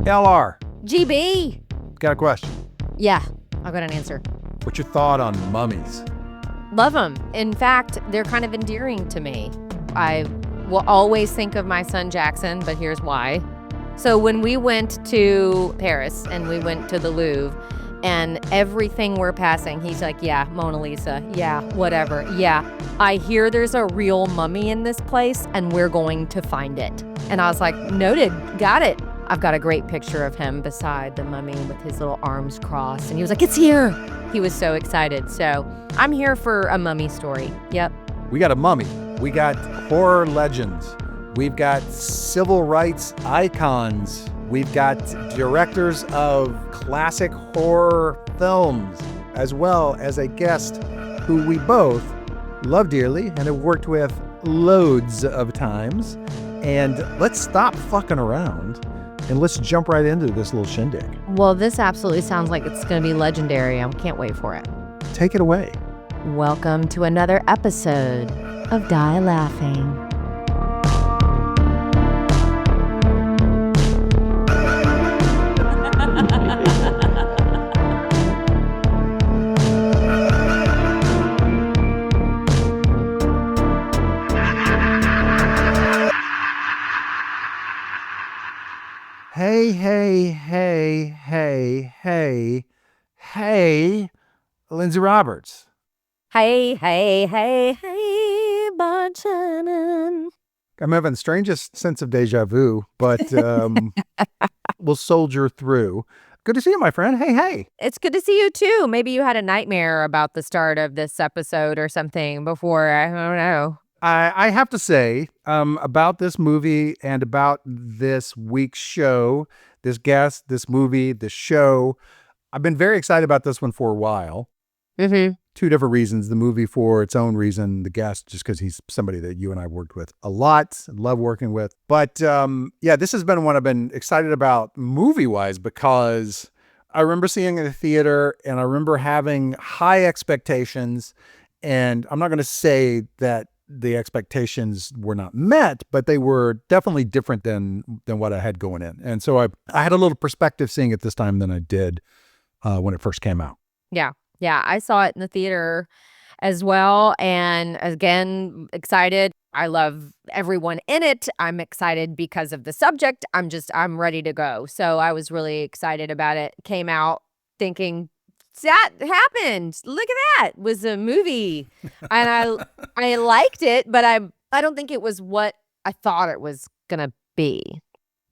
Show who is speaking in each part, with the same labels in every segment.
Speaker 1: LR,
Speaker 2: GB.
Speaker 1: got a question.
Speaker 2: Yeah, I've got an answer.
Speaker 1: What's your thought on mummies?
Speaker 2: Love them. In fact, they're kind of endearing to me. I will always think of my son Jackson, but here's why. So when we went to Paris and we went to the Louvre, and everything we're passing, he's like, yeah, Mona Lisa, yeah, whatever, yeah. I hear there's a real mummy in this place and we're going to find it. And I was like, noted, got it. I've got a great picture of him beside the mummy with his little arms crossed. And he was like, it's here. He was so excited. So I'm here for a mummy story. Yep.
Speaker 1: We got a mummy. We got horror legends. We've got civil rights icons. We've got directors of classic horror films, as well as a guest who we both love dearly and have worked with loads of times. And let's stop fucking around and let's jump right into this little shindig.
Speaker 2: Well, this absolutely sounds like it's going to be legendary. I can't wait for it.
Speaker 1: Take it away.
Speaker 2: Welcome to another episode of Die Laughing.
Speaker 1: Hey, Lindsey Roberts.
Speaker 2: Hey, Bart Shannon.
Speaker 1: I'm having the strangest sense of deja vu, but we'll soldier through. Good to see you, my friend. Hey.
Speaker 2: It's good to see you too. Maybe you had a nightmare about the start of this episode or something before. I don't know.
Speaker 1: I have to say about this movie and about this week's show, this guest, this movie, this show, I've been very excited about this one for a while.
Speaker 2: Mm-hmm.
Speaker 1: Two different reasons. The movie for its own reason, the guest just because he's somebody that you and I worked with a lot, love working with. But yeah, this has been one I've been excited about movie-wise because I remember seeing it in the theater and I remember having high expectations. And I'm not going to say that the expectations were not met, but they were definitely different than what I had going in. And so I had a little perspective seeing it this time than I did when it first came out.
Speaker 2: Yeah, I saw it in the theater as well. And again, excited. I love everyone in it. I'm excited because of the subject. I'm ready to go. So I was really excited about it. Came out thinking, that happened. Look at that. It was a movie. And I liked it, but I don't think it was what I thought it was going to be.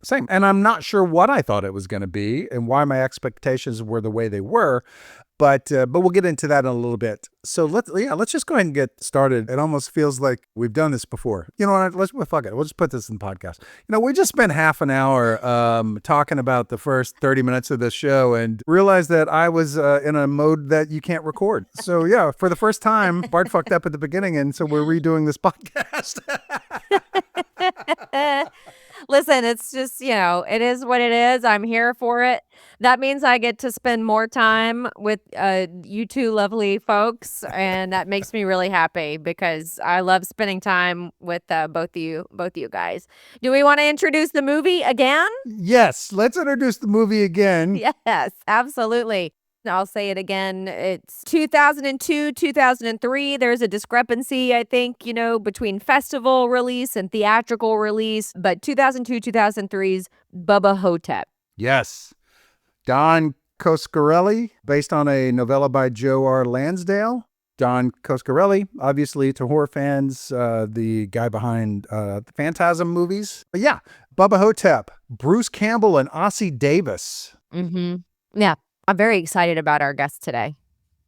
Speaker 1: Same. And I'm not sure what I thought it was going to be and why my expectations were the way they were. But we'll get into that in a little bit. So let's just go ahead and get started. It almost feels like we've done this before. You know what? Fuck it. We'll just put this in the podcast. You know, we just spent half an hour talking about the first 30 minutes of this show and realized that I was in a mode that you can't record. So yeah, for the first time, Bart fucked up at the beginning, and so we're redoing this podcast.
Speaker 2: Listen, it's just, it is what it is. I'm here for it. That means I get to spend more time with you two lovely folks, and that makes me really happy because I love spending time with both of you guys. Do we want to introduce the movie again?
Speaker 1: Yes, let's introduce the movie again.
Speaker 2: Yes, absolutely. I'll say it again. It's 2002, 2003. There's a discrepancy, I think, between festival release and theatrical release. But 2002, 2003's Bubba Ho-Tep.
Speaker 1: Yes. Don Coscarelli, based on a novella by Joe R. Lansdale. Don Coscarelli, obviously, to horror fans, the guy behind the Phantasm movies. But yeah, Bubba Ho-Tep, Bruce Campbell, and Ossie Davis.
Speaker 2: Mm-hmm. Yeah. I'm very excited about our guest today.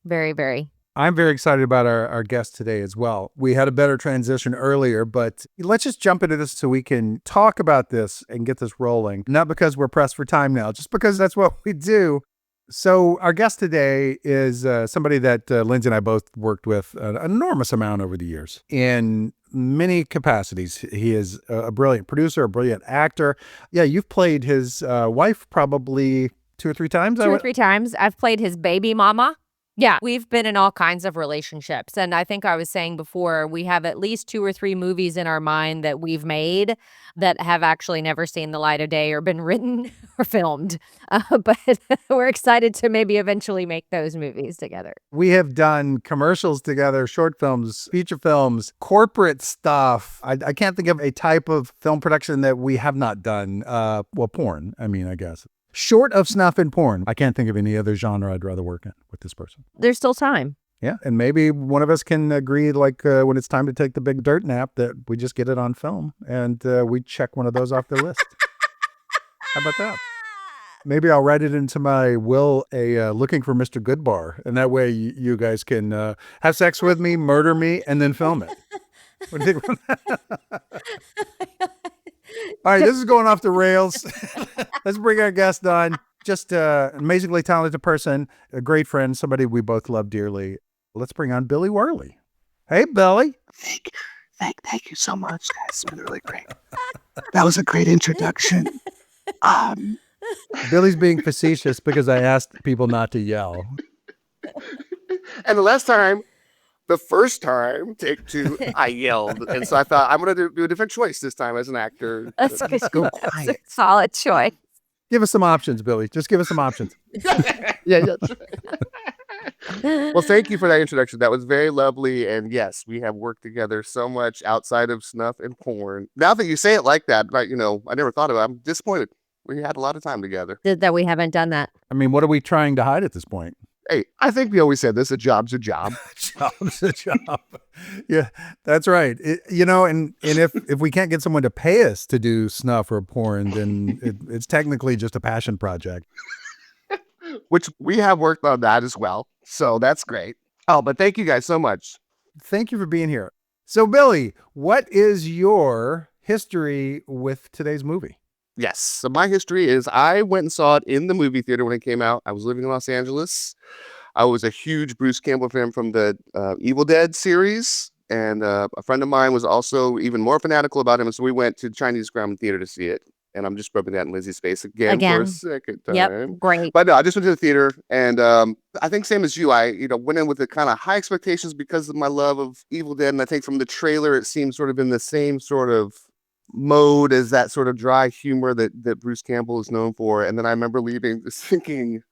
Speaker 2: Very, very.
Speaker 1: I'm very excited about our guest today as well. We had a better transition earlier, but let's just jump into this so we can talk about this and get this rolling. Not because we're pressed for time now, just because that's what we do. So our guest today is somebody that Lindsey and I both worked with an enormous amount over the years in many capacities. He is a brilliant producer, a brilliant actor. Yeah, you've played his wife probably two or three times.
Speaker 2: Two or three times. I've played his baby mama. Yeah, we've been in all kinds of relationships. And I think I was saying before, we have at least 2 or 3 movies in our mind that we've made that have actually never seen the light of day or been written or filmed. But we're excited to maybe eventually make those movies together.
Speaker 1: We have done commercials together, short films, feature films, corporate stuff. I can't think of a type of film production that we have not done. Well, porn, I mean, I guess. Short of snuff and porn, I can't think of any other genre I'd rather work in with this person.
Speaker 2: There's still time.
Speaker 1: Yeah, and maybe one of us can agree, like when it's time to take the big dirt nap, that we just get it on film and we check one of those off the list. How about that? Maybe I'll write it into my will, a looking for Mr. Goodbar, and that way you guys can have sex with me, murder me, and then film it. What do you think about that? All right, this is going off the rails. Let's bring our guest on. Just an amazingly talented person, a great friend, somebody we both love dearly. Let's bring on Billie Worley. Hey, Billie.
Speaker 3: Thank you so much, guys. It's been really great. That was a great introduction.
Speaker 1: Billie's being facetious because I asked people not to yell.
Speaker 3: And the first time, take 2, I yelled. And so I thought, I'm going to do a different choice this time as an actor.
Speaker 2: That's
Speaker 3: Go
Speaker 2: a
Speaker 3: quiet.
Speaker 2: solid choice.
Speaker 1: Give us some options, Billie. Just give us some options.
Speaker 3: Yeah. Well, thank you for that introduction. That was very lovely. And yes, we have worked together so much outside of snuff and porn. Now that you say it like that, like, I never thought of it. I'm disappointed. We had a lot of time together.
Speaker 2: That we haven't done that.
Speaker 1: I mean, what are we trying to hide at this point?
Speaker 3: Hey, I think we always said this, a job's a job.
Speaker 1: Job's a job. Yeah, that's right. And if we can't get someone to pay us to do snuff or porn, then it's technically just a passion project.
Speaker 3: Which we have worked on that as well. So that's great. Oh, but thank you guys so much.
Speaker 1: Thank you for being here. So, Billie, what is your history with today's movie?
Speaker 3: Yes. So my history is I went and saw it in the movie theater when it came out. I was living in Los Angeles. I was a huge Bruce Campbell fan from the Evil Dead series. And a friend of mine was also even more fanatical about him. And so we went to Chinese Ground Theater to see it. And I'm just rubbing that in Lindsey's face again for a second time.
Speaker 2: Yep, great.
Speaker 3: But no, I just went to the theater. And I think same as you, I went in with the kind of high expectations because of my love of Evil Dead. And I think from the trailer, it seemed sort of in the same sort of mode as that sort of dry humor that Bruce Campbell is known for. And then I remember leaving just thinking,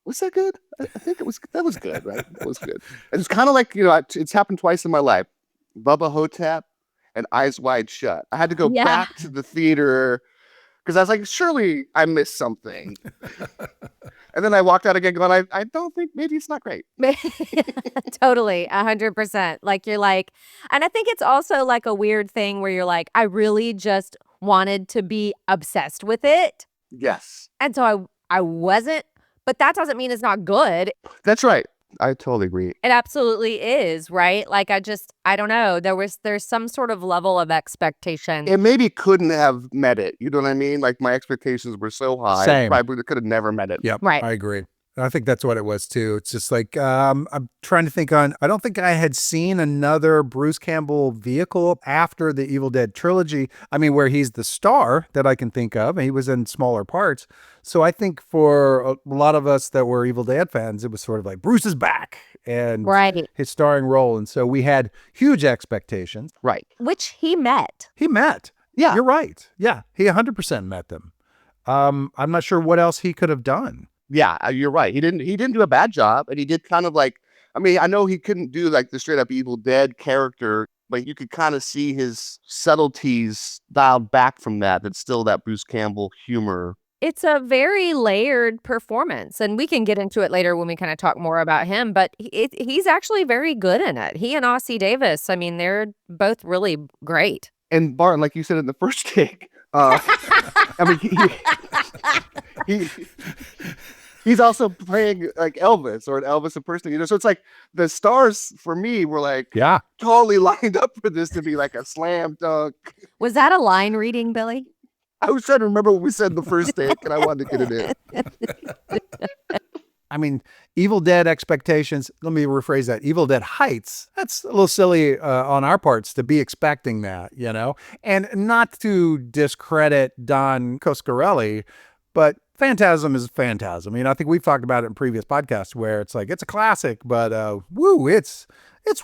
Speaker 3: was that good? I think that was good, right? It was good. And it's kind of like, it's happened twice in my life. Bubba Ho-Tep and Eyes Wide Shut. I had to go back to the theater because I was like, surely I missed something. And then I walked out again going, I don't think, maybe it's not great.
Speaker 2: Totally, 100%. Like, you're like, and I think it's also like a weird thing where you're like, I really just wanted to be obsessed with it.
Speaker 3: Yes.
Speaker 2: And so I wasn't, but that doesn't mean it's not good.
Speaker 3: That's right. I totally agree.
Speaker 2: It absolutely is, right? Like, I don't know. There's some sort of level of expectation.
Speaker 3: It maybe couldn't have met it. You know what I mean? Like, my expectations were so high.
Speaker 1: Same.
Speaker 3: Probably could have never met it.
Speaker 1: Yep.
Speaker 2: Right.
Speaker 1: I agree. I think that's what it was too. It's just like, I'm trying to think I don't think I had seen another Bruce Campbell vehicle after the Evil Dead trilogy. I mean, where he's the star that I can think of. He was in smaller parts. So I think for a lot of us that were Evil Dead fans, it was sort of like Bruce is back and his starring role. And so we had huge expectations.
Speaker 3: Right.
Speaker 2: Which he met.
Speaker 1: He met.
Speaker 3: Yeah.
Speaker 1: You're right. Yeah. He 100% met them. I'm not sure what else he could have done.
Speaker 3: Yeah, you're right. He didn't do a bad job, and he did kind of like, I mean, I know he couldn't do like the straight up Evil Dead character, but you could kind of see his subtleties dialed back from that. That's still that Bruce Campbell humor.
Speaker 2: It's a very layered performance, and we can get into it later when we kind of talk more about him, but he's actually very good in it. He and Ossie Davis, I mean, they're both really great.
Speaker 3: And Bart, like you said in the first take, I mean, he's also playing like Elvis or an Elvis impersonator. So it's like the stars for me were like totally lined up for this to be like a slam dunk.
Speaker 2: Was that a line reading, Billie?
Speaker 3: I was trying to remember what we said in the first take, and I wanted to get it in.
Speaker 1: I mean, Evil Dead expectations, let me rephrase that. Evil Dead heights, that's a little silly on our parts to be expecting that, And not to discredit Don Coscarelli, but Phantasm is Phantasm. I think we've talked about it in previous podcasts where it's like, it's a classic, but it's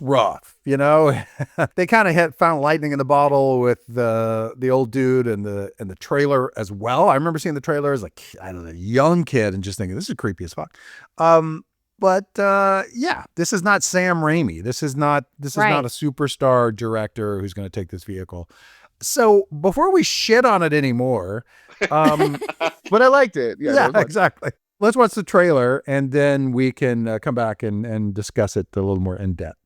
Speaker 1: rough, They kind of found lightning in the bottle with the old dude and the trailer as well. I remember seeing the trailer as like, I don't know, a young kid and just thinking, this is creepy as fuck. But this is not Sam Raimi. This is not a superstar director who's going to take this vehicle. So before we shit on it anymore,
Speaker 3: but I liked it.
Speaker 1: Yeah, exactly. Let's watch the trailer and then we can come back and discuss it a little more in depth.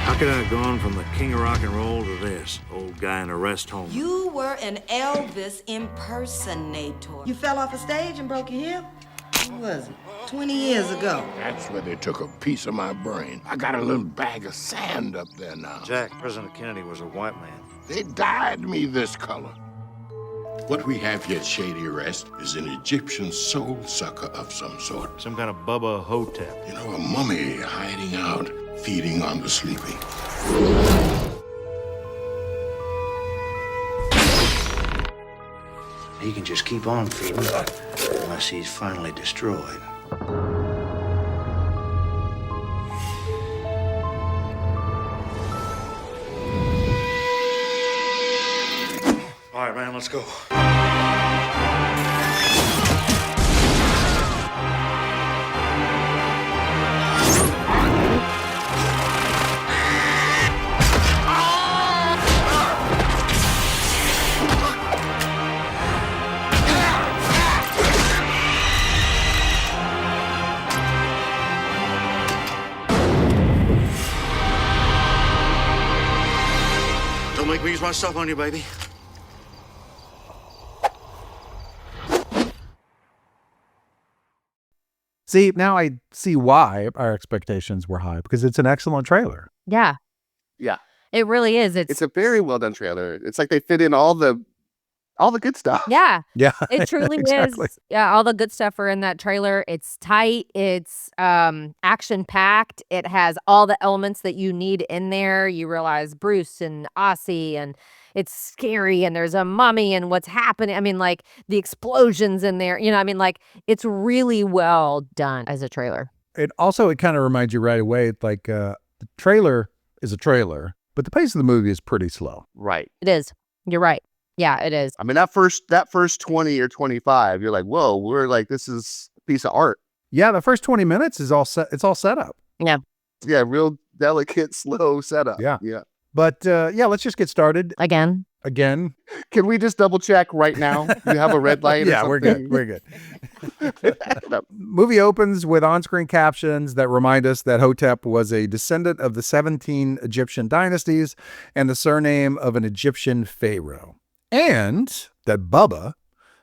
Speaker 4: How could I have gone from the king of rock and roll to this? Old guy in a rest home.
Speaker 5: You were an Elvis impersonator. You fell off a stage and broke your hip? When was it? 20 years ago.
Speaker 6: That's where they took a piece of my brain. I got a little bag of sand up there now.
Speaker 4: Jack, President Kennedy was a white man.
Speaker 6: They dyed me this color. What we have here at Shady Rest is an Egyptian soul sucker of some sort.
Speaker 4: Some kind of Bubba Ho-Tep.
Speaker 6: A mummy hiding out, feeding on the sleeping.
Speaker 4: He can just keep on feeding unless he's finally destroyed. All right, man, let's go. Don't make me use my stuff on you, baby.
Speaker 1: See, now I see why our expectations were high, because it's an excellent trailer.
Speaker 2: Yeah.
Speaker 3: Yeah.
Speaker 2: It really is.
Speaker 3: It's a very well done trailer. It's like they fit in all the good stuff.
Speaker 2: Yeah.
Speaker 1: Yeah.
Speaker 2: It truly
Speaker 1: exactly.
Speaker 2: is. Yeah, all the good stuff are in that trailer. It's tight. It's action-packed. It has all the elements that you need in there. You realize Bruce and Ossie, and it's scary, and there's a mummy, and what's happening. I mean, like, the explosions in there. It's really well done as a trailer.
Speaker 1: It kind of reminds you right away, like the trailer is a trailer, but the pace of the movie is pretty slow.
Speaker 3: Right.
Speaker 2: It is. You're right. Yeah, it is.
Speaker 3: I mean, that first 20 or 25, you're like, whoa, we're like, this is a piece of art.
Speaker 1: Yeah, the first 20 minutes is all set. It's all set up.
Speaker 2: Yeah.
Speaker 3: Yeah, real delicate, slow setup.
Speaker 1: Yeah.
Speaker 3: Yeah.
Speaker 1: But let's just get started.
Speaker 2: Again.
Speaker 3: Can we just double check right now? You have a red light?
Speaker 1: Yeah, we're good. Movie opens with on-screen captions that remind us that Ho-Tep was a descendant of the 17 Egyptian dynasties and the surname of an Egyptian pharaoh. And that Bubba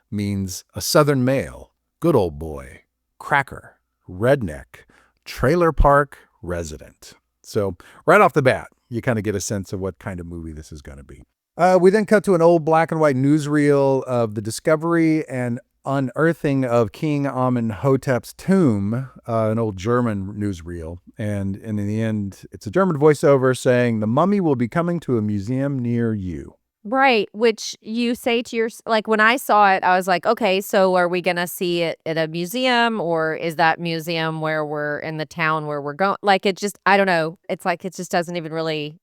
Speaker 1: means a southern male, good old boy, cracker, redneck, trailer park resident. So right off the bat, you kind of get a sense of what kind of movie this is going to be. We then cut to an old black and white newsreel of the discovery and unearthing of King Amenhotep's tomb, an old German newsreel. And in the end, it's a German voiceover saying, the mummy will be coming to a museum near you.
Speaker 2: Right, which you say to like, when I saw it, I was like, okay, so are we going to see it at a museum, or is that museum where we're in the town where we're going? Like, it just, I don't know. It's like, it just doesn't even really,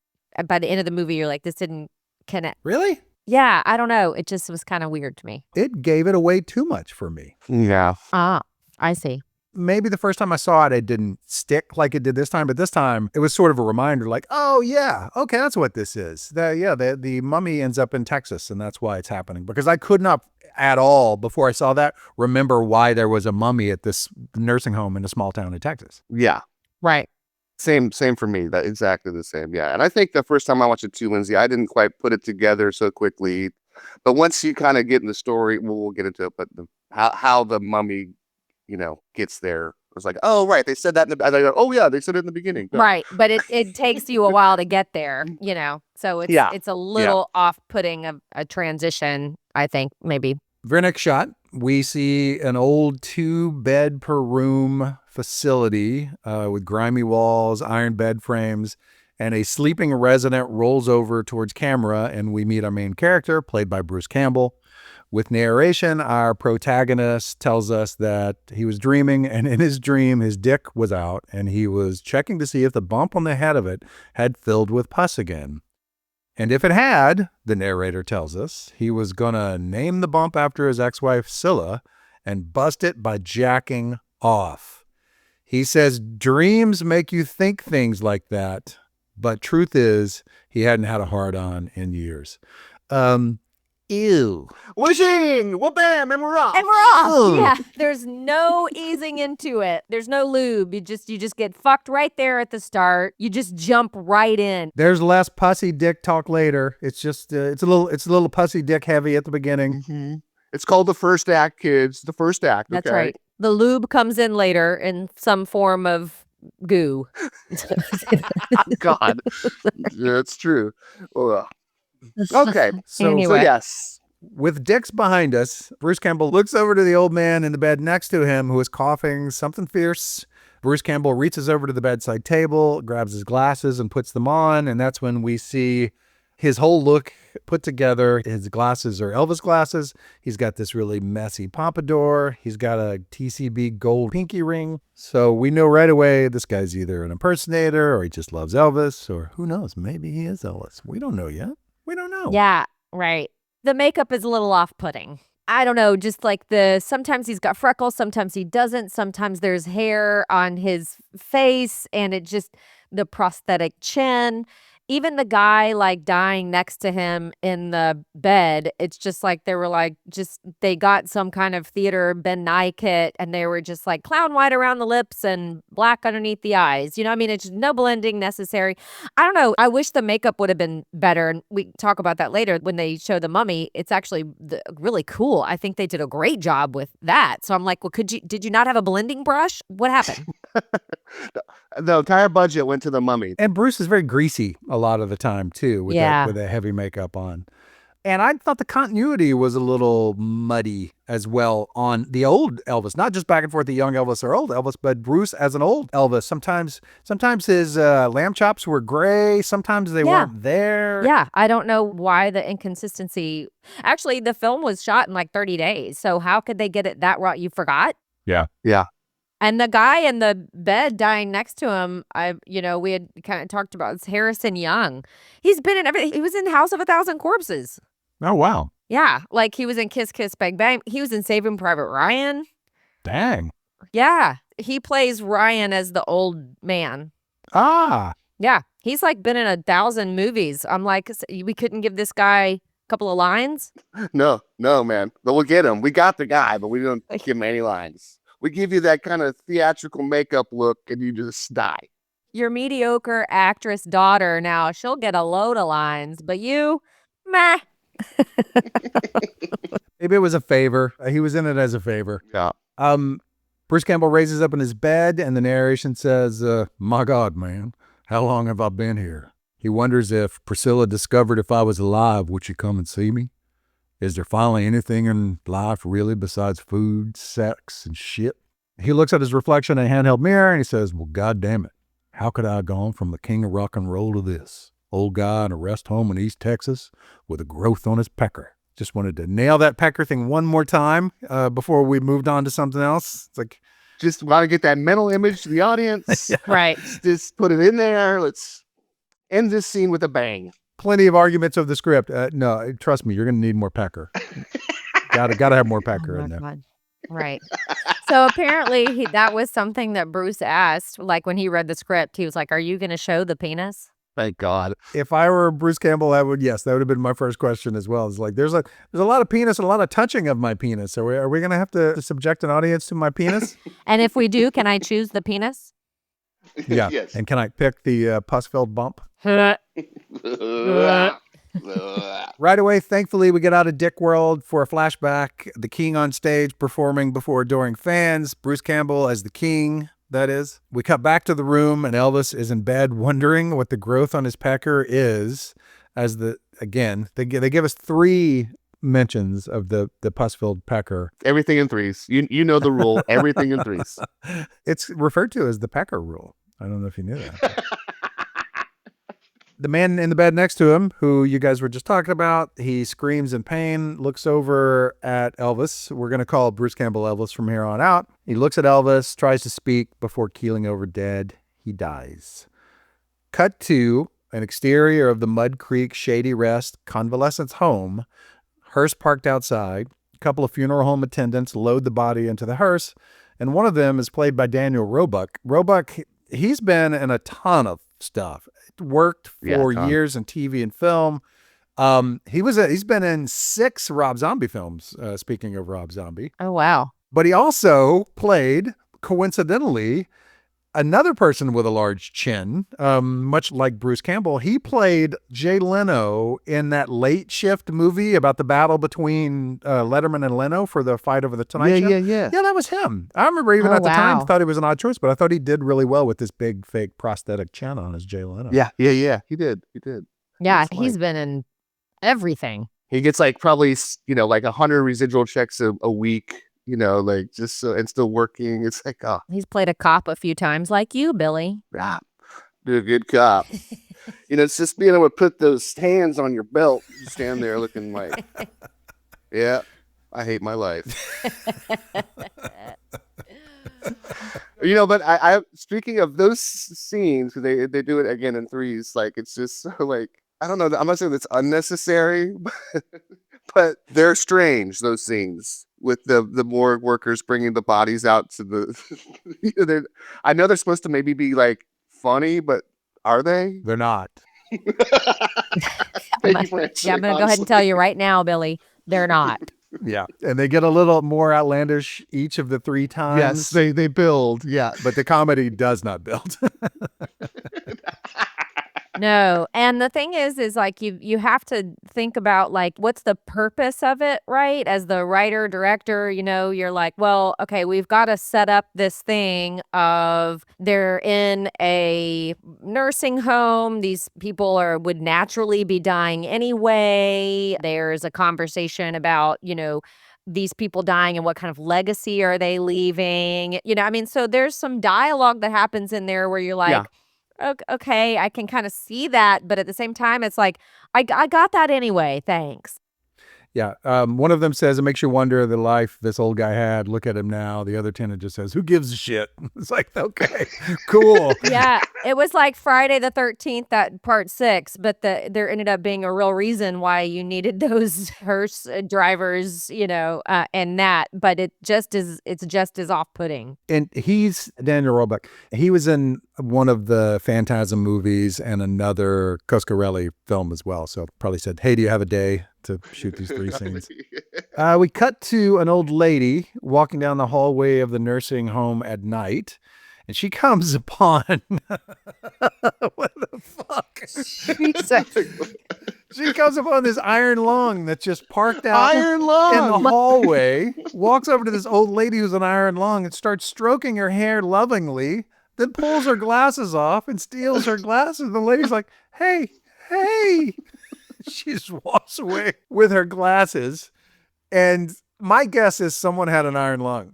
Speaker 2: by the end of the movie, you're like, this didn't connect.
Speaker 1: Really?
Speaker 2: Yeah, I don't know. It just was kind of weird to me.
Speaker 1: It gave it away too much for me.
Speaker 3: Yeah.
Speaker 2: Ah, I see.
Speaker 1: Maybe the first time I saw it, it didn't stick like it did this time. But this time, it was sort of a reminder like, oh, yeah, okay, that's what this is. The mummy ends up in Texas, and that's why it's happening. Because I could not at all, before I saw that, remember why there was a mummy at this nursing home in a small town in Texas.
Speaker 3: Yeah.
Speaker 2: Right.
Speaker 3: Same for me. That exactly the same. Yeah. And I think the first time I watched it too, Lindsay, I didn't quite put it together so quickly. But once you kind of get in the story, we'll get into it. But how the mummy, gets there. I was like, oh right, they said that in the. I go, oh yeah, they said it in the beginning. Duh.
Speaker 2: Right, but it takes you a while to get there, So it's a little off-putting of a transition, I think, maybe.
Speaker 1: Very next shot, we see an old 2-bed per room facility with grimy walls, iron bed frames, and a sleeping resident rolls over towards camera, and we meet our main character, played by Bruce Campbell. With narration, our protagonist tells us that he was dreaming, and in his dream, his dick was out, and he was checking to see if the bump on the head of it had filled with pus again. And if it had, the narrator tells us, he was going to name the bump after his ex-wife, Scylla, and bust it by jacking off. He says dreams make you think things like that, but truth is, he hadn't had a hard-on in years. Ew.
Speaker 3: Wishing! Well, bam, and we're off.
Speaker 2: And we're off. Yeah, there's no easing into it. There's no lube. You just get fucked right there at the start. You just jump right in.
Speaker 1: There's less pussy dick talk later. It's just it's a little pussy dick heavy at the beginning.
Speaker 3: Mm-hmm. It's called the first act, kids. The first act.
Speaker 2: That's
Speaker 3: okay?
Speaker 2: right. The lube comes in later in some form of goo.
Speaker 3: God, that's true. Okay, so
Speaker 2: Anyway.
Speaker 3: yes.
Speaker 1: With dicks behind us, Bruce Campbell looks over to the old man in the bed next to him who is coughing something fierce. Bruce Campbell reaches over to the bedside table, grabs his glasses and puts them on, and that's when we see his whole look put together. His glasses are Elvis glasses. He's got this really messy pompadour. He's got a TCB gold pinky ring. So we know right away this guy's either an impersonator or he just loves Elvis, or who knows, maybe he is Elvis. We don't know yet. We don't know.
Speaker 2: Yeah, right. The makeup is a little off-putting. I don't know, just like sometimes he's got freckles, sometimes he doesn't. Sometimes there's hair on his face and the prosthetic chin. Even the guy like dying next to him in the bed, it's just like they were like, they got some kind of theater Ben Nye kit and they were just like clown white around the lips and black underneath the eyes. You know what I mean? It's just no blending necessary. I don't know. I wish the makeup would have been better. And we talk about that later when they show the mummy. It's actually really cool. I think they did a great job with that. So I'm like, well, did you not have a blending brush? What happened?
Speaker 3: The entire budget went to the mummy.
Speaker 1: And Bruce is very greasy a lot of the time, too, with that heavy makeup on. And I thought the continuity was a little muddy as well on the old Elvis, not just back and forth the young Elvis or old Elvis, but Bruce as an old Elvis. Sometimes his lamb chops were gray. Sometimes they weren't there.
Speaker 2: Yeah, I don't know why the inconsistency. Actually, the film was shot in like 30 days. So how could they get it that right? You forgot?
Speaker 1: Yeah.
Speaker 3: Yeah.
Speaker 2: And the guy in the bed dying next to him, we had kind of talked about, it's Harrison Young. He's been in everything. He was in House of a Thousand Corpses.
Speaker 1: Oh, wow.
Speaker 2: Yeah. Like he was in Kiss Kiss Bang Bang. He was in Saving Private Ryan.
Speaker 1: Dang.
Speaker 2: Yeah. He plays Ryan as the old man.
Speaker 1: Ah.
Speaker 2: Yeah. He's like been in 1,000 movies. I'm like, we couldn't give this guy a couple of lines?
Speaker 3: No, man. But we'll get him. We got the guy, but we don't give him any lines. We give you that kind of theatrical makeup look and you just die.
Speaker 2: Your mediocre actress daughter now, she'll get a load of lines, but you, meh.
Speaker 1: Maybe it was a favor. He was in it as a favor.
Speaker 3: Yeah.
Speaker 1: Bruce Campbell raises up in his bed and the narration says, my God, man, how long have I been here? He wonders if Priscilla discovered if I was alive, would she come and see me? Is there finally anything in life really besides food, sex, and shit? He looks at his reflection in a handheld mirror and he says, well, God damn it. How could I have gone from the king of rock and roll to this? Old guy in a rest home in East Texas with a growth on his pecker. Just wanted to nail that pecker thing one more time before we moved on to something else. It's like,
Speaker 3: just want to get that mental image to the audience.
Speaker 2: Right.
Speaker 3: Just put it in there. Let's end this scene with a bang.
Speaker 1: Plenty of arguments of the script. No, trust me, you're going to need more pecker. Gotta have more pecker in there.
Speaker 2: God. Right. So apparently that was something that Bruce asked, like when he read the script, he was like, are you going to show the penis?
Speaker 3: Thank God.
Speaker 1: If I were Bruce Campbell, that would have been my first question as well. It's like, there's a lot of penis and a lot of touching of my penis. So are we going to have to subject an audience to my penis?
Speaker 2: And if we do, can I choose the penis?
Speaker 1: Yeah.
Speaker 3: Yes.
Speaker 1: And can I pick the pus-filled bump? Right away, thankfully, we get out of Dick World for a flashback. The king on stage performing before adoring fans. Bruce Campbell as the king, that is. We cut back to the room, and Elvis is in bed wondering what the growth on his pecker is. Again, they give us 3 mentions of the pus-filled pecker.
Speaker 3: Everything in threes. You know the rule. Everything in threes.
Speaker 1: It's referred to as the pecker rule. I don't know if you knew that. The man in the bed next to him, who you guys were just talking about, he screams in pain, looks over at Elvis. We're going to call Bruce Campbell Elvis from here on out. He looks at Elvis, tries to speak before keeling over dead. He dies. Cut to an exterior of the Mud Creek Shady Rest convalescence home. Hearse parked outside. A couple of funeral home attendants load the body into the hearse, and one of them is played by Daniel Roebuck. Roebuck, he's been in a ton of stuff. Worked for years in TV and film. He's been in 6 Rob Zombie films, speaking of Rob Zombie.
Speaker 2: Oh, wow.
Speaker 1: But he also played, coincidentally, another person with a large chin, much like Bruce Campbell. He played Jay Leno in that Late Shift movie about the battle between Letterman and Leno for the fight over the Tonight Show. Yeah, that was him. I remember even at the time thought he was an odd choice, but I thought he did really well with this big fake prosthetic chin on his Jay Leno.
Speaker 3: Yeah. He did.
Speaker 2: Yeah, he's been in everything.
Speaker 3: He gets like probably, like 100 residual checks a week, like just so, and still working. It's like, oh.
Speaker 2: He's played a cop a few times like you, Billy.
Speaker 3: Yeah, be a good cop. It's just being able to put those hands on your belt. You stand there looking like, yeah, I hate my life. But I speaking of those scenes, they do it again in threes. Like, it's just so like, I don't know. I'm not saying it's unnecessary, but they're strange, those scenes with the morgue workers bringing the bodies out to the. I know they're supposed to maybe be like funny, but are they?
Speaker 1: They're not.
Speaker 2: I'm going to go ahead and tell you right now, Billy, they're not.
Speaker 1: Yeah, and they get a little more outlandish each of the 3 times.
Speaker 3: Yes, they build. Yeah,
Speaker 1: but the comedy does not build.
Speaker 2: No. And the thing is like you have to think about like what's the purpose of it, right? As the writer, director, you're like, well, okay, we've got to set up this thing of they're in a nursing home. These people would naturally be dying anyway. There's a conversation about, these people dying and what kind of legacy are they leaving? So there's some dialogue that happens in there where you're like, okay, I can kind of see that, but at the same time, it's like, I got that anyway, thanks.
Speaker 1: Yeah. One of them says, it makes you wonder the life this old guy had. Look at him now. The other tenant just says, who gives a shit? It's like, okay, cool.
Speaker 2: Yeah. It was like Friday the 13th, that part 6, but there ended up being a real reason why you needed those hearse drivers, and that, but it's just as off-putting.
Speaker 1: And he's Daniel Roebuck. He was in one of the Phantasm movies and another Coscarelli film as well. So probably said, hey, do you have a day to shoot these 3 scenes? We cut to an old lady walking down the hallway of the nursing home at night, and she comes upon what the fuck? She comes upon this iron lung that's just parked out in the hallway, walks over to this old lady who's an iron lung and starts stroking her hair lovingly, then pulls her glasses off and steals her glasses. The lady's like, hey. She just walks away with her glasses. And my guess is someone had an iron lung.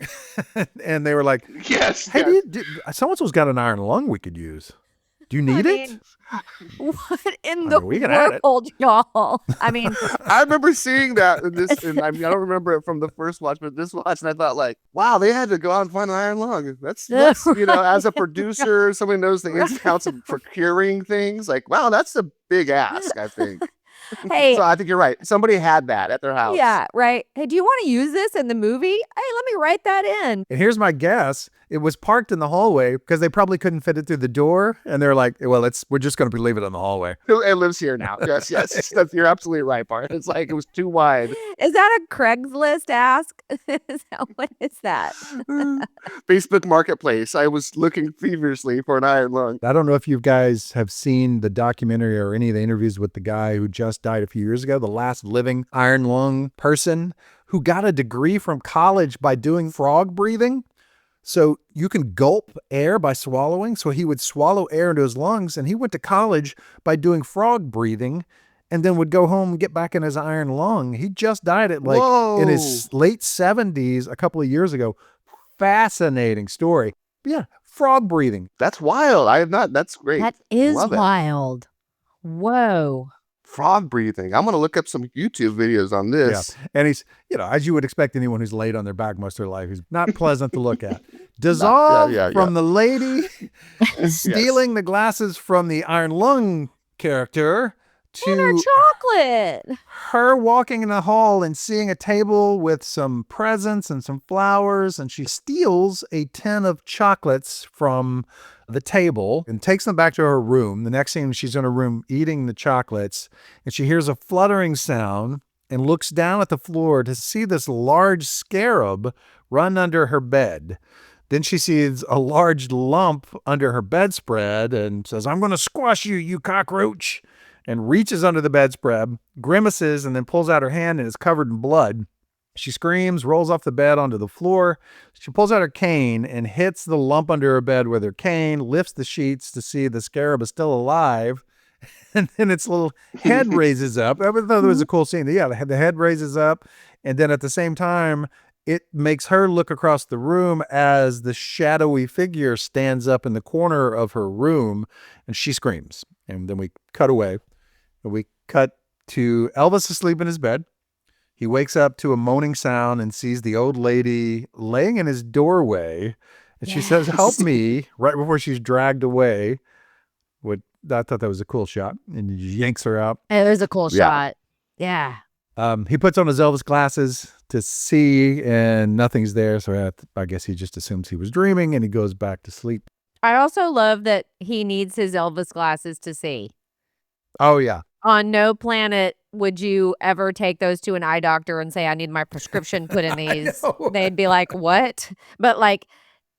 Speaker 1: And they were like,
Speaker 3: yes.
Speaker 1: Hey, someone's got an iron lung we could use. Do you need it?
Speaker 2: What in the world, y'all? I mean,
Speaker 3: I remember seeing that in this, and I don't remember it from the first watch, but this watch, and I thought like, wow, they had to go out and find an iron lung. That's as a producer, somebody knows the ins and outs of procuring things. Like, wow, that's a big ask, I think.
Speaker 2: Hey,
Speaker 3: so I think you're right. Somebody had that at their house.
Speaker 2: Yeah, right. Hey, do you want to use this in the movie? Hey, let me write that in.
Speaker 1: And here's my guess It was parked in the hallway because they probably couldn't fit it through the door. And they're like, well, we're just going to leave it in the hallway.
Speaker 3: It lives here now. Yes. You're absolutely right, Bart. It's like it was too wide.
Speaker 2: Is that a Craigslist ask? What is that?
Speaker 3: Facebook Marketplace. I was looking feverishly for an iron lung.
Speaker 1: I don't know if you guys have seen the documentary or any of the interviews with the guy who just died a few years ago, the last living iron lung person who got a degree from college by doing frog breathing. So you can gulp air by swallowing. So he would swallow air into his lungs, and he went to college by doing frog breathing and then would go home and get back in his iron lung. He just died at in his late 70s a couple of years ago. Fascinating story. Yeah, frog breathing.
Speaker 3: That's wild. I have not. That's great.
Speaker 2: That is
Speaker 3: Love it.
Speaker 2: wild. Whoa.
Speaker 3: Frog breathing. I'm going to look up some YouTube videos on this.
Speaker 1: Yeah. And he's, as you would expect anyone who's laid on their back most of their life, he's not pleasant to look at. Dissolve from the lady stealing the glasses from the iron lung character to
Speaker 2: And her chocolate.
Speaker 1: her walking in the hall and seeing a table with some presents and some flowers, and she steals a tin of chocolates from the table and takes them back to her room. The next thing, she's in her room eating the chocolates, and she hears a fluttering sound and looks down at the floor to see this large scarab run under her bed. Then she sees a large lump under her bedspread and says, "I'm going to squash you, you cockroach," and reaches under the bedspread, grimaces, and then pulls out her hand and is covered in blood. She screams, rolls off the bed onto the floor. She pulls out her cane and hits the lump under her bed with her cane, lifts the sheets to see the scarab is still alive. And then its little head raises up. I thought it was a cool scene. Yeah, the head raises up. And then at the same time, it makes her look across the room as the shadowy figure stands up in the corner of her room, and she screams. And then we cut away. And we cut to Elvis asleep in his bed. He wakes up to a moaning sound and sees the old lady laying in his doorway. And she says, "Help me," right before she's dragged away. I thought that was a cool shot. And he yanks her out.
Speaker 2: It was a cool shot. Yeah.
Speaker 1: He puts on his Elvis glasses to see, and nothing's there. So I guess he just assumes he was dreaming, and he goes back to sleep.
Speaker 2: I also love that he needs his Elvis glasses to see.
Speaker 1: Oh, yeah.
Speaker 2: On no planet would you ever take those to an eye doctor and say, "I need my prescription put in these." They'd be like, "What?" But like,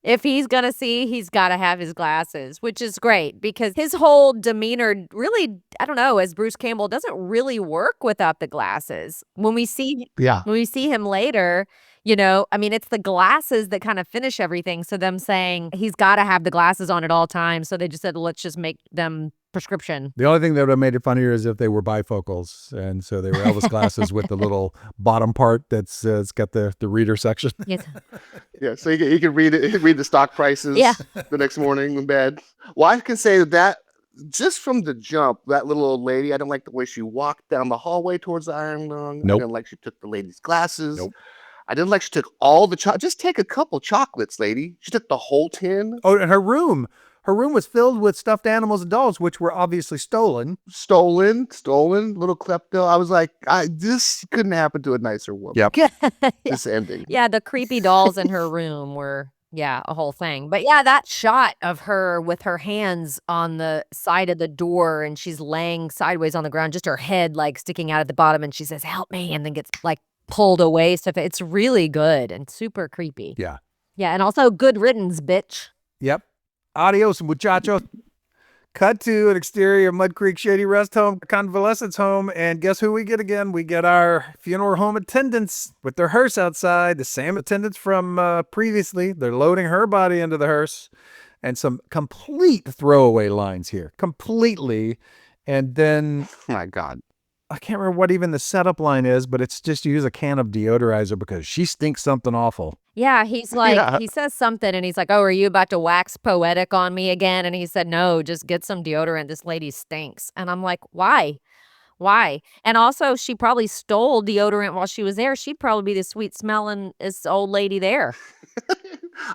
Speaker 2: if he's going to see, he's got to have his glasses, which is great because his whole demeanor really, I don't know, as Bruce Campbell, doesn't really work without the glasses. When we see him later, it's the glasses that kind of finish everything. So them saying he's got to have the glasses on at all times. So they just said, let's just make them prescription.
Speaker 1: The only thing that would have made it funnier is if they were bifocals, and so they were Elvis glasses with the little bottom part that's it's got the reader section.
Speaker 2: Yes.
Speaker 3: Yeah, so you can read the stock prices the next morning in bed. Well, I can say that just from the jump, that little old lady, I didn't like the way she walked down the hallway towards the iron lung.
Speaker 1: Nope.
Speaker 3: I didn't like she took the lady's glasses.
Speaker 1: Nope.
Speaker 3: I didn't like she took all the just take a couple chocolates, lady. She took the whole tin.
Speaker 1: Oh, and her room was filled with stuffed animals and dolls, which were obviously stolen.
Speaker 3: Stolen, little klepto. I was like, this couldn't happen to a nicer woman.
Speaker 1: Yep.
Speaker 3: This ending.
Speaker 2: Yeah, the creepy dolls in her room were, a whole thing. But yeah, that shot of her with her hands on the side of the door and she's laying sideways on the ground, just her head like sticking out at the bottom, and she says, "Help me," and then gets like pulled away. Stuff. It's really good and super creepy.
Speaker 1: Yeah.
Speaker 2: Yeah, and also good riddance, bitch.
Speaker 1: Yep. Adios, muchacho. Cut to an exterior Mud Creek Shady Rest Home, convalescence home, and guess who we get again? We get our funeral home attendants with their hearse outside, the same attendants from previously. They're loading her body into the hearse, and some complete throwaway lines here. Completely. And then,
Speaker 3: Oh my God.
Speaker 1: I can't remember what even the setup line is, but it's just to use a can of deodorizer because she stinks something awful.
Speaker 2: Yeah, he's like, he says something and he's like, "Oh, are you about to wax poetic on me again?" And he said, "No, just get some deodorant. This lady stinks." And I'm like, why? Why? And also, she probably stole deodorant while she was there. She'd probably be the sweet smelling old lady there.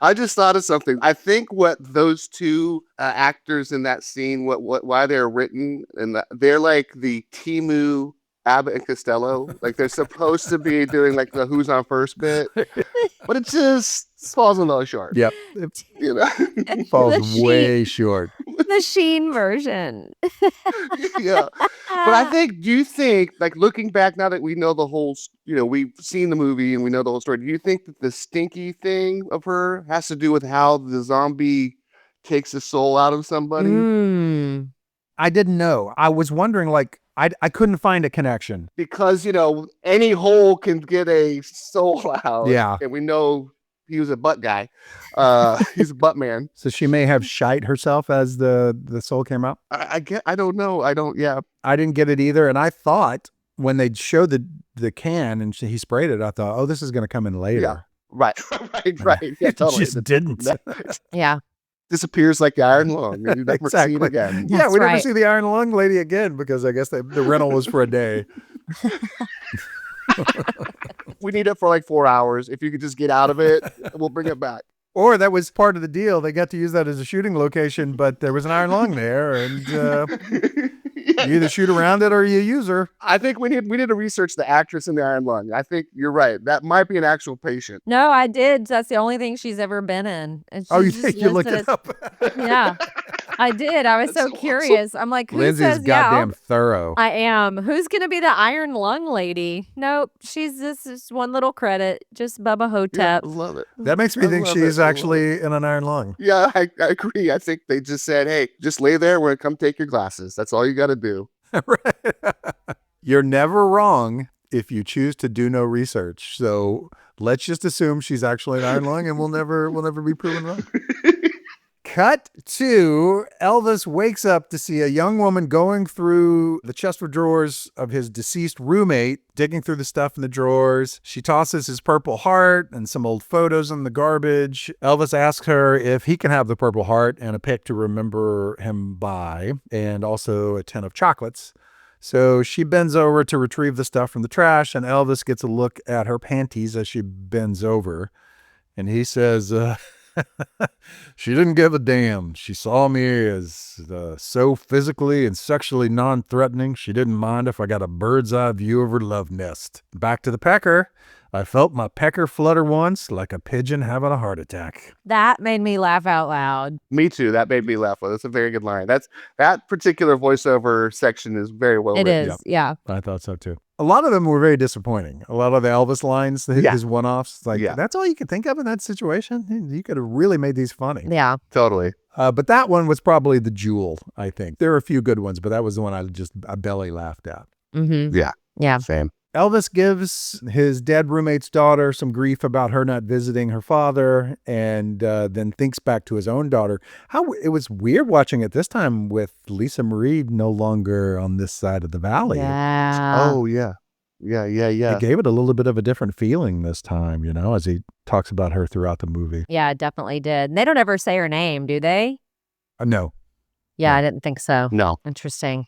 Speaker 3: I just thought of something. I think what those two actors in that scene, why they're written, and they're like the Timu, Abbott and Costello. Like they're supposed to be doing like the "Who's on First" bit, but it just falls a little short.
Speaker 1: Yep. It
Speaker 3: You know?
Speaker 1: falls
Speaker 2: The
Speaker 1: way short.
Speaker 2: The Sheen version.
Speaker 3: Yeah. But I think, do you think, like looking back now that we know the whole, we've seen the movie and we know the whole story, do you think that the stinky thing of her has to do with how the zombie takes the soul out of somebody?
Speaker 2: Mm.
Speaker 1: I didn't know. I was wondering, like, I couldn't find a connection.
Speaker 3: Because, any hole can get a soul out.
Speaker 1: Yeah.
Speaker 3: And we know he was a butt guy. He's a butt man.
Speaker 1: So she may have shite herself as the soul came out.
Speaker 3: I don't know. Yeah.
Speaker 1: I didn't get it either. And I thought when they showed the can and he sprayed it, I thought, oh, this is going to come in later.
Speaker 3: Yeah. Right. Right. Yeah,
Speaker 1: It
Speaker 3: totally.
Speaker 1: just didn't.
Speaker 2: Yeah.
Speaker 3: Disappears like the iron lung. And you never see it again.
Speaker 1: Yeah,
Speaker 2: That's
Speaker 1: we never
Speaker 2: right.
Speaker 1: see the iron lung lady again because I guess the rental was for a day.
Speaker 3: We need it for like 4 hours. If you could just get out of it, we'll bring it back.
Speaker 1: Or that was part of the deal. They got to use that as a shooting location, but there was an iron lung there, and you either shoot around it or you use her.
Speaker 3: I think we need to research the actress in the iron lung. I think you're right. That might be an actual patient.
Speaker 2: No, I did. That's the only thing she's ever been in. And
Speaker 1: Oh,
Speaker 2: she
Speaker 1: you
Speaker 2: just
Speaker 1: think you looked
Speaker 2: listed
Speaker 1: it up?
Speaker 2: as- Yeah, I did. I was so
Speaker 3: That's
Speaker 2: curious. I'm like, who
Speaker 1: Lindsay's
Speaker 2: says
Speaker 1: goddamn
Speaker 2: yeah?
Speaker 1: thorough.
Speaker 2: I am. Who's going to be the iron lung lady? Nope. She's this is one little credit. Just Bubba
Speaker 3: Yeah,
Speaker 2: Ho-Tep.
Speaker 3: I love it.
Speaker 1: That makes me
Speaker 3: I
Speaker 1: think
Speaker 3: love
Speaker 1: she's
Speaker 3: it. I love
Speaker 1: actually in an iron lung.
Speaker 3: Yeah, I agree. I think they just said, hey, just lay there. We're going to come take your glasses. That's all you got to do.
Speaker 1: Right. You're never wrong if you choose to do no research. So let's just assume she's actually an iron lung and we'll never be proven wrong. Cut to Elvis wakes up to see a young woman going through the chest of drawers of his deceased roommate, digging through the stuff in the drawers. She tosses his purple heart and some old photos in the garbage. Elvis asks her if he can have the purple heart and a pic to remember him by, and also a tin of chocolates. So she bends over to retrieve the stuff from the trash, and Elvis gets a look at her panties as she bends over. And he says, she didn't give a damn. She saw me as so physically and sexually non-threatening. She didn't mind if I got a bird's eye view of her love nest. Back to the pecker. I felt my pecker flutter once like a pigeon having a heart attack.
Speaker 2: That made me laugh out loud.
Speaker 3: Me too. That made me laugh. That's a very good line. That particular voiceover section is very well
Speaker 2: It
Speaker 3: written.
Speaker 2: is. Yeah.
Speaker 1: I thought so too. A lot of them were very disappointing. A lot of the Elvis lines, his one-offs, like that's all you could think of in that situation. You could have really made these funny.
Speaker 2: Yeah.
Speaker 3: Totally.
Speaker 1: But that one was probably the jewel, I think. There were a few good ones, but that was the one I belly laughed at.
Speaker 2: Mm-hmm.
Speaker 3: Yeah.
Speaker 2: Yeah.
Speaker 3: Same.
Speaker 1: Elvis gives his dead roommate's daughter some grief about her not visiting her father, and then thinks back to his own daughter. How it was weird watching it this time with Lisa Marie no longer on this side of the valley.
Speaker 2: Yeah.
Speaker 3: Oh, yeah. Yeah.
Speaker 1: It gave it a little bit of a different feeling this time, as he talks about her throughout the movie.
Speaker 2: Yeah, it definitely did. And they don't ever say her name, do they?
Speaker 1: No.
Speaker 2: Yeah,
Speaker 1: No.
Speaker 2: I didn't think so.
Speaker 3: No.
Speaker 2: Interesting.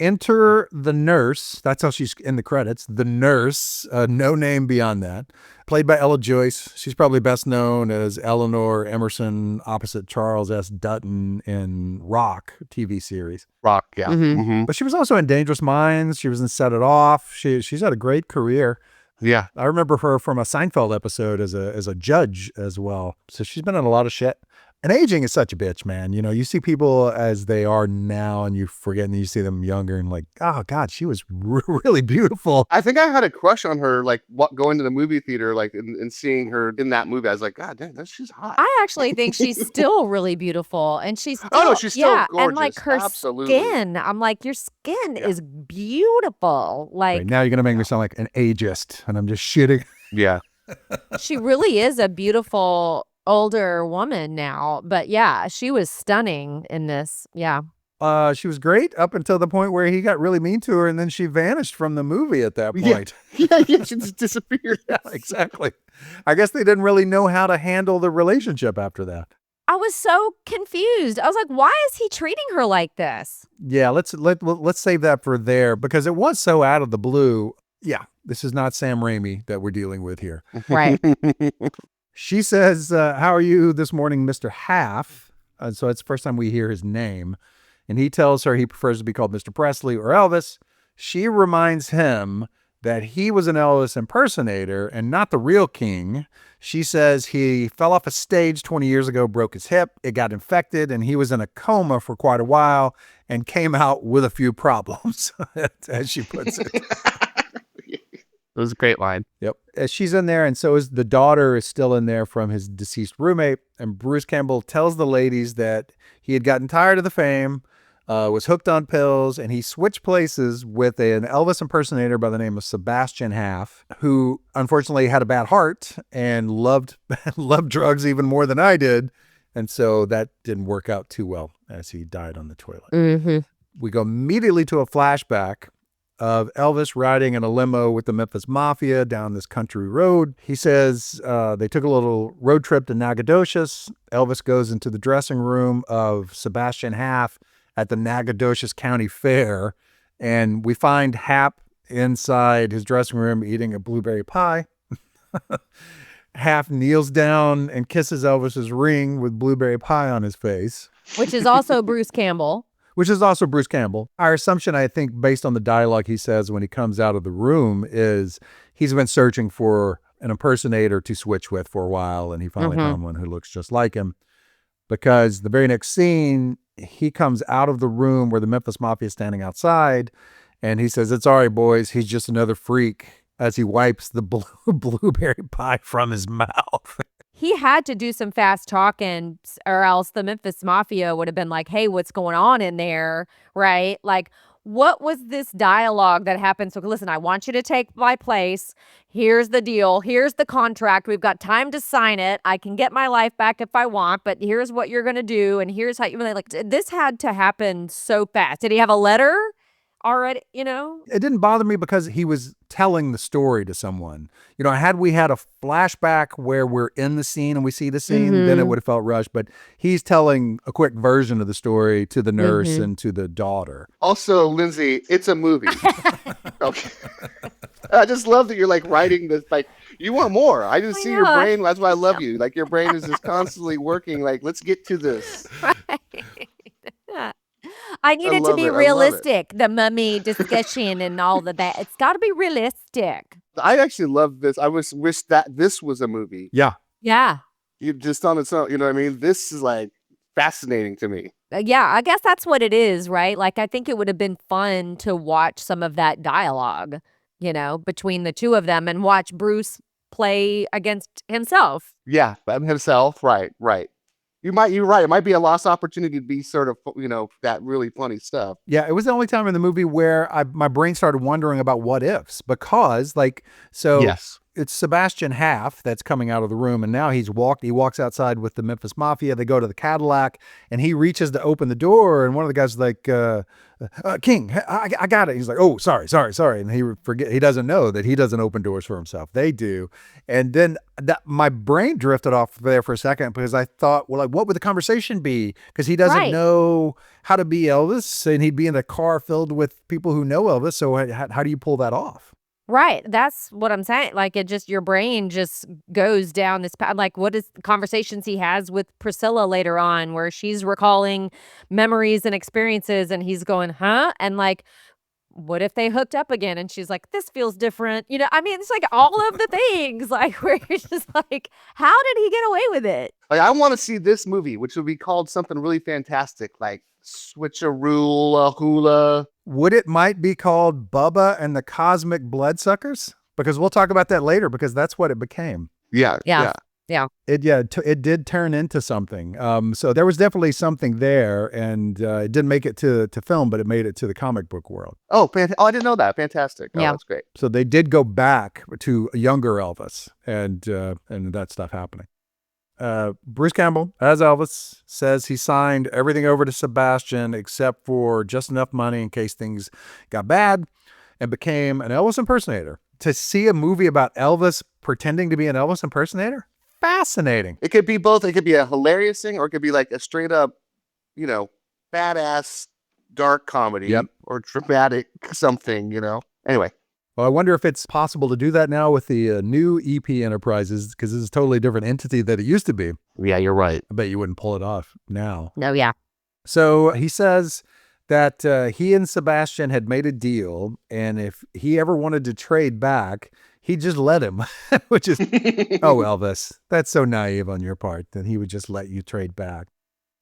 Speaker 1: Enter the nurse. That's how she's in the credits. The nurse, no name beyond that. Played by Ella Joyce. She's probably best known as Eleanor Emerson opposite Charles S. Dutton in Rock TV series.
Speaker 3: Rock, yeah.
Speaker 2: Mhm.
Speaker 3: Mm-hmm.
Speaker 1: But she was also in Dangerous Minds. She was in Set It Off. She's had a great career.
Speaker 3: Yeah.
Speaker 1: I remember her from a Seinfeld episode as a judge as well. So she's been in a lot of shit. And aging is such a bitch, man. You see people as they are now and you forget, and you see them younger and like, oh God, she was really beautiful.
Speaker 3: I think I had a crush on her, like going to the movie theater, like and seeing her in that movie. I was like, God damn, she's hot.
Speaker 2: I actually think she's still really beautiful. And she's still,
Speaker 3: Oh, no, she's still
Speaker 2: and like
Speaker 3: gorgeous.
Speaker 2: her
Speaker 3: Absolutely.
Speaker 2: skin. I'm like, your skin is beautiful. Like
Speaker 1: Right, now you're going to make me sound like an ageist, and I'm just shitting.
Speaker 3: Yeah.
Speaker 2: she really is a beautiful older woman now. But yeah, she was stunning in this. Yeah.
Speaker 1: She was great up until the point where he got really mean to her, and then she vanished from the movie at that
Speaker 3: Yeah.
Speaker 1: point.
Speaker 3: Yeah, she just disappeared.
Speaker 1: Yeah, exactly. I guess they didn't really know how to handle the relationship after that.
Speaker 2: I was so confused. I was like, why is he treating her like this?
Speaker 1: Yeah, let's save that for there because it was so out of the blue. Yeah, this is not Sam Raimi that we're dealing with here.
Speaker 2: Right.
Speaker 1: She says, how are you this morning, Mr. Half? So it's the first time we hear his name. And he tells her he prefers to be called Mr. Presley or Elvis. She reminds him that he was an Elvis impersonator and not the real king. She says he fell off a stage 20 years ago, broke his hip, it got infected, and he was in a coma for quite a while and came out with a few problems, as she puts it.
Speaker 7: It was a great line.
Speaker 1: Yep. She's in there, and so is the daughter is still in there from his deceased roommate. And Bruce Campbell tells the ladies that he had gotten tired of the fame, was hooked on pills, and he switched places with an Elvis impersonator by the name of Sebastian Haff, who unfortunately had a bad heart and loved drugs even more than I did. And so that didn't work out too well as he died on the toilet.
Speaker 2: Mm-hmm.
Speaker 1: We go immediately to a flashback of Elvis riding in a limo with the Memphis Mafia down this country road. He says they took a little road trip to Nacogdoches. Elvis goes into the dressing room of Sebastian Haff at the Nacogdoches County Fair, and we find Hap inside his dressing room eating a blueberry pie. Haff kneels down and kisses Elvis's ring with blueberry pie on his face.
Speaker 2: Which is also Bruce Campbell.
Speaker 1: Which is also Bruce Campbell. Our assumption, I think, based on the dialogue he says when he comes out of the room, is he's been searching for an impersonator to switch with for a while, and he finally found one who looks just like him. Because the very next scene, he comes out of the room where the Memphis Mafia is standing outside, and he says, "It's all right, boys. He's just another freak," as he wipes the blueberry pie from his mouth.
Speaker 2: He had to do some fast talking, or else the Memphis Mafia would have been like, hey, what's going on in there, right? Like, what was this dialogue that happened? So listen, I want you to take my place. Here's the deal. Here's the contract. We've got time to sign it. I can get my life back if I want, but here's what you're going to do. And here's how you really like, this had to happen so fast. Did he have a letter already, you know?
Speaker 1: It didn't bother me because he was telling the story to someone. You know, had we had a flashback where we're in the scene and we see the scene, then it would have felt rushed. But he's telling a quick version of the story to the nurse and to the daughter.
Speaker 3: Also, Lindsey, it's a movie. Okay. I just love that you're like writing this, like, you want more. I just see your brain. That's why I love you. Like, your brain is just constantly working. Like, let's get to this.
Speaker 2: Right. I need it to be realistic, the mummy discussion and all of that. It's got to be realistic.
Speaker 3: I actually love this. I wish that this was a movie.
Speaker 1: Yeah.
Speaker 2: Yeah.
Speaker 3: You just on its own, you know what I mean? This is like fascinating to me.
Speaker 2: Yeah, I guess that's what it is, right? Like, I think it would have been fun to watch some of that dialogue, you know, between the two of them and watch Bruce play against himself.
Speaker 3: Yeah, himself. Right. You're right. It might be a lost opportunity to be sort of, you know, that really funny stuff.
Speaker 1: Yeah, it was the only time in the movie where my brain started wondering about what ifs, because
Speaker 3: Yes.
Speaker 1: It's Sebastian Haff that's coming out of the room, and now he walks outside with the Memphis Mafia. They go to the Cadillac, and he reaches to open the door, and one of the guys is like, King, I got it. He's like, oh, sorry. And he doesn't know that he doesn't open doors for himself. They do. And then my brain drifted off there for a second because I thought, well, like, what would the conversation be? Because he doesn't know how to be Elvis, and he'd be in a car filled with people who know Elvis. So how do you pull that off?
Speaker 2: Right. That's what I'm saying. Like, your brain just goes down this path. Like, what is the conversations he has with Priscilla later on where she's recalling memories and experiences and he's going, huh? And like, what if they hooked up again? And she's like, this feels different. You know, I mean, it's like all of the things, like, where you're just like, how did he get away with it?
Speaker 3: Like, I want to see this movie, which would be called something really fantastic, like Switcheroo Hula.
Speaker 1: Would it might be called Bubba and the Cosmic Bloodsuckers? Because we'll talk about that later, because that's what it became.
Speaker 3: Yeah.
Speaker 1: It did turn into something. So there was definitely something there, and it didn't make it to film, but it made it to the comic book world.
Speaker 3: Oh, I didn't know that. Fantastic. Oh,
Speaker 2: Yeah.
Speaker 3: That's great.
Speaker 1: So they did go back to a younger Elvis, and that stuff happening. Bruce Campbell, as Elvis, says he signed everything over to Sebastian except for just enough money in case things got bad, and became an Elvis impersonator. To see a movie about Elvis pretending to be an Elvis impersonator? Fascinating.
Speaker 3: It could be both. It could be a hilarious thing, or it could be like a straight up, you know, badass dark comedy.
Speaker 1: Yep.
Speaker 3: Or dramatic something, you know. Anyway.
Speaker 1: Well, I wonder if it's possible to do that now with the new EP Enterprises, because this is a totally different entity than it used to be.
Speaker 3: Yeah, you're right.
Speaker 1: I bet you wouldn't pull it off now.
Speaker 2: No, yeah.
Speaker 1: So he says that he and Sebastian had made a deal, and if he ever wanted to trade back, he'd just let him, which is, oh, Elvis, that's so naive on your part that he would just let you trade back.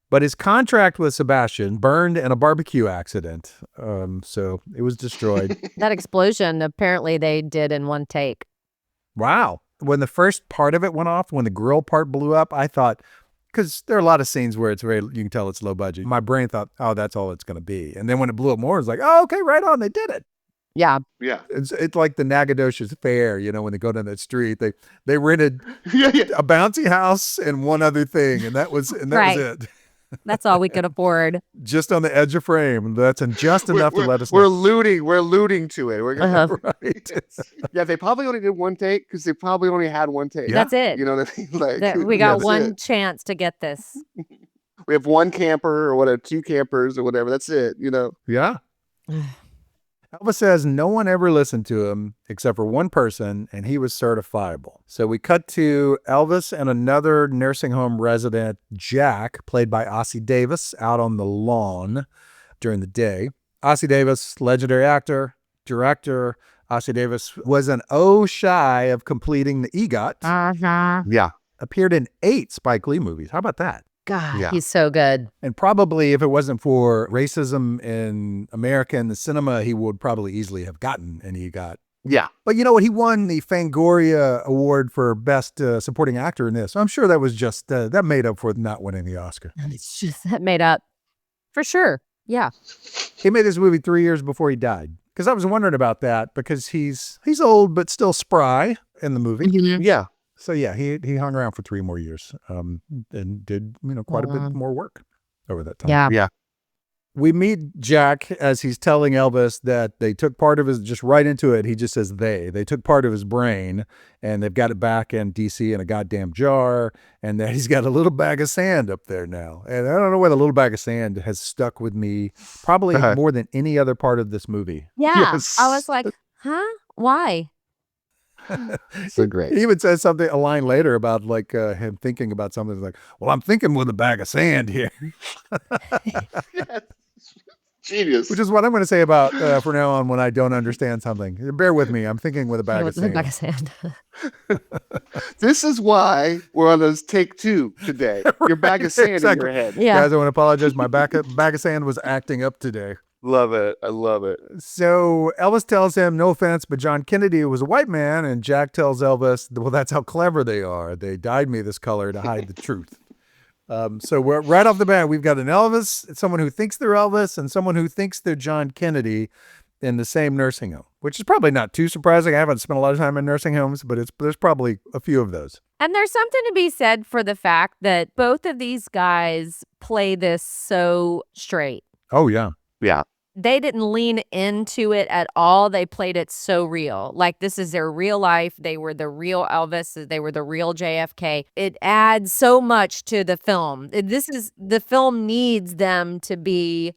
Speaker 1: But his contract with Sebastian burned in a barbecue accident, so it was destroyed.
Speaker 2: That explosion, apparently they did in one take.
Speaker 1: Wow. When the first part of it went off, when the grill part blew up, I thought, because there are a lot of scenes where you can tell it's low budget. My brain thought, oh, that's all it's going to be. And then when it blew up more, it's like, oh, okay, right on, they did it.
Speaker 2: Yeah.
Speaker 3: Yeah.
Speaker 1: It's like the Nacogdoches Fair, when they go down that street, they rented
Speaker 3: Yeah.
Speaker 1: a bouncy house and one other thing, and that was
Speaker 2: Right.
Speaker 1: was it.
Speaker 2: That's all we could afford.
Speaker 1: Just on the edge of frame. That's just enough to let us
Speaker 3: We're
Speaker 1: know.
Speaker 3: alluding to it. We're gonna,
Speaker 1: Right.
Speaker 3: Yeah, they probably only did one take because they probably only had one take.
Speaker 1: Yeah.
Speaker 2: That's it.
Speaker 3: You know what I mean? Like,
Speaker 2: We got
Speaker 3: that's
Speaker 2: one
Speaker 3: it.
Speaker 2: chance to get this.
Speaker 3: We have one camper or whatever, 2 campers or whatever. That's it.
Speaker 1: Yeah. Elvis says no one ever listened to him except for one person, and he was certifiable. So we cut to Elvis and another nursing home resident, Jack, played by Ossie Davis, out on the lawn during the day. Ossie Davis, legendary actor, director. Ossie Davis was an O shy of completing the EGOT.
Speaker 3: Yeah.
Speaker 1: Appeared in 8 Spike Lee movies. How about that?
Speaker 2: God,
Speaker 3: Yeah.
Speaker 2: he's so good.
Speaker 1: And probably if it wasn't for racism in America and the cinema, he would probably easily have gotten an EGOT.
Speaker 3: Yeah.
Speaker 1: But you know what? He won the Fangoria Award for Best Supporting Actor in this. So I'm sure that was just, that made up for not winning the Oscar.
Speaker 2: And it's just that made up. For sure. Yeah.
Speaker 1: He made this movie 3 years before he died. Because I was wondering about that because he's old but still spry in the movie.
Speaker 3: Yeah.
Speaker 1: So yeah, he hung around for 3 more years and did, quite a bit more work over that time.
Speaker 2: Yeah.
Speaker 3: Yeah.
Speaker 1: We meet Jack as he's telling Elvis that they took part of his, just right into it, he just says they took part of his brain and they've got it back in DC in a goddamn jar, and that he's got a little bag of sand up there now. And I don't know why the little bag of sand has stuck with me probably more than any other part of this movie.
Speaker 2: Yeah.
Speaker 3: Yes.
Speaker 2: I was like, huh? Why?
Speaker 3: So great.
Speaker 1: He even says something, a line later about like him thinking about something like, well, I'm thinking with a bag of sand here.
Speaker 3: Genius.
Speaker 1: Which is what I'm going to say about for now on when I don't understand something. Bear with me. I'm thinking with a bag of
Speaker 2: With a
Speaker 1: sand.
Speaker 2: bag of sand.
Speaker 3: This is why we're on this take 2 today. Your bag of sand
Speaker 1: Exactly.
Speaker 3: in your head.
Speaker 2: Yeah.
Speaker 1: Guys, I want to apologize. My bag of sand was acting up today.
Speaker 3: Love it. I love it.
Speaker 1: So Elvis tells him, no offense, but John Kennedy was a white man. And Jack tells Elvis, well, that's how clever they are. They dyed me this color to hide the truth. So we're right off the bat, we've got an Elvis, someone who thinks they're Elvis, and someone who thinks they're John Kennedy in the same nursing home, which is probably not too surprising. I haven't spent a lot of time in nursing homes, but there's probably a few of those.
Speaker 2: And there's something to be said for the fact that both of these guys play this so straight.
Speaker 1: Oh, yeah.
Speaker 3: Yeah.
Speaker 2: They didn't lean into it at all. They played it so real. Like this is their real life. They were the real Elvis. They were the real JFK. It adds so much to the film. The film needs them to be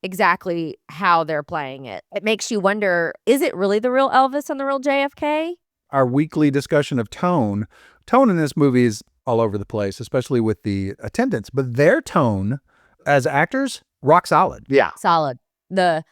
Speaker 2: exactly how they're playing it. It makes you wonder, is it really the real Elvis and the real JFK?
Speaker 1: Our weekly discussion of tone in this movie is all over the place, especially with the attendance, but their tone as actors, rock solid.
Speaker 3: Yeah.
Speaker 2: Solid. The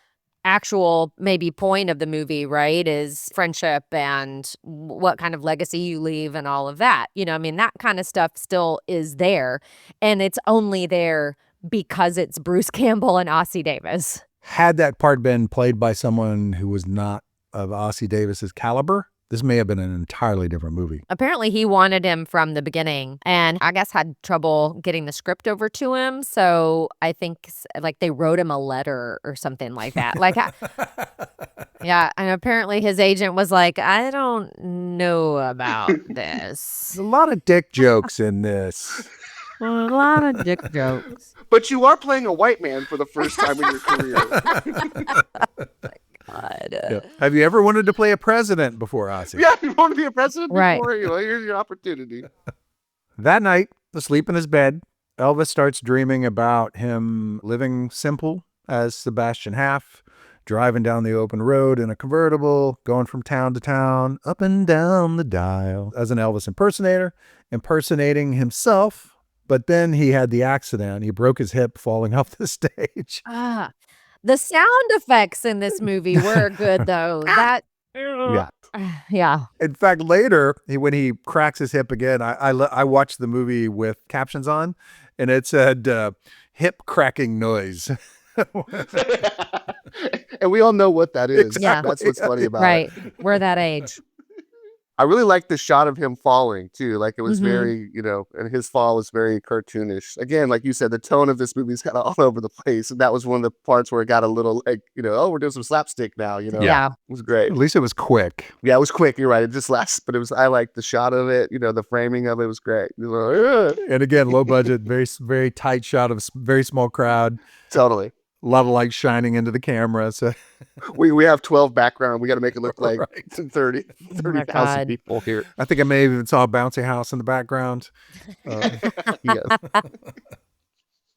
Speaker 2: actual maybe point of the movie, right, is friendship and what kind of legacy you leave and all of that. That kind of stuff still is there. And it's only there because it's Bruce Campbell and Ossie Davis.
Speaker 1: Had that part been played by someone who was not of Ossie Davis's caliber, this may have been an entirely different movie.
Speaker 2: Apparently he wanted him from the beginning and I guess had trouble getting the script over to him. So I think like they wrote him a letter or something like that. Yeah. And apparently his agent was like, I don't know about this.
Speaker 1: There's a lot of dick jokes in this.
Speaker 2: A lot of dick jokes.
Speaker 3: But you are playing a white man for the first time in your career.
Speaker 2: God.
Speaker 1: Yeah. Have you ever wanted to play a president before, Ossie?
Speaker 3: Yeah, you want to be a president
Speaker 2: Right.
Speaker 3: before you. Here's your opportunity.
Speaker 1: That night, asleep in his bed, Elvis starts dreaming about him living simple as Sebastian Haff, driving down the open road in a convertible, going from town to town, up and down the dial, as an Elvis impersonator, impersonating himself. But then he had the accident. He broke his hip falling off the stage.
Speaker 2: The sound effects in this movie were good, though. That,
Speaker 3: Yeah.
Speaker 2: yeah.
Speaker 1: In fact, later when he cracks his hip again, I watched the movie with captions on, and it said hip cracking noise.
Speaker 3: And we all know what that is.
Speaker 1: Exactly.
Speaker 3: That's what's funny about
Speaker 2: Right.
Speaker 3: it.
Speaker 2: We're that age.
Speaker 3: I really like the shot of him falling too. Like it was
Speaker 2: Mhm.
Speaker 3: very, and his fall was very cartoonish. Again, like you said, the tone of this movie is kind of all over the place. And that was one of the parts where it got a little like, oh, we're doing some slapstick now,
Speaker 2: Yeah.
Speaker 3: It was great.
Speaker 1: At least it was quick.
Speaker 3: Yeah, it was quick. You're right. It just lasts, but I like the shot of it, the framing of it was great.
Speaker 1: And again, low budget, very, very tight shot of very small crowd.
Speaker 3: Totally.
Speaker 1: A lot of light shining into the camera. So
Speaker 3: We have 12 background. We got to make it look like
Speaker 1: Right.
Speaker 3: 30,000
Speaker 2: God.
Speaker 3: people here.
Speaker 1: I think I may have even saw a bouncy house in the background.
Speaker 3: Yes.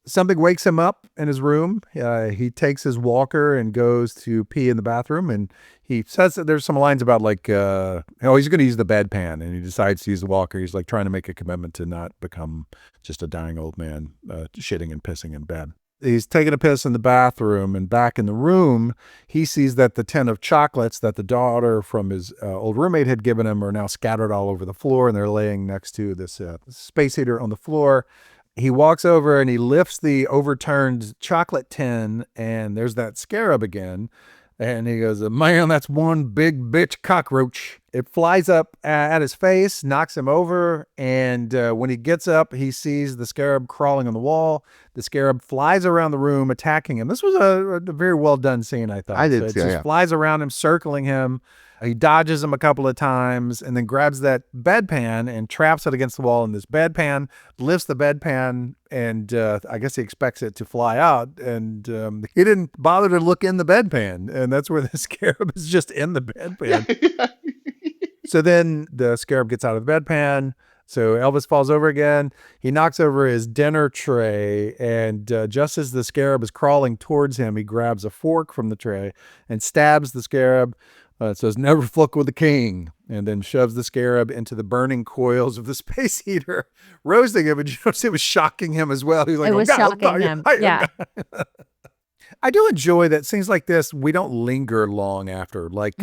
Speaker 1: Something wakes him up in his room. He takes his walker and goes to pee in the bathroom. And he says that there's some lines about like, he's going to use the bedpan. And he decides to use the walker. He's like trying to make a commitment to not become just a dying old man shitting and pissing in bed. He's taking a piss in the bathroom, and back in the room, he sees that the tin of chocolates that the daughter from his old roommate had given him are now scattered all over the floor, and they're laying next to this space heater on the floor. He walks over and he lifts the overturned chocolate tin, and there's that scarab again. And he goes, man, that's one big bitch cockroach. It flies up at his face, knocks him over. And when he gets up, he sees the scarab crawling on the wall. The scarab flies around the room, attacking him. This was a very well done scene, I thought.
Speaker 3: I did
Speaker 1: So it
Speaker 3: too,
Speaker 1: just
Speaker 3: yeah.
Speaker 1: flies around him, circling him. He dodges him a couple of times and then grabs that bedpan and traps it against the wall. And this bedpan lifts the bedpan, and I guess he expects it to fly out. And he didn't bother to look in the bedpan. And that's where the scarab is just in the bedpan. So then the scarab gets out of the bedpan. So Elvis falls over again. He knocks over his dinner tray, and just as the scarab is crawling towards him, he grabs a fork from the tray and stabs the scarab. It says, never fuck with the king, and then shoves the scarab into the burning coils of the space heater, roasting him. And it was shocking him as well. He was like,
Speaker 2: It was shocking him. Yeah.
Speaker 1: I do enjoy that scenes like this. We don't linger long after. Like,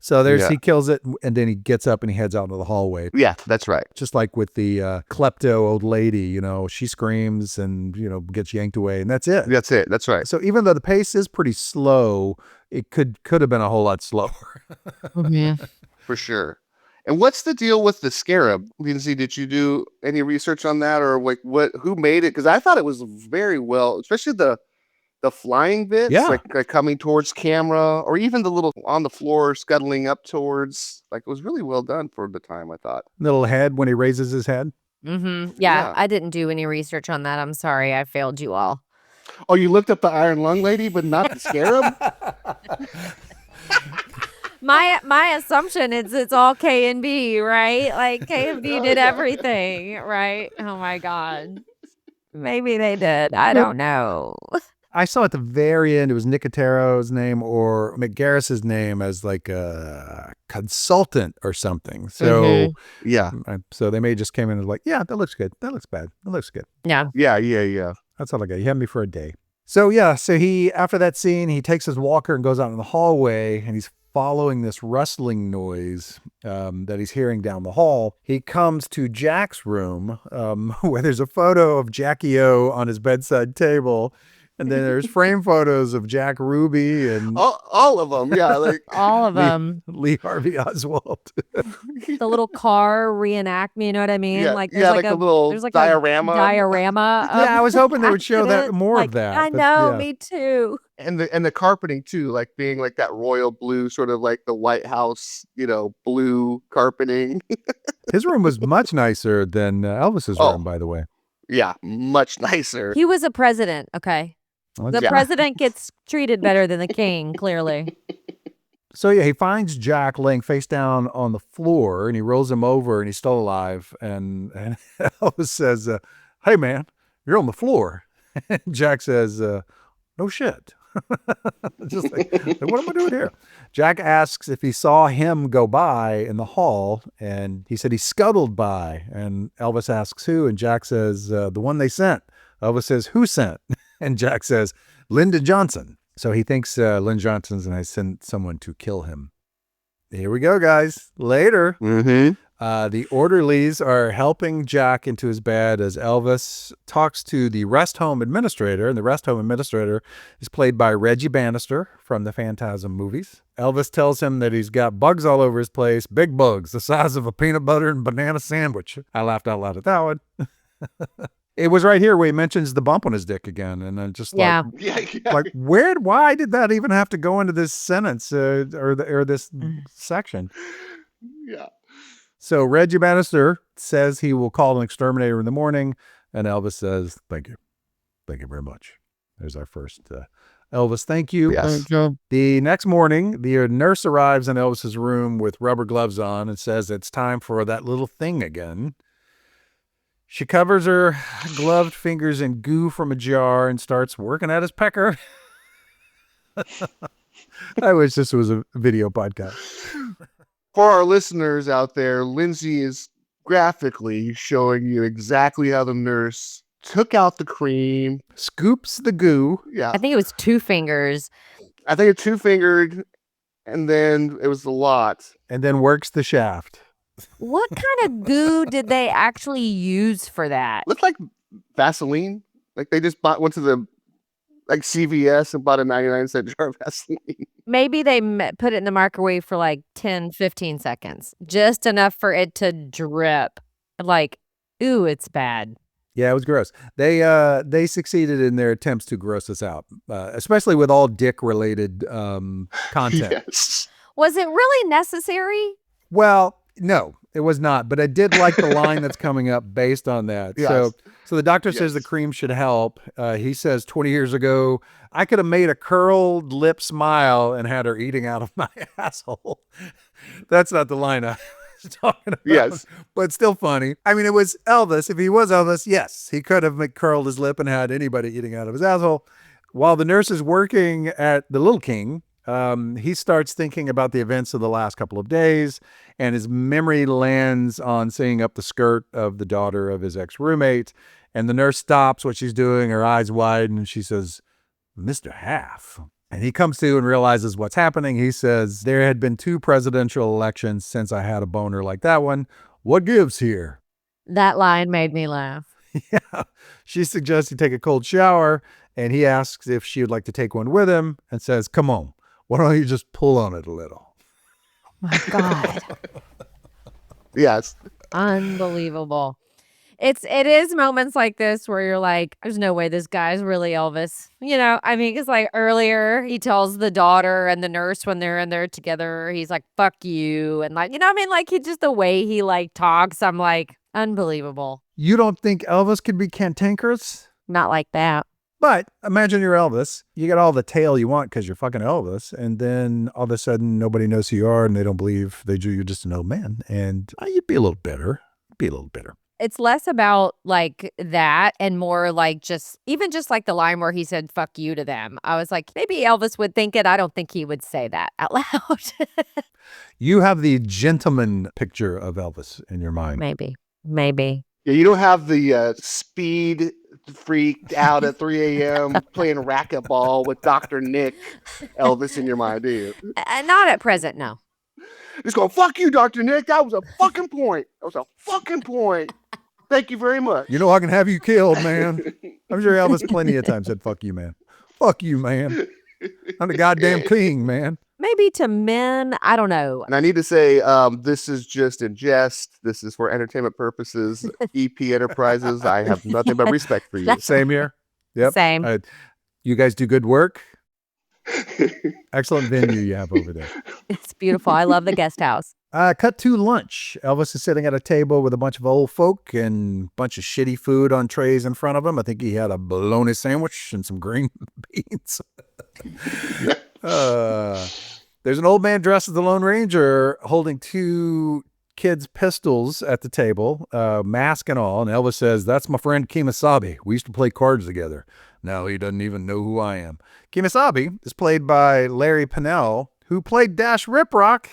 Speaker 1: so
Speaker 3: Yeah.
Speaker 1: he kills it, and then he gets up and he heads out into the hallway.
Speaker 3: Yeah, that's right.
Speaker 1: Just like with the klepto old lady, she screams and, gets yanked away, and that's it.
Speaker 3: That's it. That's right.
Speaker 1: So even though the pace is pretty slow, it could have been a whole lot slower.
Speaker 2: Yeah.
Speaker 3: For sure. And what's the deal with the scarab? Lindsey, did you do any research on that, or like who made it? Because I thought it was very well, especially the flying bits,
Speaker 1: Yeah.
Speaker 3: like coming towards camera, or even the little on the floor scuttling up towards. Like it was really well done for the time, I thought.
Speaker 1: Little head when he raises his head.
Speaker 2: Yeah,
Speaker 3: Yeah.
Speaker 2: I didn't do any research on that. I'm sorry. I failed you all.
Speaker 3: Oh, you looked up the iron lung lady, but not the scarab?
Speaker 2: My assumption is it's all KNB, right? Like KNB did everything, right? Oh my God. Maybe they did. I don't know.
Speaker 1: I saw at the very end, it was Nicotero's name or McGarris's name as like a consultant or something. So,
Speaker 3: Yeah.
Speaker 1: so they may just came in and was like, yeah, that looks good. That looks bad. That looks good.
Speaker 2: Yeah.
Speaker 3: Yeah.
Speaker 1: That's all I got. You had me for a day. So yeah, he, after that scene, he takes his walker and goes out in the hallway, and he's following this rustling noise that he's hearing down the hall. He comes to Jack's room where there's a photo of Jackie O on his bedside table. And then there's frame photos of Jack Ruby and
Speaker 3: All of them. Yeah. Like
Speaker 2: All of them.
Speaker 1: Lee Harvey Oswald.
Speaker 2: The little car reenactment, you know what I mean?
Speaker 3: Yeah,
Speaker 2: Like
Speaker 3: yeah,
Speaker 2: there's
Speaker 3: like
Speaker 2: like
Speaker 3: a little
Speaker 2: there's like
Speaker 3: diorama.
Speaker 2: A diorama.
Speaker 1: Yeah, I was hoping they would show that
Speaker 2: accident.
Speaker 1: more
Speaker 2: Like,
Speaker 1: of that.
Speaker 2: I
Speaker 1: but
Speaker 2: know,
Speaker 1: yeah.
Speaker 2: me too.
Speaker 3: and the carpeting too, like being like that royal blue, sort of like the White House, blue carpeting.
Speaker 1: His room was much nicer than Elvis's
Speaker 3: Oh.
Speaker 1: room, by the way.
Speaker 3: Yeah, much nicer.
Speaker 2: He was a president, okay? The
Speaker 3: Yeah.
Speaker 2: president gets treated better than the king, clearly.
Speaker 1: So yeah, he finds Jack laying face down on the floor, and he rolls him over, and he's still alive. And Elvis says, "Hey man, you're on the floor." And Jack says, "No shit." Just like, what am I doing here? Jack asks if he saw him go by in the hall, and he said he scuttled by. And Elvis asks who, and Jack says, the one they sent. Elvis says, who sent? And Jack says, Lyndon Johnson. So he thinks Lynn Johnson's and I sent someone to kill him. Here we go, guys. Later.
Speaker 3: Mm-hmm.
Speaker 1: The orderlies are helping Jack into his bed as Elvis talks to the rest home administrator, and the rest home administrator is played by Reggie Bannister from the Phantasm movies. Elvis tells him that he's got bugs all over his place, big bugs, the size of a peanut butter and banana sandwich. I laughed out loud at that one. It was right here where he mentions the bump on his dick again, and I'm just like, like why did that even have to go into this sentence or this section?
Speaker 3: Yeah.
Speaker 1: So Reggie Bannister says he will call an exterminator in the morning, and Elvis says, thank you. Thank you very much. There's our first Elvis, thank you.
Speaker 3: Yes.
Speaker 1: The next morning, the nurse arrives in Elvis's room with rubber gloves on and says it's time for that little thing again. She covers her gloved fingers in goo from a jar and starts working at his pecker. I wish this was a video podcast.
Speaker 3: For our listeners out there, Lindsey is graphically showing you exactly how the nurse took out the cream,
Speaker 1: Scoops the goo.
Speaker 3: Yeah.
Speaker 2: I think it was 2 fingers.
Speaker 3: I think it's 2-fingered, and then it was a lot.
Speaker 1: And then works the shaft.
Speaker 2: What kind of goo did they actually use for that?
Speaker 3: Looked like Vaseline. Like they just went to the CVS and bought a 99-cent jar of Vaseline.
Speaker 2: Maybe they put it in the microwave for like 10, 15 seconds. Just enough for it to drip. Like, ooh, it's bad.
Speaker 1: Yeah, it was gross. They succeeded in their attempts to gross us out, especially with all dick-related content.
Speaker 3: Yes.
Speaker 2: Was it really necessary?
Speaker 1: Well, no, it was not. But I did like the line that's coming up based on that.
Speaker 3: Yes.
Speaker 1: So the doctor says the cream should help. He says 20 years ago, I could have made a curled lip smile and had her eating out of my asshole. That's not the line I was talking about.
Speaker 3: Yes.
Speaker 1: But still funny. I mean, it was Elvis. If he was Elvis, yes, he could have curled his lip and had anybody eating out of his asshole. While the nurse is working at the Little King, he starts thinking about the events of the last couple of days, and his memory lands on seeing up the skirt of the daughter of his ex-roommate. And the nurse stops what she's doing, her eyes widen, and she says, Mr. Half. And he comes to and realizes what's happening. He says, there had been 2 presidential elections since I had a boner like that one. What gives here?
Speaker 2: That line made me laugh.
Speaker 1: Yeah. She suggests he take a cold shower, and he asks if she would like to take one with him and says, come on, why don't you just pull on it a little?
Speaker 2: My God.
Speaker 3: Yes.
Speaker 2: Unbelievable. It is moments like this where you're like, there's no way this guy's really Elvis. You know, I mean, because like earlier he tells the daughter and the nurse when they're in there together, he's like, fuck you. And like, you know what I mean? Like just the way he like talks, I'm like, unbelievable.
Speaker 1: You don't think Elvis could be cantankerous?
Speaker 2: Not like that.
Speaker 1: But imagine you're Elvis. You get all the tail you want because you're fucking Elvis. And then all of a sudden nobody knows who you are and they don't believe you're just an old man. And you'd be a little bitter.
Speaker 2: It's less about like that and more like just like the line where he said, fuck you to them. I was like, maybe Elvis would think it. I don't think he would say that out loud.
Speaker 1: You have the gentleman picture of Elvis in your mind.
Speaker 2: Maybe.
Speaker 3: Yeah, you don't have the speed freaked out at 3 a.m. playing racquetball with Dr. Nick Elvis in your mind, do you?
Speaker 2: Not at present, no.
Speaker 3: Just going, fuck you, Dr. Nick. That was a fucking point. Thank you very much.
Speaker 1: You know I can have you killed, man. I'm sure Elvis plenty of times said, fuck you, man. Fuck you, man. I'm the goddamn king, man.
Speaker 2: Maybe to men, I don't know.
Speaker 3: And I need to say, this is just in jest. This is for entertainment purposes. EP Enterprises. I have nothing but respect for you.
Speaker 1: Same here. Yep.
Speaker 2: Same.
Speaker 1: You guys do good work. Excellent venue you have over there.
Speaker 2: It's beautiful. I love the guest house.
Speaker 1: Cut to lunch. Elvis is sitting at a table with a bunch of old folk and a bunch of shitty food on trays in front of him. I think he had a bologna sandwich and some green beans. There's an old man dressed as the Lone Ranger holding 2 kids' pistols at the table, mask and all. And Elvis says, that's my friend Kemosabe. We used to play cards together. Now he doesn't even know who I am. Kemosabe is played by Larry Pennell, who played Dash Riprock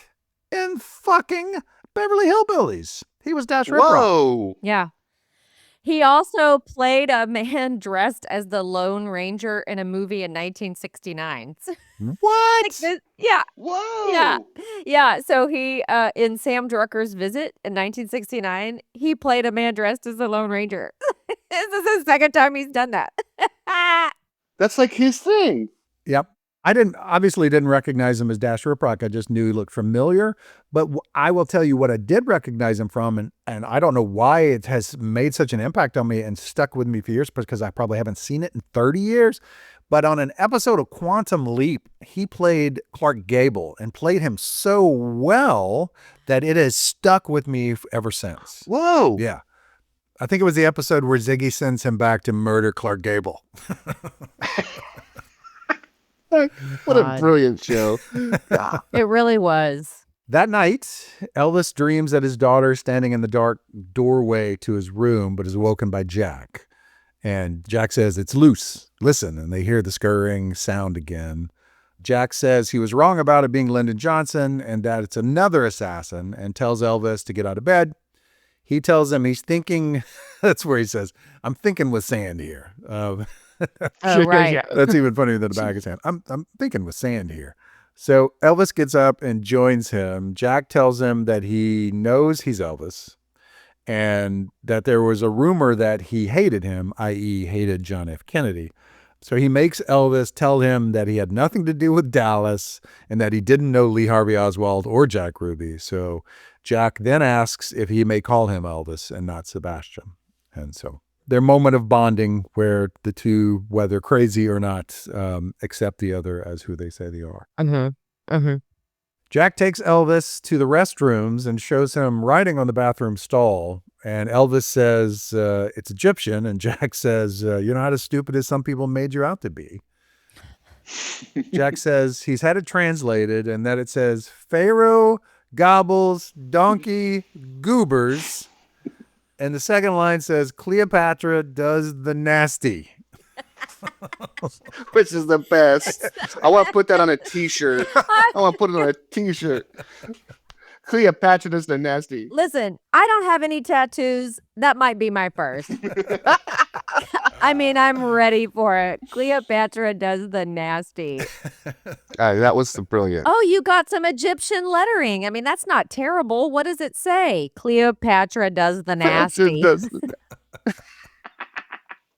Speaker 1: in fucking Beverly Hillbillies. He was Dash Riprock.
Speaker 3: Whoa.
Speaker 2: Yeah. He also played a man dressed as the Lone Ranger in a movie in 1969.
Speaker 1: What?
Speaker 2: Yeah.
Speaker 3: Whoa.
Speaker 2: Yeah. Yeah. So he, in Sam Drucker's Visit in 1969, he played a man dressed as the Lone Ranger. This is the second time he's done that.
Speaker 3: That's like his thing.
Speaker 1: Yep. I obviously didn't recognize him as Dash Riprock. I just knew he looked familiar. But I will tell you what I did recognize him from, and I don't know why it has made such an impact on me and stuck with me for years, because I probably haven't seen it in 30 years. But on an episode of Quantum Leap, he played Clark Gable and played him so well that it has stuck with me ever since.
Speaker 3: Whoa.
Speaker 1: Yeah. I think it was the episode where Ziggy sends him back to murder Clark Gable.
Speaker 3: What a brilliant show.
Speaker 2: It really was.
Speaker 1: That night, Elvis dreams that his daughter is standing in the dark doorway to his room, but is woken by Jack. And Jack says, "It's loose. Listen." And they hear the scurrying sound again. Jack says he was wrong about it being Lyndon Johnson and that it's another assassin, and tells Elvis to get out of bed. He tells him he's thinking, that's where he says, "I'm thinking with sand here."
Speaker 2: Oh, right.
Speaker 7: Yeah.
Speaker 1: That's even funnier than the bag of sand. I'm thinking with sand here. So Elvis gets up and joins him. Jack tells him that he knows he's Elvis and that there was a rumor that he hated him, i.e. hated John F. Kennedy. So he makes Elvis tell him that he had nothing to do with Dallas and that he didn't know Lee Harvey Oswald or Jack Ruby. So Jack then asks if he may call him Elvis and not Sebastian. And so their moment of bonding where the two, whether crazy or not, accept the other as who they say they are. Jack takes Elvis to the restrooms and shows him writing on the bathroom stall. And Elvis says it's Egyptian. And Jack says, "You're not as stupid as some people made you out to be." Jack says he's had it translated and that it says Pharaoh gobbles donkey goobers. And the second line says Cleopatra does the nasty.
Speaker 3: Which is the best. I want to put that on a t-shirt. I want to put it on a t-shirt. Cleopatra does the nasty.
Speaker 2: Listen, I don't have any tattoos. That might be my first. I mean, I'm ready for it. Cleopatra does the nasty.
Speaker 3: That was brilliant.
Speaker 2: Oh, you got some Egyptian lettering. I mean, that's not terrible. What does it say? Cleopatra does the nasty.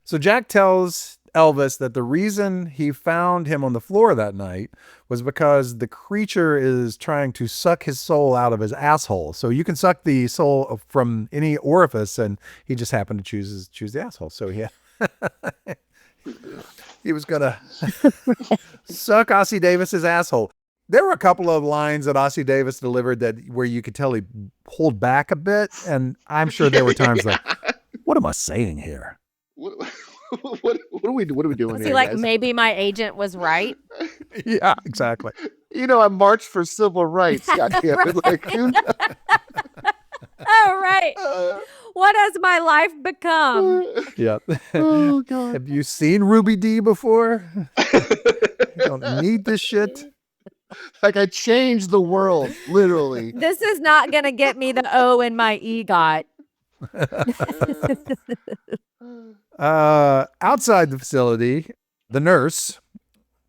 Speaker 1: So Jack tells Elvis that the reason he found him on the floor that night was because the creature is trying to suck his soul out of his asshole. So you can suck the soul from any orifice, and he just happened to choose the asshole. So he was going to suck Ossie Davis's asshole. There were a couple of lines that Ossie Davis delivered where you could tell he pulled back a bit, and I'm sure there were times like, "What am I saying here?"
Speaker 3: What are we doing
Speaker 2: Was
Speaker 3: here,
Speaker 2: he like,
Speaker 3: guys?
Speaker 2: maybe my agent was right?
Speaker 1: Yeah, exactly.
Speaker 3: I marched for civil rights. Goddamn it. Like,
Speaker 2: Oh, right. What has my life become?
Speaker 1: Yeah.
Speaker 3: oh, God.
Speaker 1: Have you seen Ruby D before? You don't need this shit.
Speaker 3: Like, I changed the world, literally.
Speaker 2: This is not going to get me the O in my EGOT.
Speaker 1: Outside the facility, the nurse,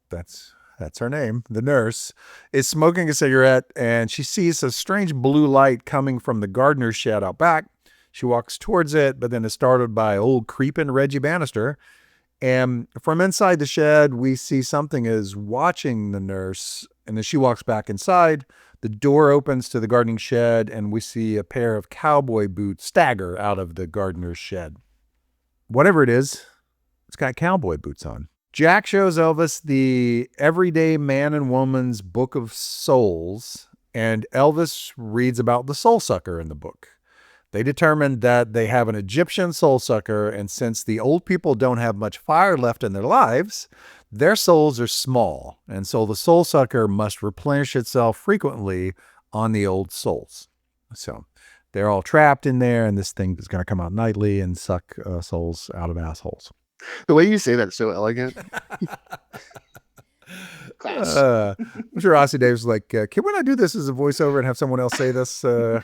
Speaker 1: that's her name, the nurse, is smoking a cigarette, and she sees a strange blue light coming from the gardener's shed out back. She walks towards it, but then is startled by old creeping Reggie Bannister. And from inside the shed, we see something is watching the nurse. And then she walks back inside. The door opens to the gardening shed, and we see a pair of cowboy boots stagger out of the gardener's shed. Whatever it is, it's got cowboy boots on. Jack shows Elvis the Everyday Man and Woman's Book of Souls, and Elvis reads about the soul sucker in the book. They determined that they have an Egyptian soul sucker, and since the old people don't have much fire left in their lives, their souls are small, and so the soul sucker must replenish itself frequently on the old souls. So they're all trapped in there, and this thing is going to come out nightly and suck souls out of assholes.
Speaker 3: The way you say that is so elegant. Class.
Speaker 1: I'm sure Ossie Davis was like, can we not do this as a voiceover and have someone else say this while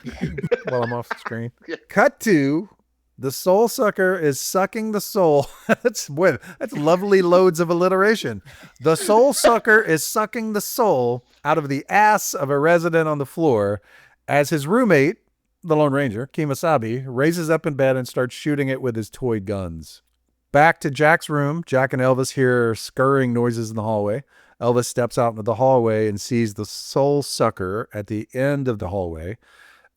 Speaker 1: I'm off the screen?
Speaker 3: Yeah.
Speaker 1: Cut to The soul sucker is sucking the soul. That's lovely loads of alliteration. The soul sucker is sucking the soul out of the ass of a resident on the floor as his roommate, the Lone Ranger, Kemosabe, raises up in bed and starts shooting it with his toy guns. Back to Jack's room, Jack and Elvis hear scurrying noises in the hallway. Elvis steps out into the hallway and sees the soul sucker at the end of the hallway,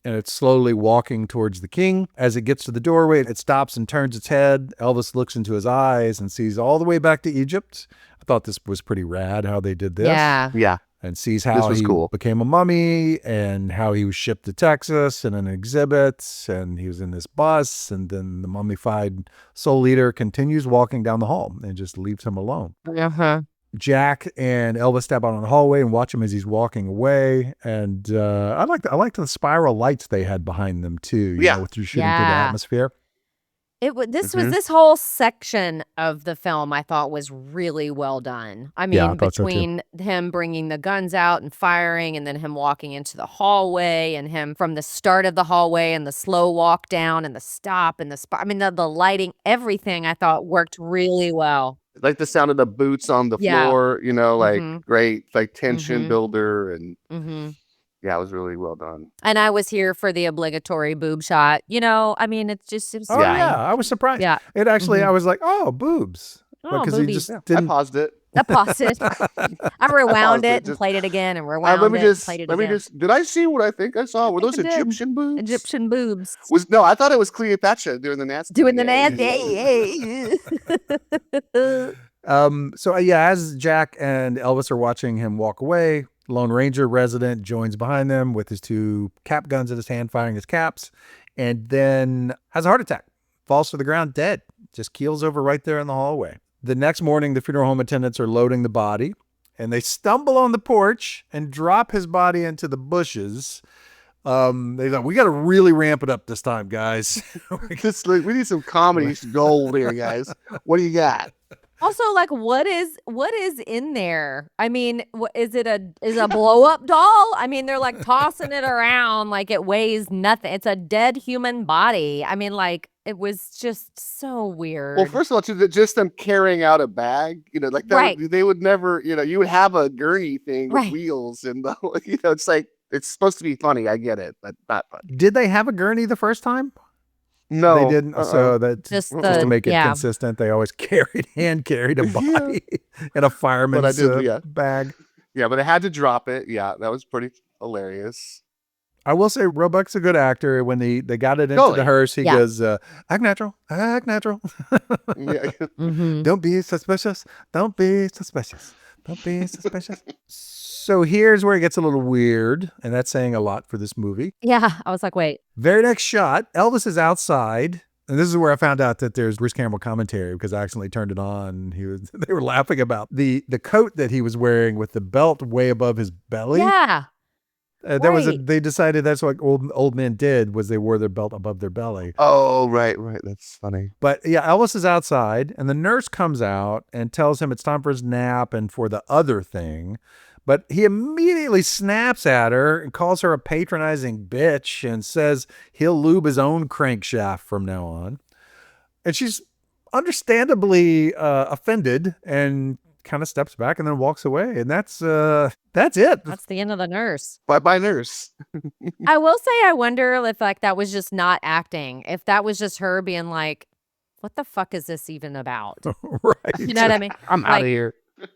Speaker 1: and it's slowly walking towards the king. As it gets to the doorway, it stops and turns its head. Elvis looks into his eyes and sees all the way back to Egypt. I thought this was pretty rad how they did this.
Speaker 2: Yeah.
Speaker 3: Yeah.
Speaker 1: And sees how he became a mummy and how he was shipped to Texas in an exhibit, and he was in this bus, and then the mummified soul eater continues walking down the hall and just leaves him alone.
Speaker 2: Uh-huh.
Speaker 1: Jack and Elvis step out on the hallway and watch him as he's walking away. And I liked the spiral lights they had behind them too. You know, with you shooting through the atmosphere.
Speaker 2: This whole section of the film I thought was really well done. I mean, between him bringing the guns out and firing, and then him walking into the hallway, and him from the start of the hallway and the slow walk down and the stop and the spot. I mean, the lighting, everything I thought worked really well.
Speaker 3: Like the sound of the boots on the floor, you know, like great, like tension builder, and yeah, it was really well done.
Speaker 2: And I was here for the obligatory boob shot. You know, I mean, it was
Speaker 1: Oh yeah, I was surprised.
Speaker 2: Yeah,
Speaker 1: it actually, I was like, oh, boobs,
Speaker 2: because
Speaker 1: he just didn't.
Speaker 3: I paused it.
Speaker 2: I paused it. I rewound it and played it again and rewound it and played it again.
Speaker 3: Did I see what I think I saw? Were those Egyptian boobs?
Speaker 2: Egyptian boobs.
Speaker 3: No, I thought it was Cleopatra doing the nasty.
Speaker 2: Doing the nasty.
Speaker 1: So as Jack and Elvis are watching him walk away, Lone Ranger resident joins behind them with his two cap guns in his hand, firing his caps, and then has a heart attack, falls to the ground dead, just keels over right there in the hallway. The next morning, the funeral home attendants are loading the body, and they stumble on the porch and drop his body into the bushes. They thought, we got to really ramp it up this time, guys.
Speaker 3: We need some comedy gold here, guys. What do you got?
Speaker 2: Also, like, what is in there? I mean, is it a blow up doll? I mean, they're like tossing it around like it weighs nothing. It's a dead human body. I mean, like, it was just so weird.
Speaker 3: Well, first of all, too, just them carrying out a bag, you know, like that, they would never, you know, you would have a gurney thing with wheels, and you know, it's like, it's supposed to be funny. I get it, but not funny.
Speaker 1: Did they have a gurney the first time?
Speaker 3: No,
Speaker 1: they didn't. So that just to make it consistent, they always hand carried a body in a fireman's bag.
Speaker 3: Yeah, but they had to drop it. Yeah, that was pretty hilarious.
Speaker 1: I will say Roebuck's a good actor. When they got it into the hearse, he goes, act natural, act natural. Don't be suspicious. Don't be suspicious. Don't be suspicious. So here's where it gets a little weird, and that's saying a lot for this movie.
Speaker 2: Yeah, I was like, wait.
Speaker 1: Very next shot, Elvis is outside, and this is where I found out that there's Bruce Campbell commentary because I accidentally turned it on. They were laughing about the coat that he was wearing with the belt way above his belly.
Speaker 2: Yeah.
Speaker 1: They decided that's what old men did, was they wore their belt above their belly.
Speaker 3: Oh, right. That's funny.
Speaker 1: But yeah, Elvis is outside, and the nurse comes out and tells him it's time for his nap and for the other thing. But he immediately snaps at her and calls her a patronizing bitch and says he'll lube his own crankshaft from now on. And she's understandably offended and kind of steps back and then walks away. And that's it.
Speaker 2: That's the end of the nurse.
Speaker 3: Bye-bye, nurse.
Speaker 2: I will say I wonder if like that was just not acting. If that was just her being like, what the fuck is this even about?
Speaker 1: Right.
Speaker 2: You know what I mean?
Speaker 7: I'm out of here.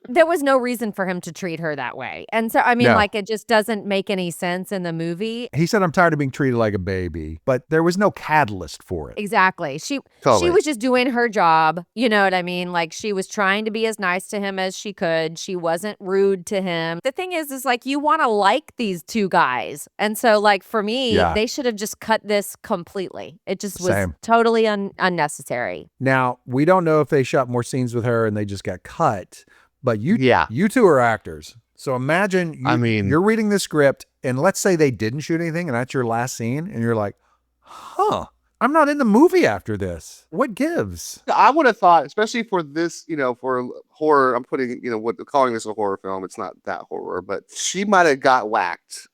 Speaker 2: There was no reason for him to treat her that way. And so, I mean, like, it just doesn't make any sense in the movie.
Speaker 1: He said, I'm tired of being treated like a baby, but there was no catalyst for it.
Speaker 2: Exactly. She was just doing her job. You know what I mean? Like, she was trying to be as nice to him as she could. She wasn't rude to him. The thing is like, you want to like these two guys. And so, like, for me, they should have just cut this completely. It just was totally unnecessary.
Speaker 1: Now, we don't know if they shot more scenes with her and they just got cut. But you two are actors. So imagine you're reading the script, and let's say they didn't shoot anything, and that's your last scene, and you're like, I'm not in the movie after this. What gives?
Speaker 3: I would have thought, especially for this, you know, for horror, I'm putting, you know, calling this a horror film. It's not that horror, but she might have got whacked,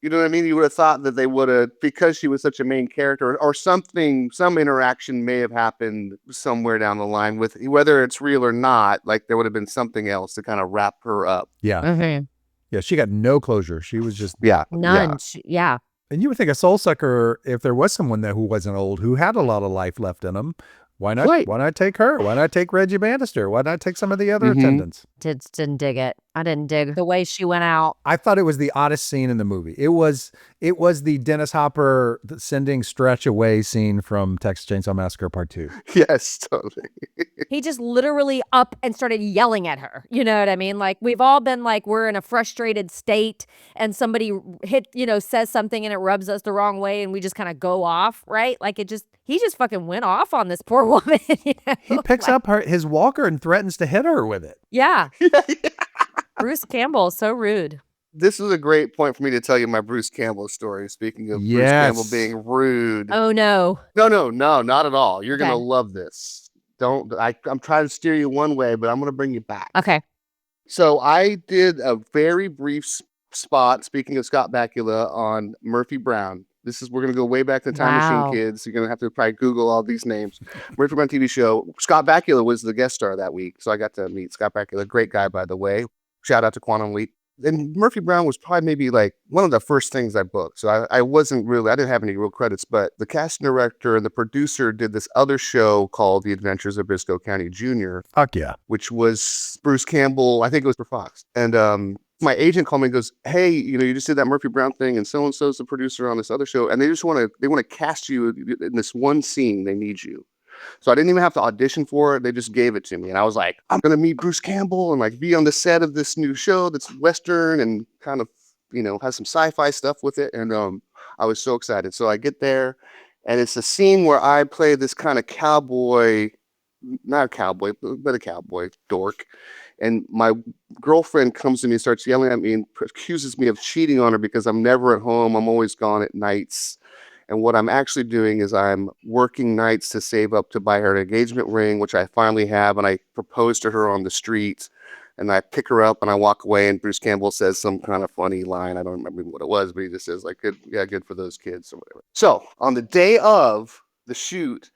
Speaker 3: You know what I mean? You would have thought that they would have, because she was such a main character, or something, some interaction may have happened somewhere down the line with, whether it's real or not, like there would have been something else to kind of wrap her up.
Speaker 1: Yeah.
Speaker 2: Mm-hmm.
Speaker 1: Yeah, she got no closure. She was just
Speaker 3: Yeah.
Speaker 2: None.
Speaker 3: Yeah.
Speaker 2: Yeah.
Speaker 1: And you would think a soul sucker, if there was someone there who wasn't old, who had a lot of life left in them, why not?
Speaker 3: Right.
Speaker 1: Why not take her? Why not take Reggie Bannister? Why not take some of the other
Speaker 3: Mhm.
Speaker 1: attendants?
Speaker 2: Didn't dig it. I didn't dig the way she went out.
Speaker 1: I thought it was the oddest scene in the movie. It was the Dennis Hopper sending Stretch away scene from Texas Chainsaw Massacre Part 2.
Speaker 3: Yes, totally.
Speaker 2: He just literally up and started yelling at her. You know what I mean? Like, we've all been like, we're in a frustrated state and somebody says something and it rubs us the wrong way and we just kind of go off, right? Like he just fucking went off on this poor woman. You know?
Speaker 1: He picks up his walker and threatens to hit her with it.
Speaker 2: Yeah. Bruce Campbell, so rude.
Speaker 3: This is a great point for me to tell you my Bruce Campbell story. Speaking of Bruce
Speaker 1: Yes.
Speaker 3: Campbell being rude.
Speaker 2: Oh, no.
Speaker 3: No, not at all. You're
Speaker 2: Okay.
Speaker 3: going to love this. I'm trying to steer you one way, but I'm going to bring you back.
Speaker 2: Okay.
Speaker 3: So I did a very brief spot, speaking of Scott Bakula, on Murphy Brown. We're going to go way back to Time
Speaker 2: Wow.
Speaker 3: Machine Kids. You're going to have to probably Google all these names. Murphy Brown TV show. Scott Bakula was the guest star that week. So I got to meet Scott Bakula. Great guy, by the way. Shout out to Quantum Leap. And Murphy Brown was probably maybe like one of the first things I booked. So I didn't have any real credits, but the casting director and the producer did this other show called The Adventures of Briscoe County Jr.,
Speaker 1: Fuck yeah.
Speaker 3: which was Bruce Campbell. I think it was for Fox. And my agent called me and goes, hey, you just did that Murphy Brown thing and so-and-so's the producer on this other show. And they want to cast you in this one scene. They need you. So I didn't even have to audition for it. They just gave it to me. And I was like, I'm going to meet Bruce Campbell and like be on the set of this new show that's Western and kind of, has some sci-fi stuff with it. And I was so excited. So I get there and it's a scene where I play this kind of cowboy, not a cowboy, but a cowboy dork. And my girlfriend comes to me and starts yelling at me and accuses me of cheating on her because I'm never at home. I'm always gone at nights. And what I'm actually doing is I'm working nights to save up to buy her an engagement ring, which I finally have. And I propose to her on the street and I pick her up and I walk away. And Bruce Campbell says some kind of funny line. I don't remember what it was, but he just says like, good for those kids or whatever. So on the day of the shoot,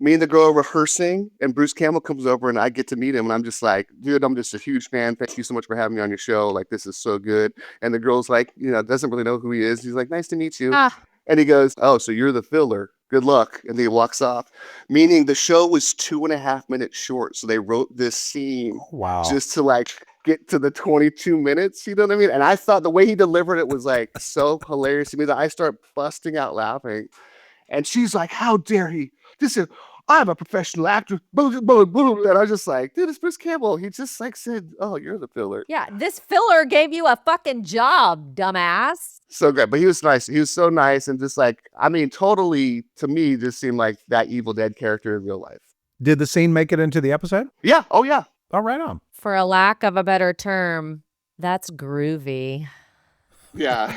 Speaker 3: me and the girl are rehearsing and Bruce Campbell comes over and I get to meet him. And I'm just like, dude, I'm just a huge fan. Thank you so much for having me on your show. Like, this is so good. And the girl's like, doesn't really know who he is. He's like, nice to meet you. And he goes, oh, so you're the filler. Good luck. And he walks off, meaning the show was 2.5 minutes short. So they wrote this scene just to like get to the 22 minutes. You know what I mean? And I thought the way he delivered it was like so hilarious to me that I start busting out laughing. And she's like, how dare he? I'm a professional actor. And I was just like, dude, it's Bruce Campbell. He just like said, oh, you're the filler.
Speaker 2: Yeah, this filler gave you a fucking job, dumbass.
Speaker 3: So great. But he was nice. He was so nice. And just like, totally, to me, just seemed like that Evil Dead character in real life.
Speaker 1: Did the scene make it into the episode?
Speaker 3: Yeah. Oh, yeah.
Speaker 1: Oh, right on.
Speaker 2: For a lack of a better term, that's groovy.
Speaker 3: Yeah.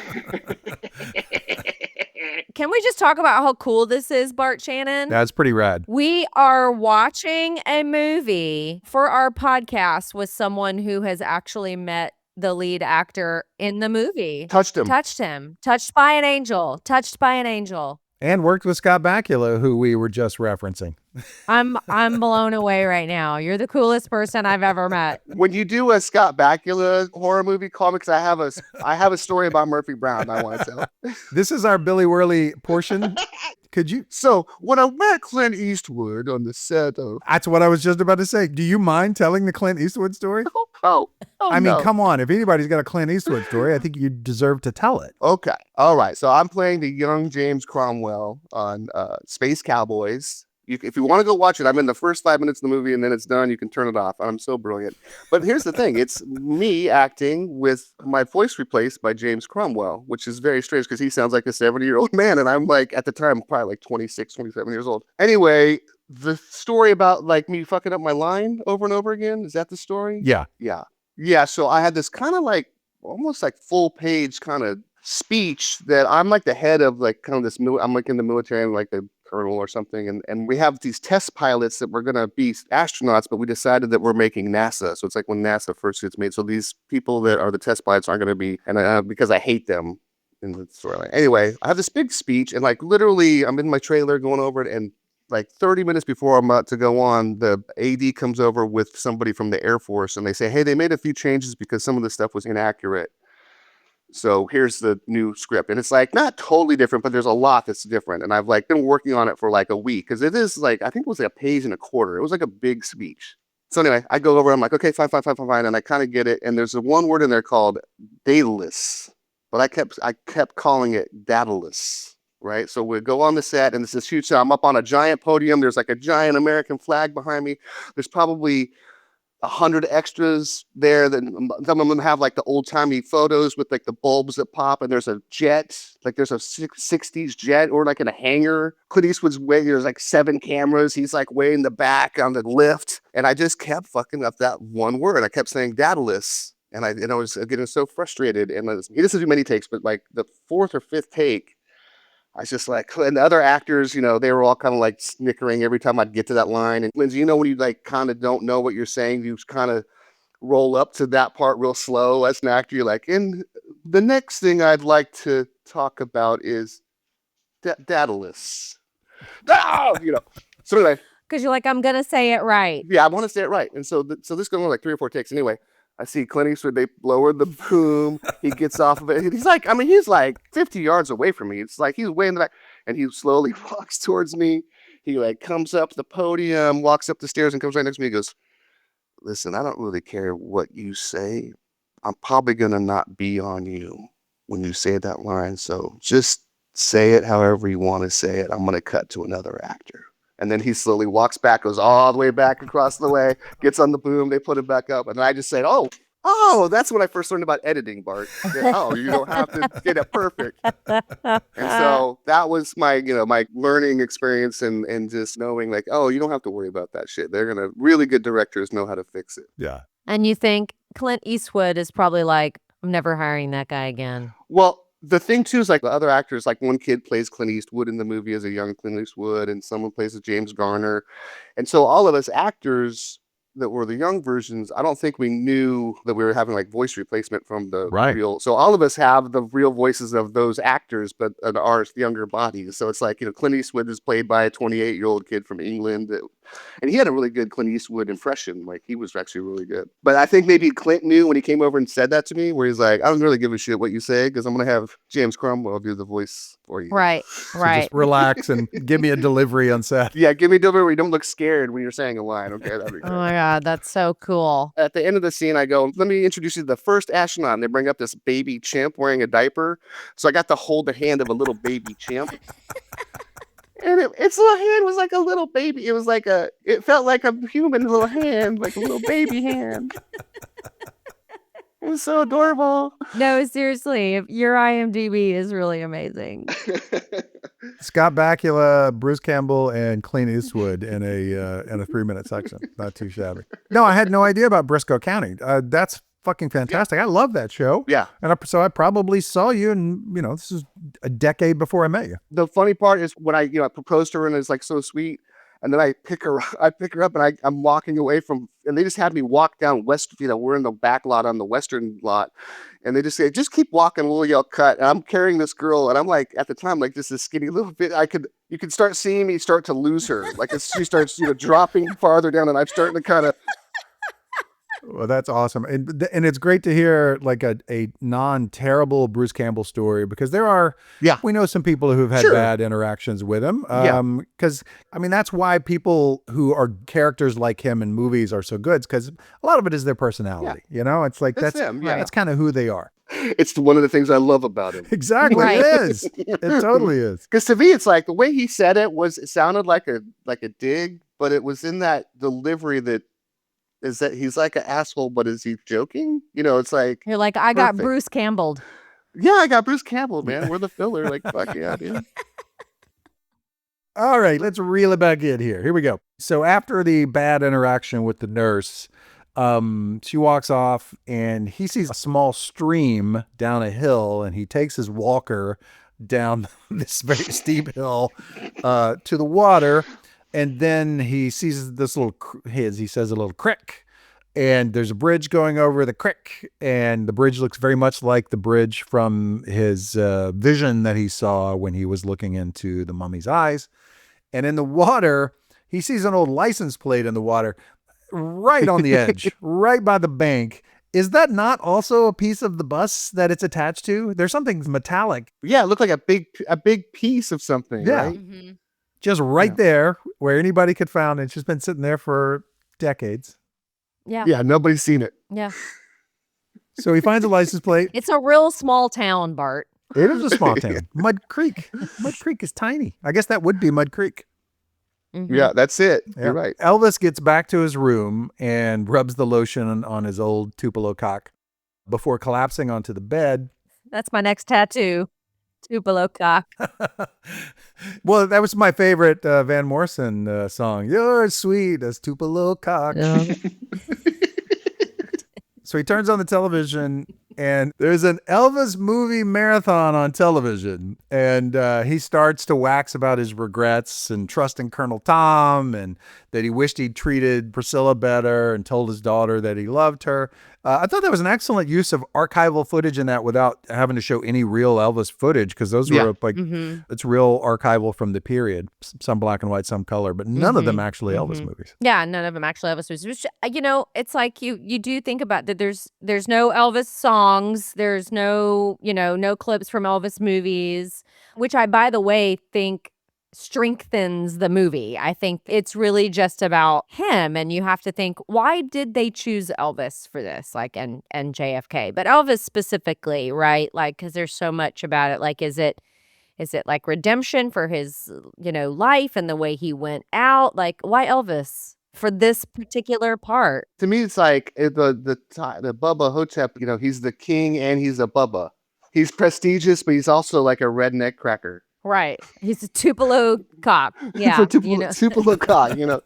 Speaker 2: Can we just talk about how cool this is, Bart Shannon?
Speaker 1: That's pretty rad.
Speaker 2: We are watching a movie for our podcast with someone who has actually met the lead actor in the movie.
Speaker 3: Touched him.
Speaker 2: Touched by an angel. Touched by an angel.
Speaker 1: And worked with Scott Bakula, who we were just referencing.
Speaker 2: I'm blown away right now. You're the coolest person I've ever met.
Speaker 3: When you do a Scott Bakula horror movie, call me, because I have a story about Murphy Brown I want to tell.
Speaker 1: This is our Billie Worley portion. Could you?
Speaker 3: So when I met Clint Eastwood on the set of...
Speaker 1: That's what I was just about to say. Do you mind telling the Clint Eastwood story? I mean, come on. If anybody's got a Clint Eastwood story, I think you deserve to tell it.
Speaker 3: Okay. All right. So I'm playing the young James Cromwell on Space Cowboys. If you want to go watch it, I'm in the first 5 minutes of the movie and then it's done. You can turn it off. I'm so brilliant. But here's the thing. It's me acting with my voice replaced by James Cromwell, which is very strange because he sounds like a 70-year-old man. And I'm like, at the time, probably like 26, 27 years old. Anyway, the story about like me fucking up my line over and over again. Is that the story?
Speaker 1: Yeah.
Speaker 3: Yeah. So I had this kind of like almost like full page kind of speech that I'm like the head of like kind of this, I'm like in the military, I'm like the colonel or something. And we have these test pilots that were going to be astronauts, but we decided that we're making NASA. So it's like when NASA first gets made. So these people that are the test pilots aren't going to be, and because I hate them, in the storyline. Anyway, I have this big speech, and like literally, I'm in my trailer going over it, and like 30 minutes before I'm about to go on, the AD comes over with somebody from the Air Force, and they say, "Hey, they made a few changes because some of the stuff was inaccurate. So here's the new script." And it's like not totally different, but there's a lot that's different. And I've like been working on it for like a week because it is like I think it was like a page and a quarter. It was like a big speech. So anyway, I go over. I'm like, okay, fine, and I kind of get it. And there's a one word in there called dataless, but I kept calling it dataless, right? So we go on the set, and it's this huge. So I'm up on a giant podium. There's like a giant American flag behind me. There's probably 100 extras there. That some of them have like the old timey photos with like the bulbs that pop, and there's a jet, like there's a 60s jet, or like in a hangar. Clint Eastwood's way, there's like 7 cameras. He's like way in the back on the lift, and I just kept fucking up that one word. I kept saying dataless, and I was getting so frustrated. And he doesn't do many takes, but like the 4th or 5th take, I was just like, and the other actors, you know, they were all kind of like snickering every time I'd get to that line. And Lindsey, you know, when you like kind of don't know what you're saying, you kind of roll up to that part real slow as an actor. You're like, and the next thing I'd like to talk about is dataless. You know, so anyway.
Speaker 2: Because you're like, I'm going to say it right.
Speaker 3: Yeah, I want to say it right. And so this goes on like 3 or 4 takes anyway. I see Clint Eastwood, they lower the boom. He gets off of it. He's like 50 yards away from me. It's like he's way in the back. And he slowly walks towards me. He like comes up the podium, walks up the stairs, and comes right next to me. He goes, "Listen, I don't really care what you say. I'm probably going to not be on you when you say that line. So just say it however you want to say it. I'm going to cut to another actor." And then he slowly walks back, goes all the way back across the way, gets on the boom, they put it back up. And I just said, oh, that's when I first learned about editing, Bart. You don't have to get it perfect. And so that was my, my learning experience and just knowing like, you don't have to worry about that shit. Really good directors know how to fix it.
Speaker 1: Yeah.
Speaker 2: And you think Clint Eastwood is probably like, I'm never hiring that guy again.
Speaker 3: Well, the thing too is like the other actors, like one kid plays Clint Eastwood in the movie as a young Clint Eastwood, and someone plays as James Garner. And so all of us actors that were the young versions, I don't think we knew that we were having like voice replacement from the real. So all of us have the real voices of those actors, but in our younger bodies. So it's like, Clint Eastwood is played by a 28-year-old kid from England. And he had a really good Clint Eastwood impression. Like he was actually really good. But I think maybe Clint knew when he came over and said that to me, where he's like, I don't really give a shit what you say, because I'm going to have James Cromwell do the voice for you.
Speaker 2: Right.
Speaker 1: So just relax and give me a delivery on set.
Speaker 3: Yeah, give me a delivery. Don't look scared when you're saying a line. Okay, that'd be great.
Speaker 2: Oh my God, that's so cool.
Speaker 3: At the end of the scene, I go, let me introduce you to the first astronaut. And they bring up this baby chimp wearing a diaper. So I got to hold the hand of a little baby chimp. And its little hand was like a little baby. It felt like a human little hand, like a little baby hand. It was so adorable.
Speaker 2: No, seriously, your IMDb is really amazing.
Speaker 1: Scott Bakula, Bruce Campbell, and Clint Eastwood in a 3-minute section. Not too shabby. No, I had no idea about Briscoe County. That's fucking fantastic. I love that show.
Speaker 3: Yeah.
Speaker 1: And so I probably saw you, and this is a decade before I met you.
Speaker 3: The funny part is when I proposed to her, and it's like so sweet. And then I pick her up, and I'm walking away from, and they just had me walk down West. We're in the back lot on the Western lot, and they just say, just keep walking, we'll yell cut. And I'm carrying this girl, and I'm like, at the time, like just this skinny little bit. You could start seeing me start to lose her, like as she starts, dropping farther down, and I'm starting to kind of.
Speaker 1: Well, that's awesome. And it's great to hear like a non-terrible Bruce Campbell story, because we know some people who've had bad interactions with him. Because that's why people who are characters like him in movies are so good, because a lot of it is their personality. It's like that's them. Yeah. That's kind of who they are.
Speaker 3: It's one of the things I love about him.
Speaker 1: Exactly. Right. It is. It totally is.
Speaker 3: Because to me, it's like the way he said it sounded like a dig, but it was in that delivery that is that he's like an asshole, but is he joking? It's like
Speaker 2: you're like, I got Bruce Campbell.
Speaker 3: Yeah, I got Bruce Campbell, man. We're the filler. Like, fuck yeah, dude.
Speaker 1: All right, let's reel it back in here. Here we go. So after the bad interaction with the nurse, she walks off, and he sees a small stream down a hill, and he takes his walker down this very steep hill to the water. And then he sees this he says a little crick. And there's a bridge going over the creek, and the bridge looks very much like the bridge from his vision that he saw when he was looking into the mummy's eyes. And in the water, he sees an old license plate in the water right on the edge, right by the bank. Is that not also a piece of the bus that it's attached to? There's something metallic.
Speaker 3: Yeah, it looked like a big piece of something,
Speaker 1: Yeah.
Speaker 3: right?
Speaker 2: Mm-hmm.
Speaker 1: Just right there where anybody could find it. It's just been sitting there for decades.
Speaker 2: Yeah.
Speaker 3: Yeah, nobody's seen it.
Speaker 2: Yeah.
Speaker 1: So he finds a license plate.
Speaker 2: It's a real small town, Bart.
Speaker 1: It is a small town. Mud Creek. Mud Creek is tiny. I guess that would be Mud Creek.
Speaker 2: Mhm.
Speaker 3: Yeah, that's it.
Speaker 1: Yeah.
Speaker 3: You're right.
Speaker 1: Elvis gets back to his room and rubs the lotion on his old Tupelo cock before collapsing onto the bed.
Speaker 2: That's my next tattoo. Tupelo cock.
Speaker 1: Well, that was my favorite Van Morrison song. You're sweet as Tupelo cock.
Speaker 2: Yeah.
Speaker 1: So he turns on the television, and there's an Elvis movie marathon on television. And he starts to wax about his regrets and trusting Colonel Tom, and that he wished he'd treated Priscilla better and told his daughter that he loved her. I thought that was an excellent use of archival footage in that without having to show any real Elvis footage, because those were like, it's real archival from the period. Some black and white, some color, but none of them actually Elvis movies.
Speaker 2: Yeah, none of them actually Elvis movies. Which, it's like you do think about that. There's no Elvis songs. There's no no clips from Elvis movies, which I, by the way, think strengthens the movie. I think it's really just about him, and you have to think, why did they choose Elvis for this, like, and JFK, but Elvis specifically, right? Like, because there's so much about it. Like, is it like redemption for his life and the way he went out? Like, why Elvis for this particular part?
Speaker 3: To me, it's like the Bubba Ho-Tep. He's the king and he's a Bubba. He's prestigious, but he's also like a redneck cracker.
Speaker 2: Right. He's a Tupelo cop. Yeah.
Speaker 3: He's a Tupelo cock.
Speaker 2: No,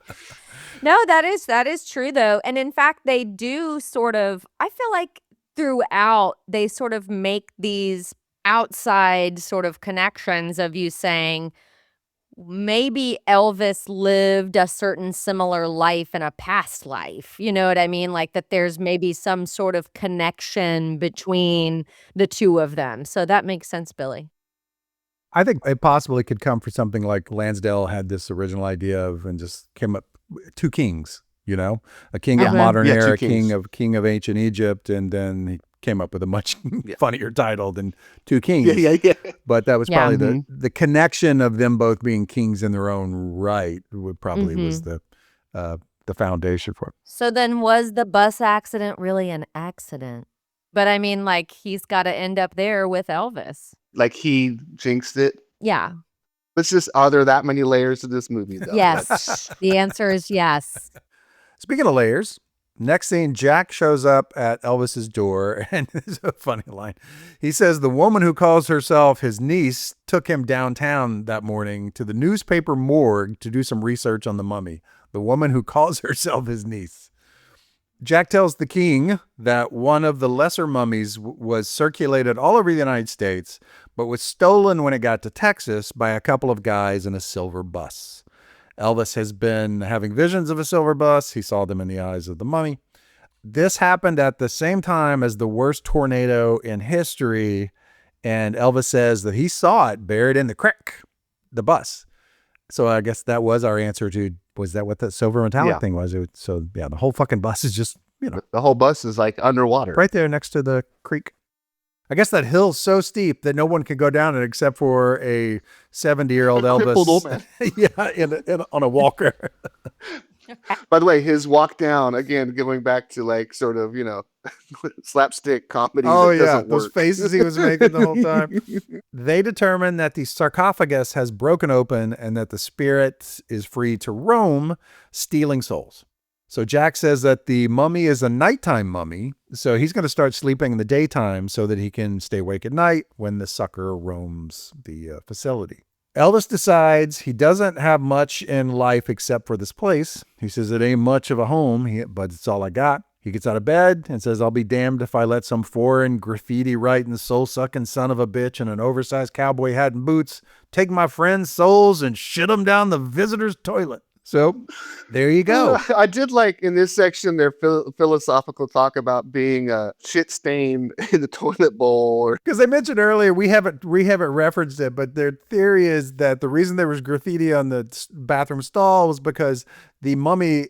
Speaker 2: that is true though. And in fact, they do sort of, I feel like throughout, they sort of make these outside sort of connections of you saying, maybe Elvis lived a certain similar life in a past life. You know what I mean? Like that there's maybe some sort of connection between the two of them. So that makes sense, Billy.
Speaker 1: I think it possibly could come for something like Lansdale had this original idea of, and just came up two kings, a king of modern era, king of ancient Egypt, and then he came up with a much funnier title than Two Kings.
Speaker 3: Yeah.
Speaker 1: But that was probably the connection of them both being kings in their own right would probably was the foundation for it.
Speaker 2: So then was the bus accident really an accident? But I mean, like, he's got to end up there with Elvis.
Speaker 3: Like he jinxed it.
Speaker 2: Yeah.
Speaker 3: Are there that many layers to this movie, though?
Speaker 2: Yes. The answer is yes.
Speaker 1: Speaking of layers, next scene, Jack shows up at Elvis's door, and it's a funny line. He says the woman who calls herself his niece took him downtown that morning to the newspaper morgue to do some research on the mummy. The woman who calls herself his niece. Jack tells the king that one of the lesser mummies was circulated all over the United States, but was stolen when it got to Texas by a couple of guys in a silver bus. Elvis has been having visions of a silver bus. He saw them in the eyes of the mummy. This happened at the same time as the worst tornado in history, and Elvis says that he saw it buried in the creek, the bus. So I guess that was our answer to, was that what the silver metallic thing was? The whole fucking bus is just,
Speaker 3: The whole bus is like underwater.
Speaker 1: right there next to the creek. I guess that hill's so steep that no one can go down it except for a 70-year-old
Speaker 3: crippled old
Speaker 1: Elvis.
Speaker 3: man.
Speaker 1: On a walker.
Speaker 3: By the way, his walk down, again, going back to like sort of, slapstick comedy.
Speaker 1: Oh,
Speaker 3: that
Speaker 1: yeah.
Speaker 3: doesn't
Speaker 1: Those
Speaker 3: work.
Speaker 1: faces he was making the whole time. They determine that the sarcophagus has broken open and that the spirit is free to roam, stealing souls. So Jack says that the mummy is a nighttime mummy, so he's going to start sleeping in the daytime so that he can stay awake at night when the sucker roams the facility. Elvis decides he doesn't have much in life except for this place. He says it ain't much of a home, but it's all I got. He gets out of bed and says, I'll be damned if I let some foreign graffiti-writing, soul-sucking son of a bitch in an oversized cowboy hat and boots take my friends' souls and shit them down the visitor's toilet. So there you go.
Speaker 3: I did like in this section their philosophical talk about being shit stained in the toilet bowl. Or
Speaker 1: Because they mentioned earlier, we haven't referenced it, but their theory is that the reason there was graffiti on the bathroom stall was because the mummy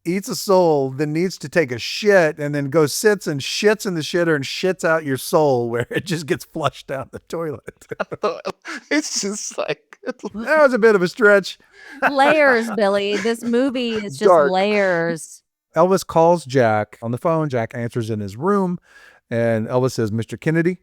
Speaker 1: eats a soul, then needs to take a shit, and then goes sits and shits in the shitter and shits out your soul, where it just gets flushed down the toilet.
Speaker 3: it's just like
Speaker 1: That was a bit of a stretch.
Speaker 2: Layers, Billy. This movie is just
Speaker 3: Dark.
Speaker 2: layers.
Speaker 1: Elvis calls Jack on the phone. Jack answers in his room, and Elvis says, "Mr. Kennedy,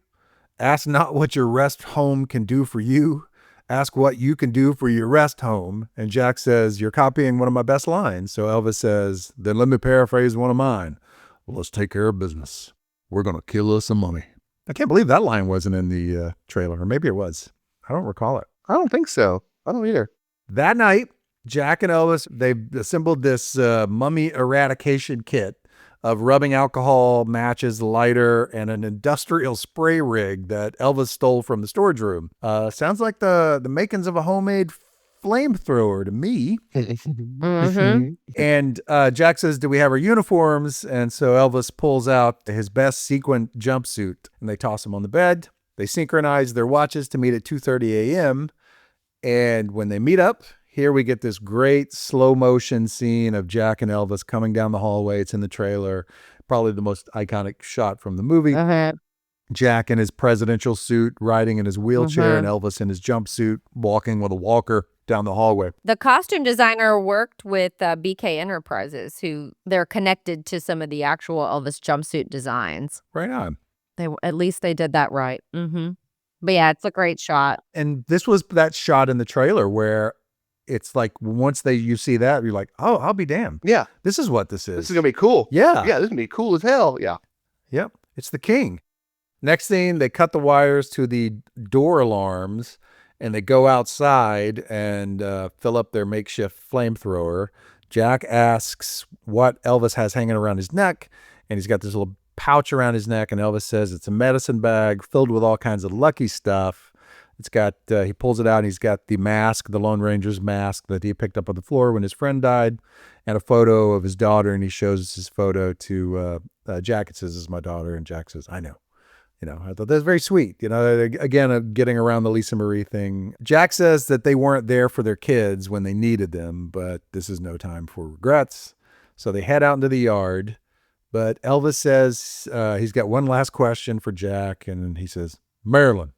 Speaker 1: ask not what your rest home can do for you. Ask what you can do for your rest home." And Jack says, "You're copying one of my best lines." So Elvis says, "Then let me paraphrase one of mine. Well, let's take care of business. We're going to kill us a mummy." I can't believe that line wasn't in the trailer, or maybe it was. I don't recall it.
Speaker 3: I don't think so. I don't either.
Speaker 1: That night, Jack and Elvis, they've assembled this mummy eradication kit of rubbing alcohol, matches, lighter, and an industrial spray rig that Elvis stole from the storage room. Sounds like the makings of a homemade flamethrower to me.
Speaker 2: Mhm.
Speaker 1: And Jack says, "Do we have our uniforms?" And so Elvis pulls out his best sequin jumpsuit, and they toss him on the bed. They synchronize their watches to meet at 2:30 a.m. And when they meet up, here we get this great slow motion scene of Jack and Elvis coming down the hallway. It's in the trailer, probably the most iconic shot from the movie. Jack in his presidential suit, riding in his wheelchair, and Elvis in his jumpsuit, walking with a walker down the hallway.
Speaker 2: The costume designer worked with BK Enterprises, who they're connected to some of the actual Elvis jumpsuit designs.
Speaker 1: Right on.
Speaker 2: At least they did that right. But yeah, it's a great shot.
Speaker 1: And this was that shot in the trailer where it's like once you see that, you're like, oh, I'll be damned.
Speaker 3: Yeah.
Speaker 1: This is what this is.
Speaker 3: This is going to be cool.
Speaker 1: Yeah.
Speaker 3: Yeah, this is going to be cool as hell. Yeah.
Speaker 1: Yep. It's the king. Next scene, they cut the wires to the door alarms and they go outside and fill up their makeshift flamethrower. Jack asks what Elvis has hanging around his neck, and he's got this little pouch around his neck, and Elvis says it's a medicine bag filled with all kinds of lucky stuff. It's got, he pulls it out, and he's got the mask, the Lone Ranger's mask that he picked up on the floor when his friend died, and a photo of his daughter, and he shows his photo to Jack. It says, "This is my daughter," and Jack says, "I know." You know, I thought that's very sweet. You know, again, getting around the Lisa Marie thing. Jack says that they weren't there for their kids when they needed them, but this is no time for regrets. So they head out into the yard, but Elvis says he's got one last question for Jack, and he says, "Marilyn,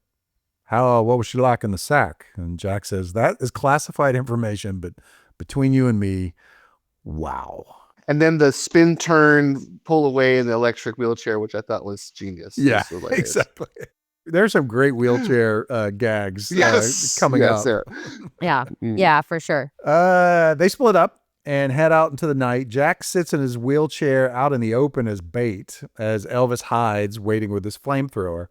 Speaker 1: what was she like in the sack?" And Jack says, "That is classified information, but between you and me, wow."
Speaker 3: And then the spin turn, pull away in the electric wheelchair, which I thought was genius.
Speaker 1: Yeah,
Speaker 3: It was hilarious.
Speaker 1: exactly. There's some great wheelchair gags coming up.
Speaker 3: Sarah.
Speaker 2: Yeah. Yeah, for sure.
Speaker 1: They split up and head out into the night. Jack sits in his wheelchair out in the open as bait as Elvis hides, waiting with his flamethrower.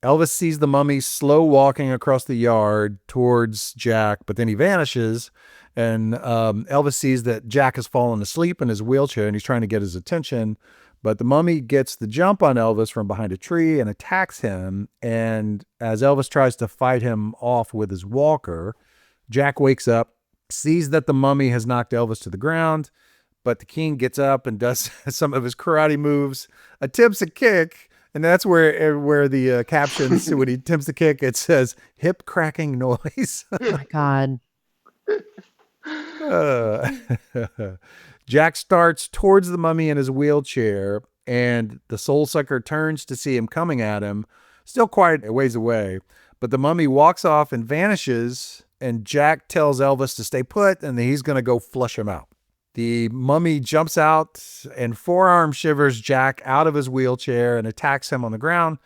Speaker 1: Elvis sees the mummy slow walking across the yard towards Jack, but then he vanishes. And Elvis sees that Jack has fallen asleep in his wheelchair and he's trying to get his attention. But the mummy gets the jump on Elvis from behind a tree and attacks him. And as Elvis tries to fight him off with his walker, Jack wakes up, sees that the mummy has knocked Elvis to the ground. But the king gets up and does some of his karate moves, attempts a kick. And that's where the captions, when he attempts to kick, it says hip cracking noise.
Speaker 2: Oh my God.
Speaker 1: Jack starts towards the mummy in his wheelchair, and the soul sucker turns to see him coming at him, still quite a ways away. But the mummy walks off and vanishes, and Jack tells Elvis to stay put, and that he's going to go flush him out. The mummy jumps out and forearm shivers Jack out of his wheelchair and attacks him on the ground.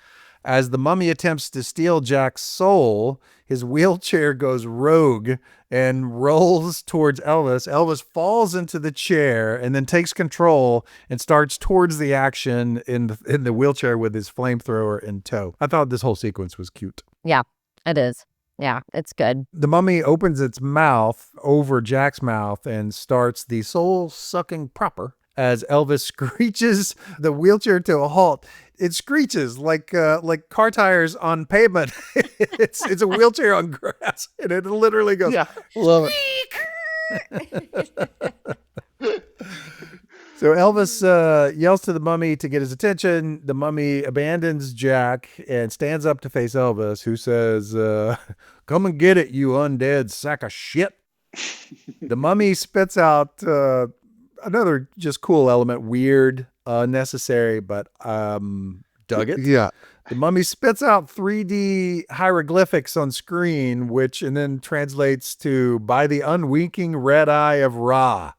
Speaker 1: As the mummy attempts to steal Jack's soul, his wheelchair goes rogue and rolls towards Elvis. Elvis falls into the chair and then takes control and starts towards the action in the wheelchair with his flamethrower in tow. I thought this whole sequence was cute.
Speaker 2: Yeah, it is. Yeah, it's good.
Speaker 1: The mummy opens its mouth over Jack's mouth and starts the soul-sucking proper as Elvis screeches the wheelchair to a halt. It screeches like car tires on pavement. It's a wheelchair on grass, and it literally goes.
Speaker 3: Yeah,
Speaker 1: Love So Elvis yells to the mummy to get his attention. The mummy abandons Jack and stands up to face Elvis, who says, come and get it, you undead sack of shit. The mummy spits out another just cool element, weird, unnecessary, but dug it.
Speaker 3: Yeah.
Speaker 1: The mummy spits out 3D hieroglyphics on screen, and then translates to by the unwinking red eye of Ra.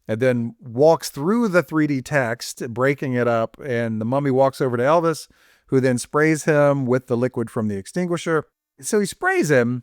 Speaker 1: And then walks through the 3D text, breaking it up. And the mummy walks over to Elvis, who then sprays him with the liquid from the extinguisher. So he sprays him.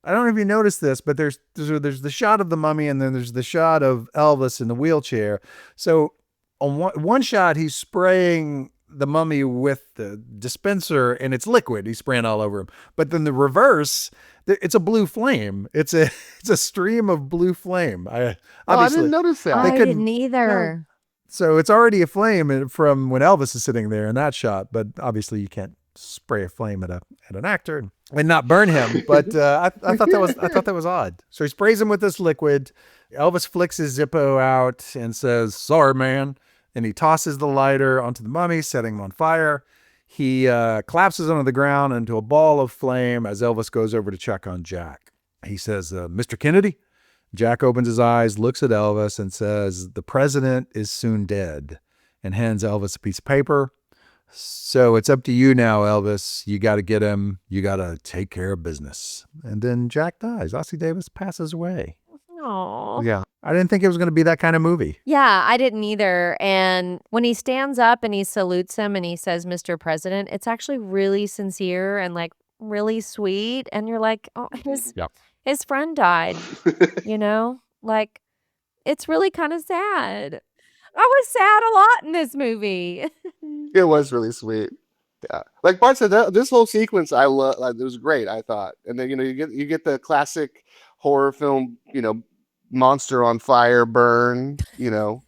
Speaker 1: I don't know if you noticed this, but there's the shot of the mummy, and then there's the shot of Elvis in the wheelchair. So on one shot, he's spraying the mummy with the dispenser, and it's liquid. He's spraying all over him. But then the reverse, it's a blue flame. It's a stream of blue flame.
Speaker 3: I didn't notice that.
Speaker 2: I didn't either.
Speaker 1: So it's already a flame from when Elvis is sitting there in that shot. But obviously, you can't spray a flame at an actor and not burn him. But I thought that was odd. So he sprays him with this liquid. Elvis flicks his Zippo out and says, "Sorry, man." And he tosses the lighter onto the mummy, setting him on fire. He collapses onto the ground into a ball of flame as Elvis goes over to check on Jack. He says, Mr. Kennedy? Jack opens his eyes, looks at Elvis, and says, the president is soon dead, and hands Elvis a piece of paper. So it's up to you now, Elvis. You got to get him. You got to take care of business. And then Jack dies. Ossie Davis passes away.
Speaker 2: Aww.
Speaker 1: Yeah. I didn't think it was going to be that kind of movie.
Speaker 2: Yeah, I didn't either. And when he stands up and he salutes him and he says, Mr. President, it's actually really sincere and like really sweet. And you're like, oh, his friend died, you know? Like, it's really kind of sad. I was sad a lot in this movie.
Speaker 3: It was really sweet. Yeah, like Bart said, this whole sequence I love. Like, it was great, I thought. And then you get the classic horror film, monster on fire, burn,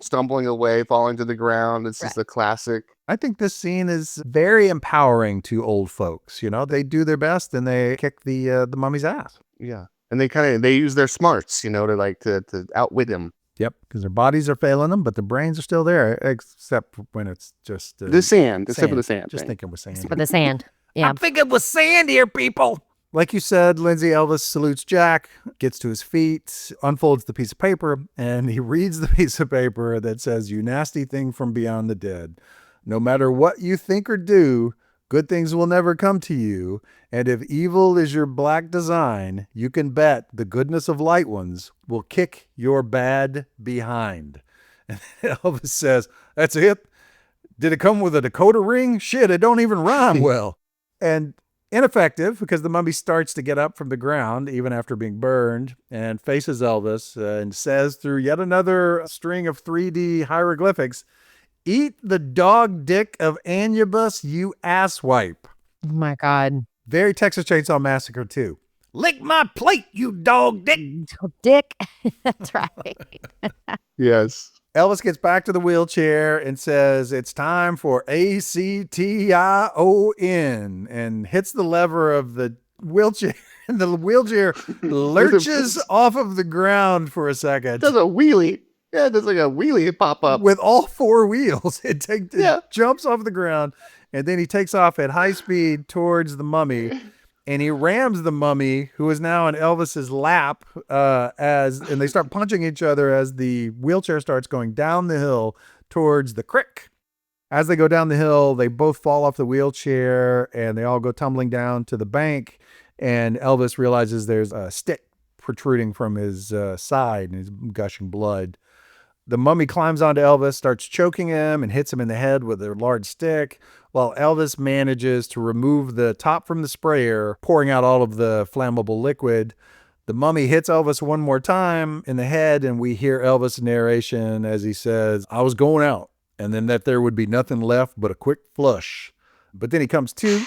Speaker 3: stumbling away, falling to the ground. It's just a classic.
Speaker 1: I think this scene is very empowering to old folks. They do their best and they kick the mummy's ass.
Speaker 3: Yeah, and they use their smarts, to outwit him.
Speaker 1: Yep, because their bodies are failing them, but the brains are still there, except when it's just
Speaker 3: the sand. Except for the sand.
Speaker 1: Just thinking with sand.
Speaker 2: For the sand. Yeah.
Speaker 1: I'm thinking with sand here, people. Like you said, Lindsey, Elvis salutes Jack, gets to his feet, unfolds the piece of paper, and he reads the piece of paper that says, "You nasty thing from beyond the dead. No matter what you think or do, good things will never come to you. And if evil is your black design, you can bet the goodness of light ones will kick your bad behind." And Elvis says, "That's it? Did it come with a Dakota ring? Shit, it don't even rhyme well." And ineffective, because the mummy starts to get up from the ground, even after being burned, and faces Elvis and says through yet another string of 3D hieroglyphics, "Eat the dog dick of Anubis, you asswipe."
Speaker 2: Oh my God.
Speaker 1: Very Texas Chainsaw Massacre too. "Lick my plate, you dog dick."
Speaker 2: Dick. That's right.
Speaker 3: Yes.
Speaker 1: Elvis gets back to the wheelchair and says, "It's time for ACTION," and hits the lever of the wheelchair. And the wheelchair lurches off of the ground for a second.
Speaker 3: Does a wheelie. Yeah, there's like a wheelie pop up.
Speaker 1: With all four wheels. It jumps off the ground, and then he takes off at high speed towards the mummy, and he rams the mummy, who is now in Elvis's lap, and they start punching each other as the wheelchair starts going down the hill towards the creek. As they go down the hill, they both fall off the wheelchair, and they all go tumbling down to the bank, and Elvis realizes there's a stick protruding from his side, and he's gushing blood. The mummy climbs onto Elvis, starts choking him, and hits him in the head with a large stick, while Elvis manages to remove the top from the sprayer, pouring out all of the flammable liquid. The mummy hits Elvis one more time in the head, and we hear Elvis' narration as he says, "I was going out, and then that there would be nothing left but a quick flush." But then he comes to,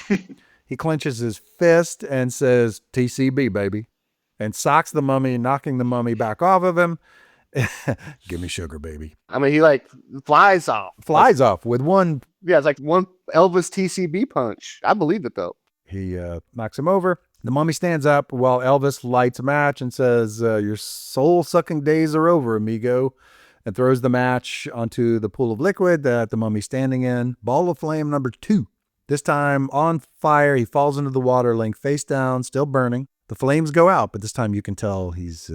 Speaker 1: he clenches his fist and says, "TCB, baby," and socks the mummy, knocking the mummy back off of him. "Give me sugar, baby."
Speaker 3: I mean, he flies off.
Speaker 1: Flies off with one.
Speaker 3: Yeah, it's like one Elvis TCB punch. I believe it though.
Speaker 1: He knocks him over. The mummy stands up while Elvis lights a match and says, your soul-sucking days are over, amigo, and throws the match onto the pool of liquid that the mummy's standing in. Ball of flame number 2. This time on fire, he falls into the water, laying face down, still burning. The flames go out, but this time you can tell he's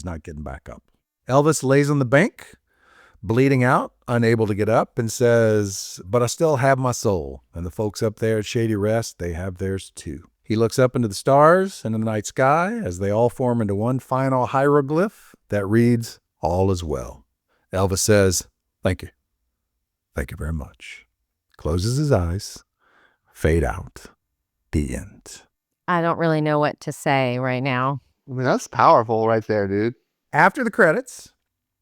Speaker 1: not getting back up. Elvis lays on the bank, bleeding out, unable to get up, and says, but I still have my soul. And the folks up there at Shady Rest, they have theirs too. He looks up into the stars and the night sky as they all form into one final hieroglyph that reads, all is well. Elvis says, thank you. Thank you very much. Closes his eyes. Fade out. The end.
Speaker 2: I don't really know what to say right now.
Speaker 3: I mean, that's powerful right there, dude.
Speaker 1: After the credits,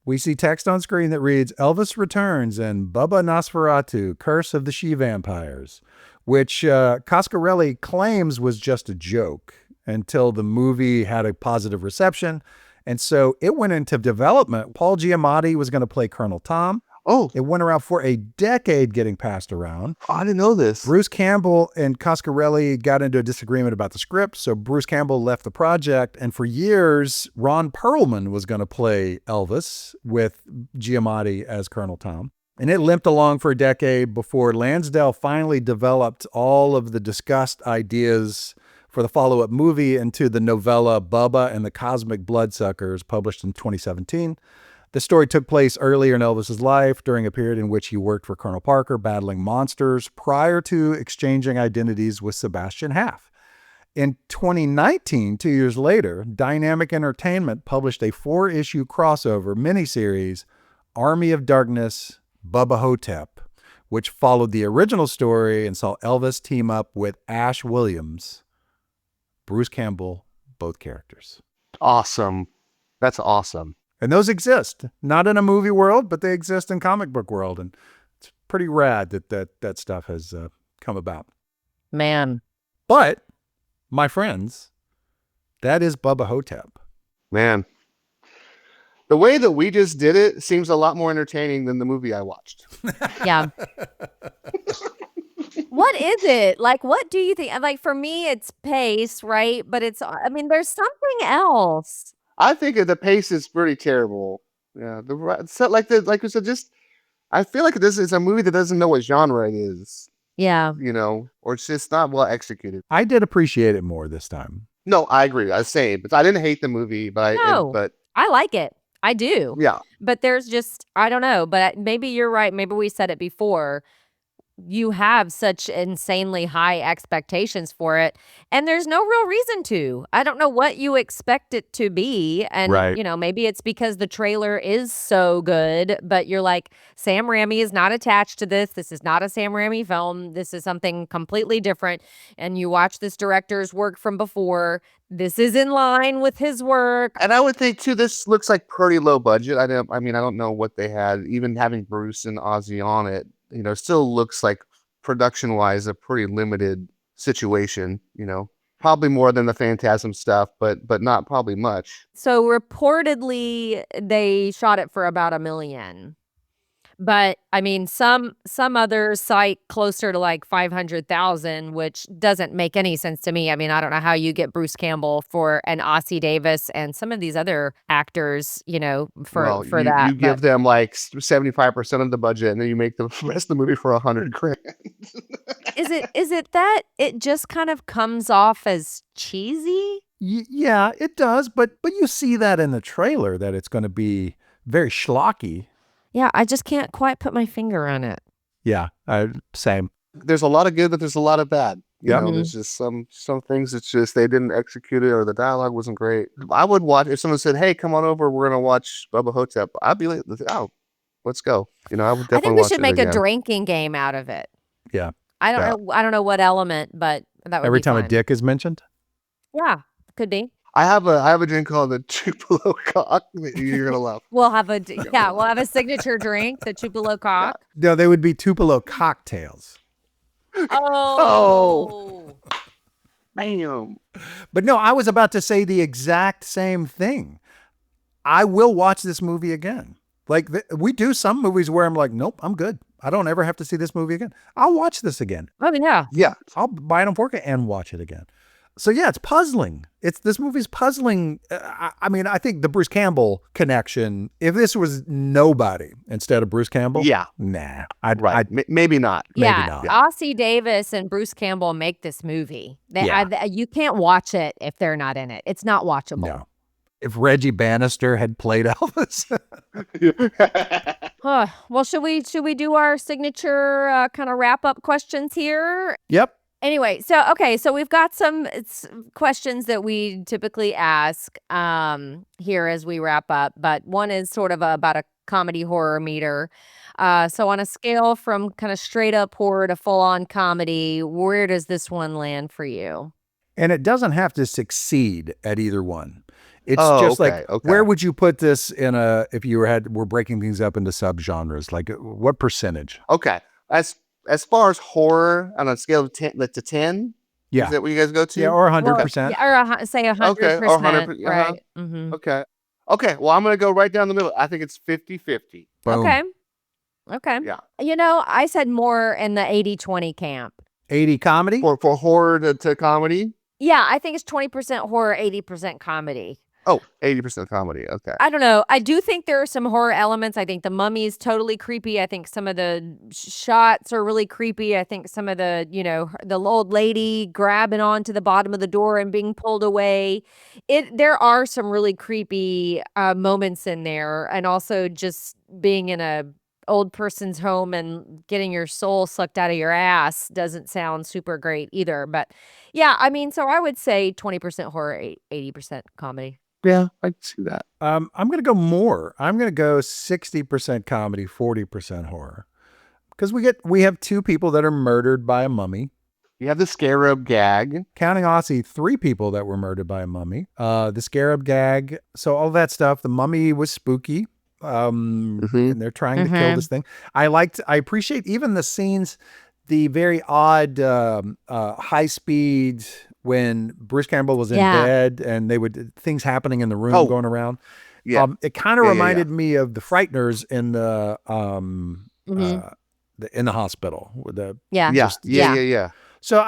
Speaker 1: we see text on screen that reads, Elvis returns and Bubba Nosferatu, Curse of the She-Vampires, which Coscarelli claims was just a joke until the movie had a positive reception. And so it went into development. Paul Giamatti was going to play Colonel Tom.
Speaker 3: Oh,
Speaker 1: It went around for a decade getting passed around.
Speaker 3: I didn't know this.
Speaker 1: Bruce Campbell and Coscarelli got into a disagreement about the script, so Bruce Campbell left the project, and for years, Ron Perlman was going to play Elvis with Giamatti as Colonel Tom. And it limped along for a decade before Lansdale finally developed all of the discussed ideas for the follow-up movie into the novella Bubba and the Cosmic Bloodsuckers, published in 2017. The story took place earlier in Elvis's life during a period in which he worked for Colonel Parker battling monsters prior to exchanging identities with Sebastian Haff. In 2019, 2 years later, Dynamic Entertainment published a 4-issue crossover miniseries, Army of Darkness, Bubba Ho-Tep, which followed the original story and saw Elvis team up with Ash Williams, Bruce Campbell, both characters.
Speaker 3: Awesome. That's awesome.
Speaker 1: And those exist, not in a movie world, but they exist in comic book world. And it's pretty rad that stuff has come about.
Speaker 2: Man.
Speaker 1: But, my friends, that is Bubba Ho-Tep.
Speaker 3: Man. The way that we just did it seems a lot more entertaining than the movie I watched.
Speaker 2: Yeah. What is it? Like, what do you think? Like, for me, it's pace, right? But there's something else.
Speaker 3: I think the pace is pretty terrible. Yeah, like you said, I feel like this is a movie that doesn't know what genre it is.
Speaker 2: Yeah.
Speaker 3: Or it's just not well executed.
Speaker 1: I did appreciate it more this time.
Speaker 3: No, I agree. I was saying, but I didn't hate the movie, but
Speaker 2: I like it. I do.
Speaker 3: Yeah.
Speaker 2: But there's just, I don't know, but maybe you're right. Maybe we said it before. You have such insanely high expectations for it, and there's no real reason to. I don't know what you expect it to be, and
Speaker 1: Right.
Speaker 2: maybe it's because the trailer is so good, but you're like, Sam Raimi is not attached to this. This is not a Sam Raimi film. This is something completely different, and you watch this director's work from before. This is in line with his work.
Speaker 3: And I would think too, this looks like pretty low budget. I don't know what they had. Even having Bruce and Ozzy on it, still looks like production wise a pretty limited situation. Probably more than the Phantasm stuff, but not probably much.
Speaker 2: So reportedly, they shot it for about $1 million. But I mean, some others cite closer to like 500,000, which doesn't make any sense to me. I mean, I don't know how you get Bruce Campbell for an Ossie Davis and some of these other actors, for that.
Speaker 3: You give them like 75% of the budget, and then you make the rest of the movie for $100,000.
Speaker 2: Is it that it just kind of comes off as cheesy?
Speaker 1: Yeah, it does. But you see that in the trailer that it's going to be very schlocky.
Speaker 2: Yeah, I just can't quite put my finger on it.
Speaker 1: Yeah, same.
Speaker 3: There's a lot of good, but there's a lot of bad.
Speaker 1: Yeah.
Speaker 3: There's just some things it's just they didn't execute it, or the dialogue wasn't great. I would watch if someone said, "Hey, come on over, we're gonna watch Bubba Ho-Tep." I'd be like, "Oh, let's go." I would definitely.
Speaker 2: I think we
Speaker 3: watch
Speaker 2: should
Speaker 3: it
Speaker 2: make
Speaker 3: again.
Speaker 2: a drinking game out of it.
Speaker 1: Yeah.
Speaker 2: I don't know what element, but that would
Speaker 1: Every
Speaker 2: be
Speaker 1: time
Speaker 2: fun.
Speaker 1: a dick is mentioned.
Speaker 2: Yeah, could be.
Speaker 3: I have a drink called the Tupelo Cock that you're gonna love.
Speaker 2: We'll have a signature drink, the Tupelo Cock.
Speaker 1: No, they would be Tupelo cocktails.
Speaker 2: Oh.
Speaker 3: Bam.
Speaker 1: But no, I was about to say the exact same thing. I will watch this movie again. Like we do some movies where I'm like, nope, I'm good. I don't ever have to see this movie again. I'll watch this again.
Speaker 2: I mean, yeah.
Speaker 3: Yeah.
Speaker 1: I'll buy it on 4K and watch it again. So yeah, it's puzzling. This movie's puzzling. I think the Bruce Campbell connection. If this was nobody instead of Bruce Campbell,
Speaker 3: Yeah.
Speaker 1: nah,
Speaker 3: Maybe not.
Speaker 2: Yeah,
Speaker 1: not.
Speaker 2: Ossie Davis and Bruce Campbell make this movie. You can't watch it if they're not in it. It's not watchable.
Speaker 1: No. If Reggie Bannister had played Elvis,
Speaker 2: Well, should we do our signature kind of wrap up questions here?
Speaker 1: yep.
Speaker 2: Anyway, so we've got some questions that we typically ask here as we wrap up, but one is sort of about a comedy horror meter. So on a scale from kind of straight up horror to full on comedy, where does this one land for you?
Speaker 1: And it doesn't have to succeed at either one. It's just
Speaker 3: okay.
Speaker 1: where would you put this if you were breaking things up into subgenres? Like what percentage?
Speaker 3: Okay. As far as horror on a scale of 10 to 10,
Speaker 1: Yeah.
Speaker 3: is that what you guys go to?
Speaker 1: Yeah, or 100%.
Speaker 2: Or say 100%.
Speaker 3: Okay, or 100%,
Speaker 2: right. Mm-hmm.
Speaker 3: Okay. Well, I'm going to go right down the middle. I think it's 50-50.
Speaker 1: Boom.
Speaker 2: Okay.
Speaker 3: Yeah.
Speaker 2: I said more in the 80-20 camp.
Speaker 1: 80 comedy?
Speaker 3: For horror to comedy?
Speaker 2: Yeah, I think it's 20% horror, 80% comedy.
Speaker 3: Oh, 80% comedy. Okay.
Speaker 2: I don't know. I do think there are some horror elements. I think the mummy is totally creepy. I think some of the shots are really creepy. I think some of the, the old lady grabbing onto the bottom of the door and being pulled away. There are some really creepy moments in there. And also just being in a old person's home and getting your soul sucked out of your ass doesn't sound super great either. But yeah, so I would say 20% horror, 80% comedy.
Speaker 3: Yeah, I can see that.
Speaker 1: I'm going to go more. I'm going to go 60% comedy, 40% horror. Because we have two people that are murdered by a mummy.
Speaker 3: You have the scarab gag.
Speaker 1: Counting Ossie, 3 people that were murdered by a mummy. The scarab gag. So all that stuff. The mummy was spooky. And they're trying to kill this thing. I appreciate even the scenes, the very odd high speed when Bruce Campbell was in bed and things happening in the room going around.
Speaker 3: Yeah.
Speaker 1: It kind of reminded me of the Frighteners in the in the hospital with the
Speaker 3: Yeah.
Speaker 1: So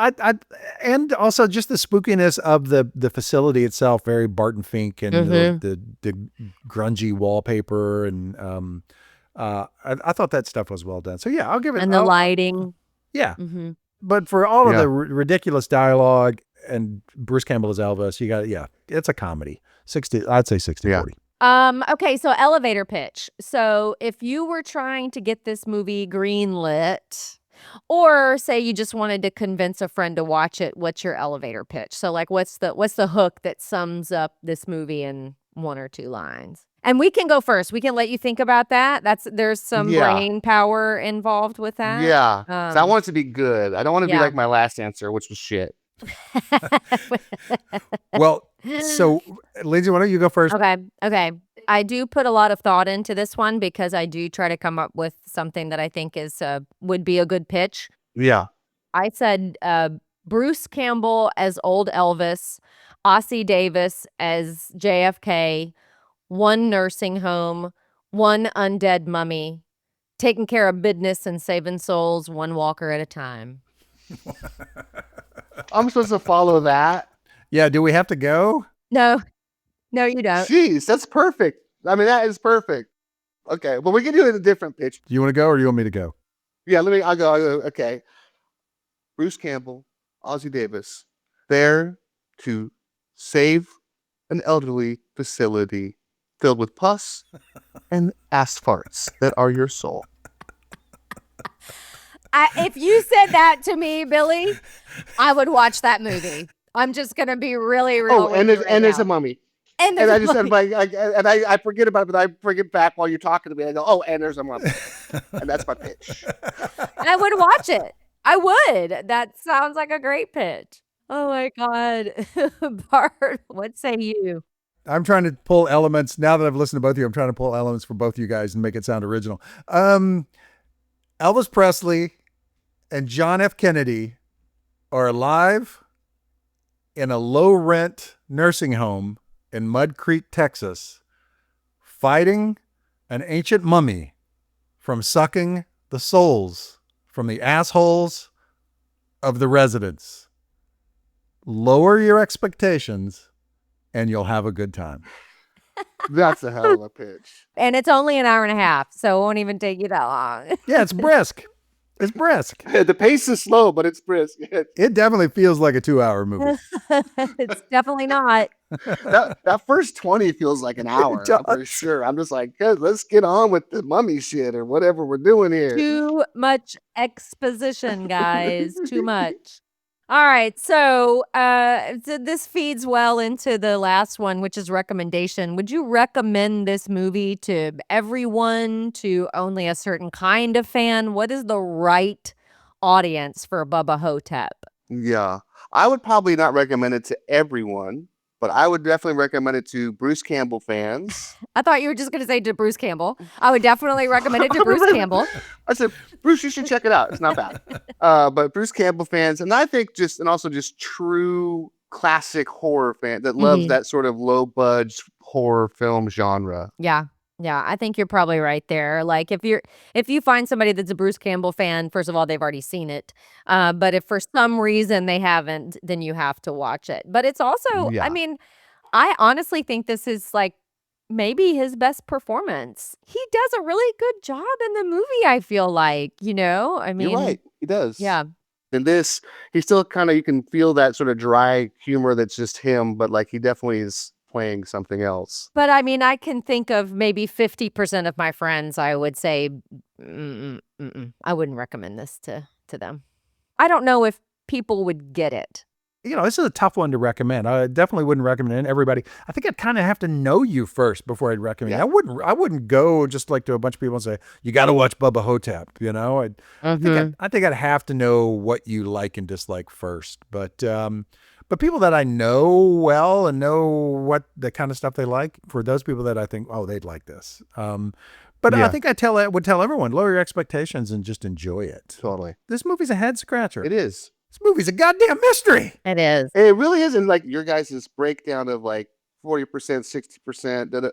Speaker 1: and also just the spookiness of the facility itself, very Barton Fink and the grungy wallpaper and I thought that stuff was well done. So yeah, I'll give it.
Speaker 2: And the lighting.
Speaker 1: Yeah. But for all of the ridiculous dialogue and Bruce Campbell as Elvis, you got it's a comedy. 60, I'd say 60-40.
Speaker 2: Okay, so elevator pitch. So if you were trying to get this movie greenlit, or say you just wanted to convince a friend to watch it, what's your elevator pitch? So like what's the hook that sums up this movie in 1 or 2 lines? And we can go first. We can let you think about that. There's some brain power involved with that.
Speaker 3: Yeah. So I want it to be good. I don't want to be like my last answer, which was shit.
Speaker 1: Well, so Lindsey, why don't you go first?
Speaker 2: Okay. I do put a lot of thought into this one because I do try to come up with something that I think would be a good pitch.
Speaker 3: Yeah.
Speaker 2: I said Bruce Campbell as old Elvis, Ossie Davis as JFK, 1 nursing home, 1 undead mummy, taking care of business and saving souls 1 walker at a time.
Speaker 3: I'm supposed to follow that?
Speaker 1: Yeah, do we have to go?
Speaker 2: No, you don't.
Speaker 3: Jeez, that's perfect. That is perfect. Okay, well, we can do it in a different pitch.
Speaker 1: Do you want to go or do you want me to go?
Speaker 3: Yeah, I'll go. Okay. Bruce Campbell, Ossie Davis, there to save an elderly facility filled with pus and ass farts that are your soul.
Speaker 2: If you said that to me, Billy, I would watch that movie. I'm just gonna be really real.
Speaker 3: Oh, and there's a mummy. And I just said, I forget about it, but I bring it back while you're talking to me. I go, oh, and there's a mummy, and that's my pitch.
Speaker 2: And I would watch it. I would. That sounds like a great pitch. Oh my God, Bart, what say you?
Speaker 1: I'm trying to pull elements now that I've listened to both of you. I'm trying to pull elements for both of you guys and make it sound original. Elvis Presley and John F. Kennedy are alive in a low-rent nursing home in Mud Creek, Texas, fighting an ancient mummy from sucking the souls from the assholes of the residents. lower your expectations and you'll have a good time.
Speaker 3: That's a hell of a pitch.
Speaker 2: And it's only an hour and a half, so it won't even take you that long.
Speaker 1: Yeah, it's brisk. It's brisk.
Speaker 3: The pace is slow, but it's brisk.
Speaker 1: It definitely feels like a 2-hour movie.
Speaker 2: It's definitely not.
Speaker 3: that first 20 feels like an hour for sure. I'm just like, "Good, let's get on with the mummy shit or whatever we're doing here."
Speaker 2: Too much exposition, guys. Too much. All right. So this feeds well into the last one, which is recommendation. Would you recommend this movie to everyone, to only a certain kind of fan? What is the right audience for Bubba Ho-Tep?
Speaker 3: Yeah. I would probably not recommend it to everyone, but I would definitely recommend it to Bruce Campbell fans.
Speaker 2: I thought you were just going to say to Bruce Campbell. I would definitely recommend it to Bruce Campbell.
Speaker 3: I said, Bruce, you should check it out. It's not bad. But Bruce Campbell fans, and I think also just true classic horror fan that loves that sort of low budget horror film genre.
Speaker 2: Yeah. Yeah, I think you're probably right there. Like if you find somebody that's a Bruce Campbell fan, first of all, they've already seen it. But if for some reason they haven't, then you have to watch it. But it's also, I mean, I honestly think this is like maybe his best performance. He does a really good job in the movie, I feel like, I mean,
Speaker 3: You're right. He does.
Speaker 2: Yeah.
Speaker 3: In this, he still you can feel that sort of dry humor that's just him, but like he definitely is playing something else.
Speaker 2: But I mean, I can think of maybe 50% of my friends, I would say, I wouldn't recommend this to them. I don't know if people would get it.
Speaker 1: This is a tough one to recommend. I definitely wouldn't recommend everybody. I think I'd kind of have to know you first before I'd recommend it. I wouldn't go just like to a bunch of people and say, you got to watch Bubba Ho-Tep, I think I'd have to know what you like and dislike first. But people that I know well and know what the kind of stuff they like, for those people that I think, oh, they'd like this. But I think I would tell everyone, lower your expectations and just enjoy it.
Speaker 3: Totally.
Speaker 1: This movie's a head scratcher.
Speaker 3: It is.
Speaker 1: This movie's a goddamn mystery.
Speaker 2: It is.
Speaker 3: It really is. And like your guys' breakdown of like 40%, 60%,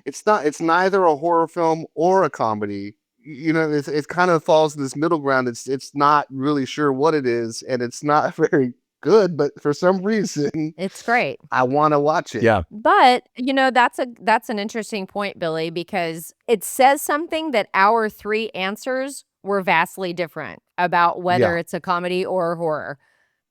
Speaker 3: it's neither a horror film or a comedy. It kind of falls in this middle ground. It's not really sure what it is, and it's not very good, but for some reason
Speaker 2: it's great.
Speaker 3: I want to watch it.
Speaker 1: Yeah.
Speaker 2: But that's an interesting point, Billy, because it says something that our 3 answers were vastly different about whether it's a comedy or horror.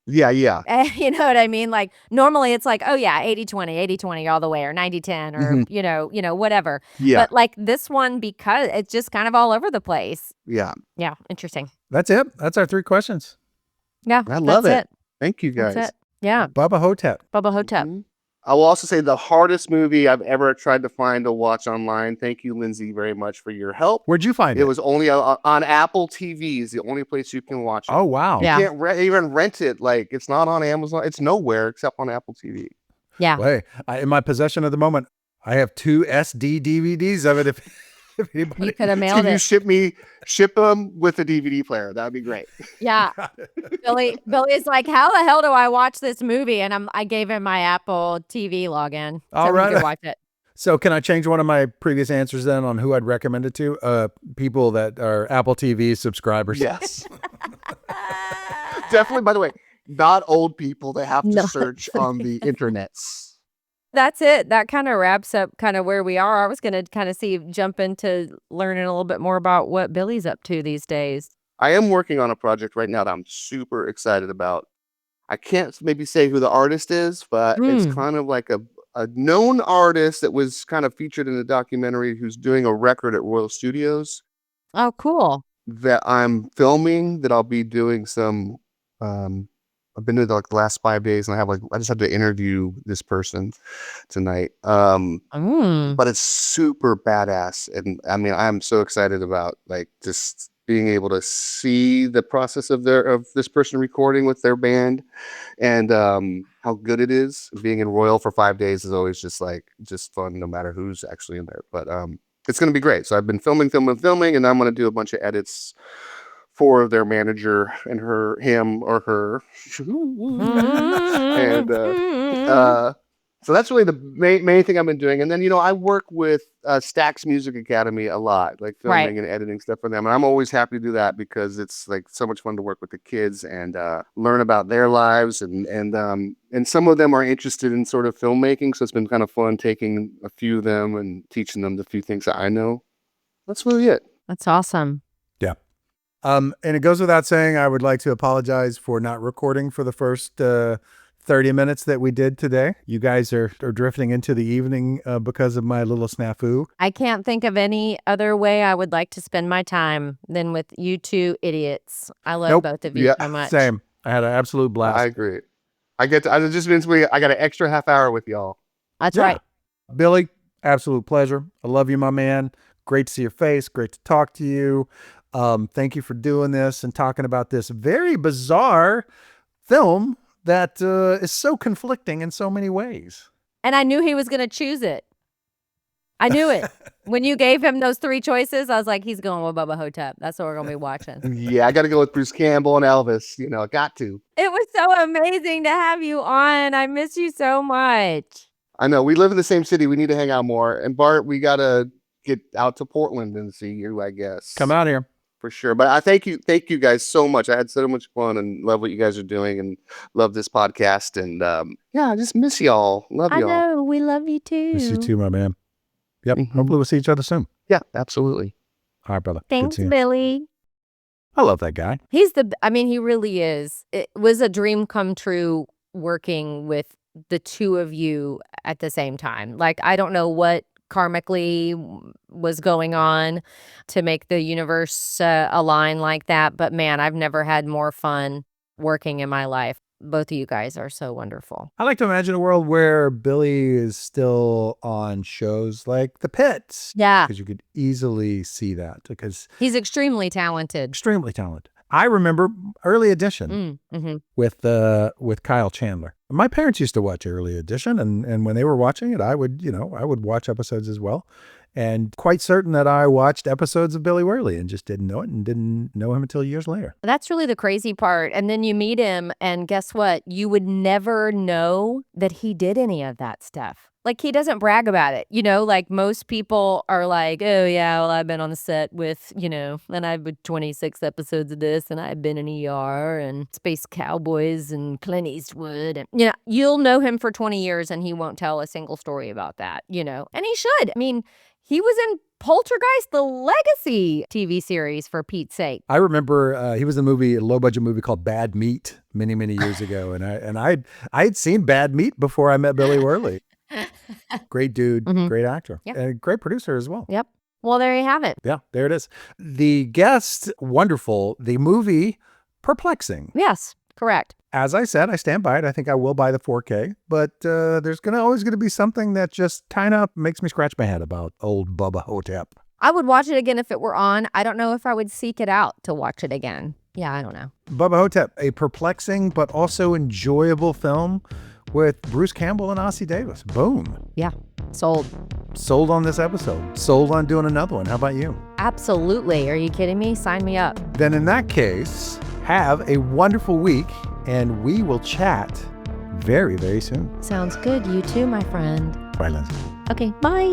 Speaker 3: Yeah.
Speaker 2: You know what I mean? Like normally it's like, oh yeah, 80-20, 80-20 all the way, or 90-10, or whatever.
Speaker 3: Yeah.
Speaker 2: But like this one, because it's just kind of all over the place.
Speaker 3: Yeah.
Speaker 2: Yeah. Interesting.
Speaker 1: That's it. That's our 3 questions.
Speaker 2: Yeah.
Speaker 3: I love
Speaker 2: that's
Speaker 3: it. Thank you guys.
Speaker 2: That's it. Yeah.
Speaker 1: Bubba Ho-Tep.
Speaker 2: Bubba Ho-Tep.
Speaker 3: I will also say the hardest movie I've ever tried to find to watch online. Thank you, Lindsey, very much for your help.
Speaker 1: Where'd you find it?
Speaker 3: It was only on Apple TV. Is the only place you can watch it.
Speaker 1: Oh, wow.
Speaker 2: Yeah.
Speaker 3: You can't even rent it. Like, it's not on Amazon. It's nowhere except on Apple TV.
Speaker 2: Yeah.
Speaker 1: Well, hey, in my possession at the moment, I have 2 SD DVDs of it. If anybody,
Speaker 2: You could have mailed
Speaker 3: Can you
Speaker 2: it.
Speaker 3: ship them with a DVD player? That would be great.
Speaker 2: Yeah. Billy's like, how the hell do I watch this movie? And I gave him my Apple TV login.
Speaker 1: All
Speaker 2: so
Speaker 1: right.
Speaker 2: he could watch it.
Speaker 1: So can I change one of my previous answers then on who I'd recommend it to? People that are Apple TV subscribers.
Speaker 3: Yes. Definitely, by the way, not old people that have to
Speaker 2: No.
Speaker 3: search on the internets.
Speaker 2: That's it. That kind of wraps up kind of where we are. I was going to kind of jump into learning a little bit more about what Billy's up to these days.
Speaker 3: I am working on a project right now that I'm super excited about. I can't maybe say who the artist is, but it's kind of like a known artist that was kind of featured in a documentary who's doing a record at Royal Studios
Speaker 2: Oh, cool.
Speaker 3: that I'm filming, that I'll be doing some I've been there like the last 5 days, and I just had to interview this person tonight. But it's super badass, and I mean, I'm so excited about like just being able to see the process of this person recording with their band, and how good it is. Being in Royal for 5 days is always just fun, no matter who's actually in there. But it's going to be great. So I've been filming, and I'm going to do a bunch of edits for their manager and him or her, and So that's really the main thing I've been doing. And then, I work with Stax Music Academy a lot, like filming and editing stuff for them. And I'm always happy to do that because it's like so much fun to work with the kids and learn about their lives. And some of them are interested in sort of filmmaking. So it's been kind of fun taking a few of them and teaching them the few things that I know. That's really it.
Speaker 2: That's awesome.
Speaker 1: Yeah. And it goes without saying, I would like to apologize for not recording for the first 30 minutes that we did today. You guys are drifting into the evening because of my little snafu.
Speaker 2: I can't think of any other way I would like to spend my time than with you two idiots. I love both of you so much.
Speaker 1: Same. I had an absolute blast.
Speaker 3: I agree. I just means I got an extra half hour with y'all.
Speaker 2: That's right.
Speaker 1: Billy, absolute pleasure. I love you, my man. Great to see your face. Great to talk to you. Thank you for doing this and talking about this very bizarre film that is so conflicting in so many ways.
Speaker 2: And I knew he was going to choose it. I knew it. When you gave him those 3 choices, I was like, he's going with Bubba Ho-Tep. That's what we're going to be watching.
Speaker 3: Yeah, I got to go with Bruce Campbell and Elvis. Got to.
Speaker 2: It was so amazing to have you on. I miss you so much.
Speaker 3: I know. We live in the same city. We need to hang out more. And Bart, we got to get out to Portland and see you, I guess.
Speaker 1: Come out here.
Speaker 3: For sure. But I thank you guys so much. I had so much fun and love what you guys are doing and love this podcast. And I just miss y'all. Love y'all.
Speaker 2: I know. We love you too.
Speaker 1: Miss you too, my man. Yep. Hopefully we'll see each other soon.
Speaker 3: Yeah, absolutely.
Speaker 1: All right, brother.
Speaker 2: Thanks, Billy.
Speaker 1: I love that guy.
Speaker 2: He really is. It was a dream come true working with the two of you at the same time. Like, I don't know what karmically was going on to make the universe align like that. But man, I've never had more fun working in my life. Both of you guys are so wonderful.
Speaker 1: I like to imagine a world where Billy is still on shows like The Pit.
Speaker 2: Yeah.
Speaker 1: Because you could easily see that because
Speaker 2: he's extremely talented.
Speaker 1: Extremely talented. I remember Early Edition with Kyle Chandler. My parents used to watch Early Edition, and when they were watching it, I would watch episodes as well. And quite certain that I watched episodes of Billie Worley and just didn't know it and didn't know him until years later.
Speaker 2: That's really the crazy part. And then you meet him, and guess what? You would never know that he did any of that stuff. Like, he doesn't brag about it. Like most people are like, oh, yeah, well, I've been on the set with, and I've been 26 episodes of this, and I've been in ER and Space Cowboys and Clint Eastwood. And, you'll know him for 20 years, and he won't tell a single story about that, and he should. I mean, he was in Poltergeist, the Legacy TV series, for Pete's sake.
Speaker 1: I remember he was in a low-budget movie called Bad Meat many, many years ago, and I'd seen Bad Meat before I met Billie Worley. Great dude, great actor, and great producer as well.
Speaker 2: Yep. Well, there you have it.
Speaker 1: Yeah, there it is. The guest, wonderful. The movie, perplexing.
Speaker 2: Yes, correct.
Speaker 1: As I said, I stand by it. I think I will buy the 4K, but there's always going to be something that just kind of makes me scratch my head about old Bubba Ho-Tep.
Speaker 2: I would watch it again if it were on. I don't know if I would seek it out to watch it again. Yeah, I don't know.
Speaker 1: Bubba Ho-Tep, a perplexing but also enjoyable film with Bruce Campbell and Ossie Davis. Boom.
Speaker 2: Yeah, sold.
Speaker 1: Sold on this episode. Sold on doing another one. How about you?
Speaker 2: Absolutely. Are you kidding me? Sign me up.
Speaker 1: Then in that case, have a wonderful week, and we will chat very, very soon.
Speaker 2: Sounds good. You too, my friend.
Speaker 1: Bye, Lindsey.
Speaker 2: Okay, bye.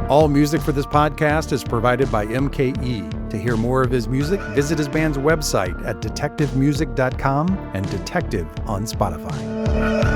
Speaker 1: All music for this podcast is provided by MKE. To hear more of his music, visit his band's website at detectivemusic.com and Detective on Spotify.